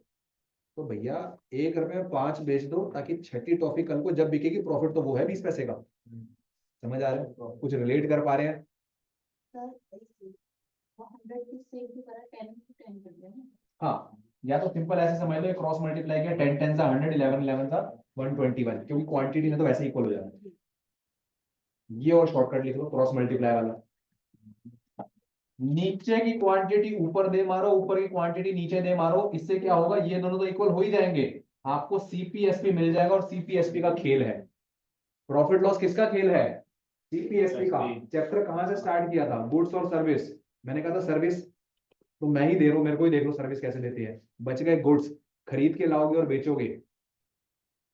तो भैया 1 रुपए में 5 बेच दो, ताकि छठी टॉफी कल को जब बिकेगी प्रॉफिट तो वो है 20 पैसे का। समझ आ रहा है, कुछ रिलेट कर पा रहे हैं। हाँ, या तो सिंपल ऐसे समझ लो, क्रॉस मल्टीप्लाई किया, 10 10 सा 100, 11 11 सा 121, क्योंकि क्वांटिटी में तो वैसे इक्वल हो जाता है। ये और शॉर्टकट लिख लो, क्रॉस मल्टीप्लाई वाला। नीचे की क्वांटिटी ऊपर दे मारो, ऊपर की क्वांटिटी नीचे दे मारो, इससे क्या होगा, ये दोनों तो इक्वल हो ही जाएंगे। आपको सीपीएसपी मिल जाएगा, और सीपीएसपी का खेल है। प्रॉफिट लॉस किसका खेल है, सीपीएसपी का। चैप्टर कहां से स्टार्ट किया था, गुड्स और सर्विस। मैंने कहा था सर्विस तो मैं ही दे रहा हूं, मेरे को ही देख लो सर्विस कैसे देती है। बच गए गुड्स, खरीद के लाओगे और बेचोगे।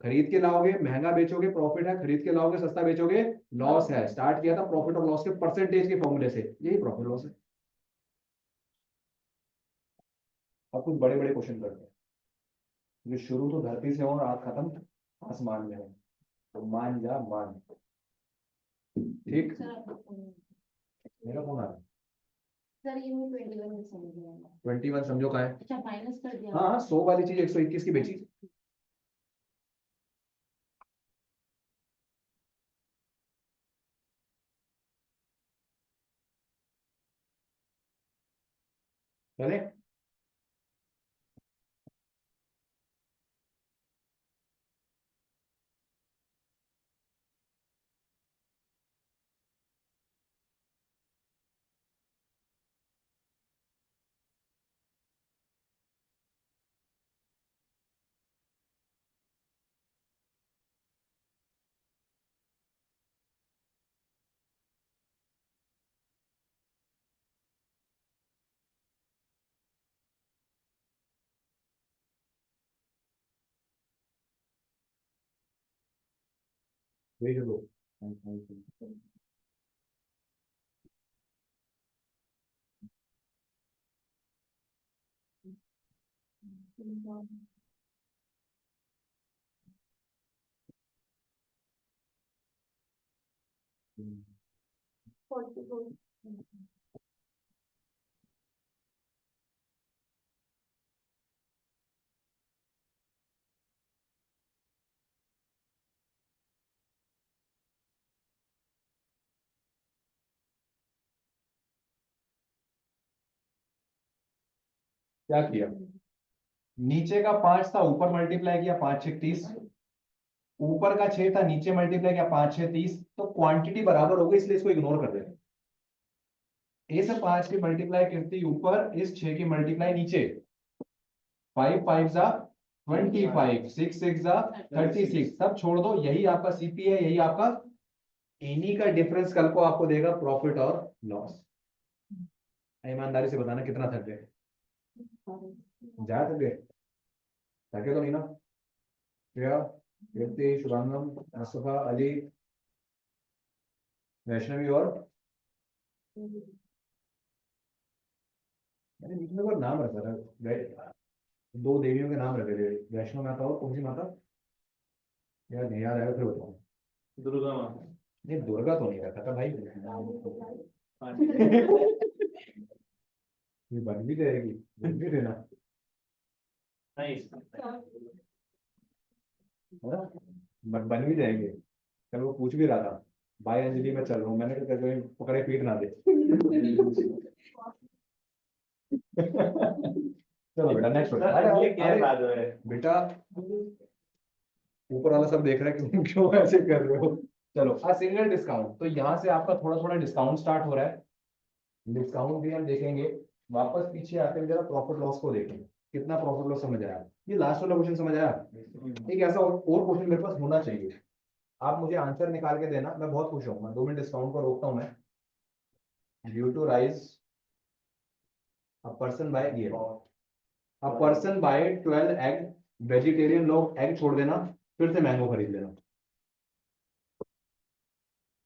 खरीद के लाओगे महंगा बेचोगे प्रॉफिट है, खरीद के लाओगे सस्ता बेचोगे लॉस है। स्टार्ट किया था प्रॉफिट और लॉस के परसेंटेज के फॉर्मूले से, यही प्रॉफिट लॉस है। अब कुछ बड़े बड़े क्वेश्चन करते हैं, जो शुरू तो धरती से हो और आज खत्म आसमान में हो, तो मान जा मान। ठीक, मेरा फोन आ रहा है। सर ये मैं 21 में समझ गया। 21 समझो का है। अच्छा माइनस कर दिया। हाँ हाँ, 100 वाली चीज 121 की बेची। चले, भेज दो। क्या किया, नीचे का 5 था, ऊपर मल्टीप्लाई किया 5 6 30, ऊपर का 6 था, नीचे मल्टीप्लाई किया 5 6 30, तो क्वांटिटी बराबर हो गई, इसलिए इसको इग्नोर कर देते। इस 5 की मल्टीप्लाई कितनी ऊपर, इस 6 की मल्टीप्लाई नीचे। 5 5 जा 25, 6 6 जा 36, सब छोड़ दो, यही आपका सीपी है, यही आपका। इन्हीं का डिफरेंस कल को आपको देगा प्रॉफिट और लॉस। ईमानदारी से बताना कितना थक गए, ज्यादा थक गए, थके तो नहीं ना। श्रेया, कीर्ति, शुभांगम, मुस्तफा, अली, वैष्णवी और मैंने बीच में कोई नाम रखा था, 2 देवियों के नाम रखे थे, वैष्णो माता और कौन सी माता, यार नहीं याद आया, फिर बताओ। दुर्गा माता। नहीं दुर्गा तो नहीं रखा था भाई। ये बन भी जाएगी, बन भी देना नहीं है ना? बन भी जाएंगे। कल वो पूछ भी रहा था, भाई अंजलि मैं चल रहा हूँ, मैंने कहा कभी पकड़े पीट ना दे। चलो बेटा नेक्स्ट क्वेश्चन। ये क्या अरे बात है? बेटा ऊपर वाला सब देख रहा है, क्यों क्यों ऐसे कर रहे हो। चलो सिंगल डिस्काउंट, तो यहाँ से आपका थोड़ा थोड़ा डिस्काउंट स्टार्ट हो रहा है, डिस्काउंट भी हम देखेंगे। वापस पीछे आते हैं जरा प्रॉफिट लॉस को देखेंगे, कितना प्रॉफिट लॉस समझ आया, ये लास्ट वाला क्वेश्चन समझ आया। एक ऐसा और क्वेश्चन मेरे पास होना चाहिए, आप मुझे आंसर निकाल के देना, मैं बहुत खुश होऊंगा। 2 मिनट डिस्काउंट को रोकता हूँ मैं। Due to rise a person by ये a person by 12 egg, vegetarian लोग एग छोड़ देना, फिर से मैंगो खरीद लेना।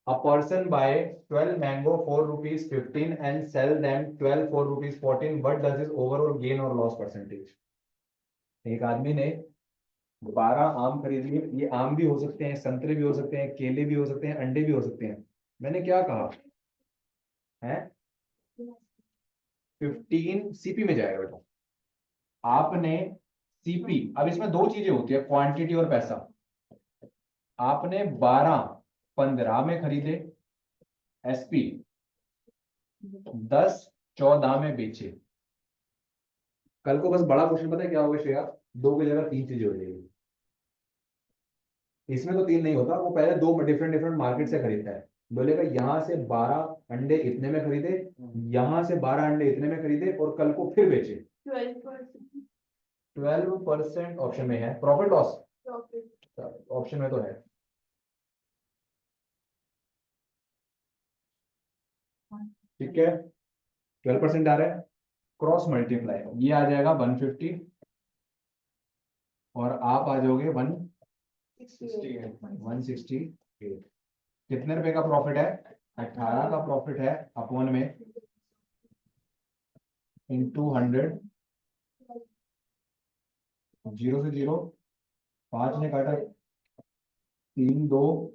A person buy 12 mango 4 rupees 15 and sell them 12 4 rupees 14. What does his overall gain or loss percentage? एक आदमी ने 12 आम खरीद लिए, ये आम भी हो सकते हैं, संतरे भी हो सकते हैं, केले भी हो सकते हैं, अंडे भी हो सकते हैं। मैंने क्या कहा है, 15 सीपी में जाएगा बेटा। आपने सीपी, अब इसमें दो चीजें होती है, क्वांटिटी और पैसा। आपने 12 15 में खरीदे, एसपी 10 14 में बेचे। कल को बस बड़ा क्वेश्चन पता है क्या होगा श्रेया, 2 की जगह 3 चीजें हो जाएगी। इसमें तो 3 नहीं होता, वो पहले 2 डिफरेंट डिफरेंट मार्केट से खरीदता है, बोलेगा यहाँ से 12 अंडे इतने में खरीदे, यहाँ से 12 अंडे इतने में खरीदे, और कल को फिर बेचे। 12% ऑप्शन में है, प्रॉफिट लॉस ऑप्शन में तो है। ठीक है, 12% आ रहा है, क्रॉस मल्टीप्लाई ये आ जाएगा 150, और आप आ जाओगे 168। कितने रुपए का प्रॉफिट है, 18 का प्रॉफिट है, अपॉन में इंटू 100, 0 से 0, 5 ने काटा 3 2,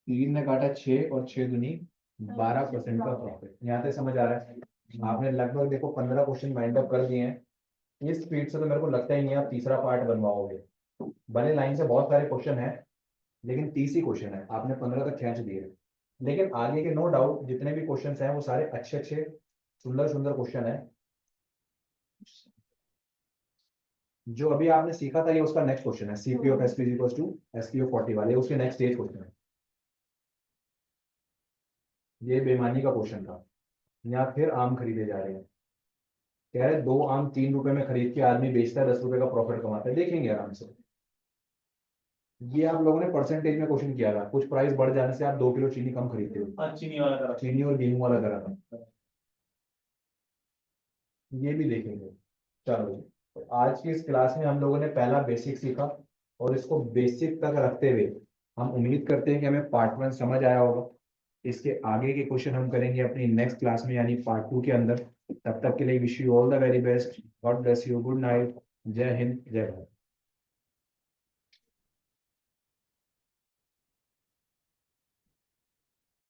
3 ने काटा 6, और 6 दूनी 12% का प्रॉफिट। यहाँ तक समझ आ रहा है। आपने लगभग देखो 15 क्वेश्चन माइंड अप कर दिए हैं। इस स्पीड से तो मेरे को लगता ही नहीं आप तीसरा पार्ट बनवाओगे। भले लाइन से बहुत सारे क्वेश्चन है, लेकिन 30 ही क्वेश्चन है, आपने 15 तक खींच दिए। लेकिन आगे के नो डाउट जितने भी क्वेश्चन हैं वो सारे अच्छे अच्छे सुंदर सुंदर क्वेश्चन है। जो अभी आपने सीखा था ये उसका नेक्स्ट क्वेश्चन है, CP of SP equals to SP of 40 वाले, उसके नेक्स्ट स्टेज क्वेश्चन है। ये बेईमानी का क्वेश्चन था, यहाँ फिर आम खरीदे जा रहे हैं। कह रहे 2 आम 3 रुपए में खरीद के आदमी बेचता है, 10 रुपए का प्रॉफिट कमाता है, देखेंगे आराम से। ये आप लोगों ने परसेंटेज में क्वेश्चन किया था, कुछ प्राइस बढ़ जाने से आप 2 किलो चीनी कम खरीदते हो, चीनी वाला करा। चीनी और गेहूं वाला करा था, ये भी देखेंगे। चलो तो आज की इस क्लास में हम लोगों ने पहला बेसिक सीखा, और इसको बेसिक तक रखते हुए हम उम्मीद करते हैं कि हमें पार्ट 1 समझ आया होगा। इसके आगे के क्वेश्चन हम करेंगे अपनी नेक्स्ट क्लास में, यानी पार्ट 2 के अंदर। तब तक के लिए wish you all the very best, God bless you, good night, जय हिंद जय भारत।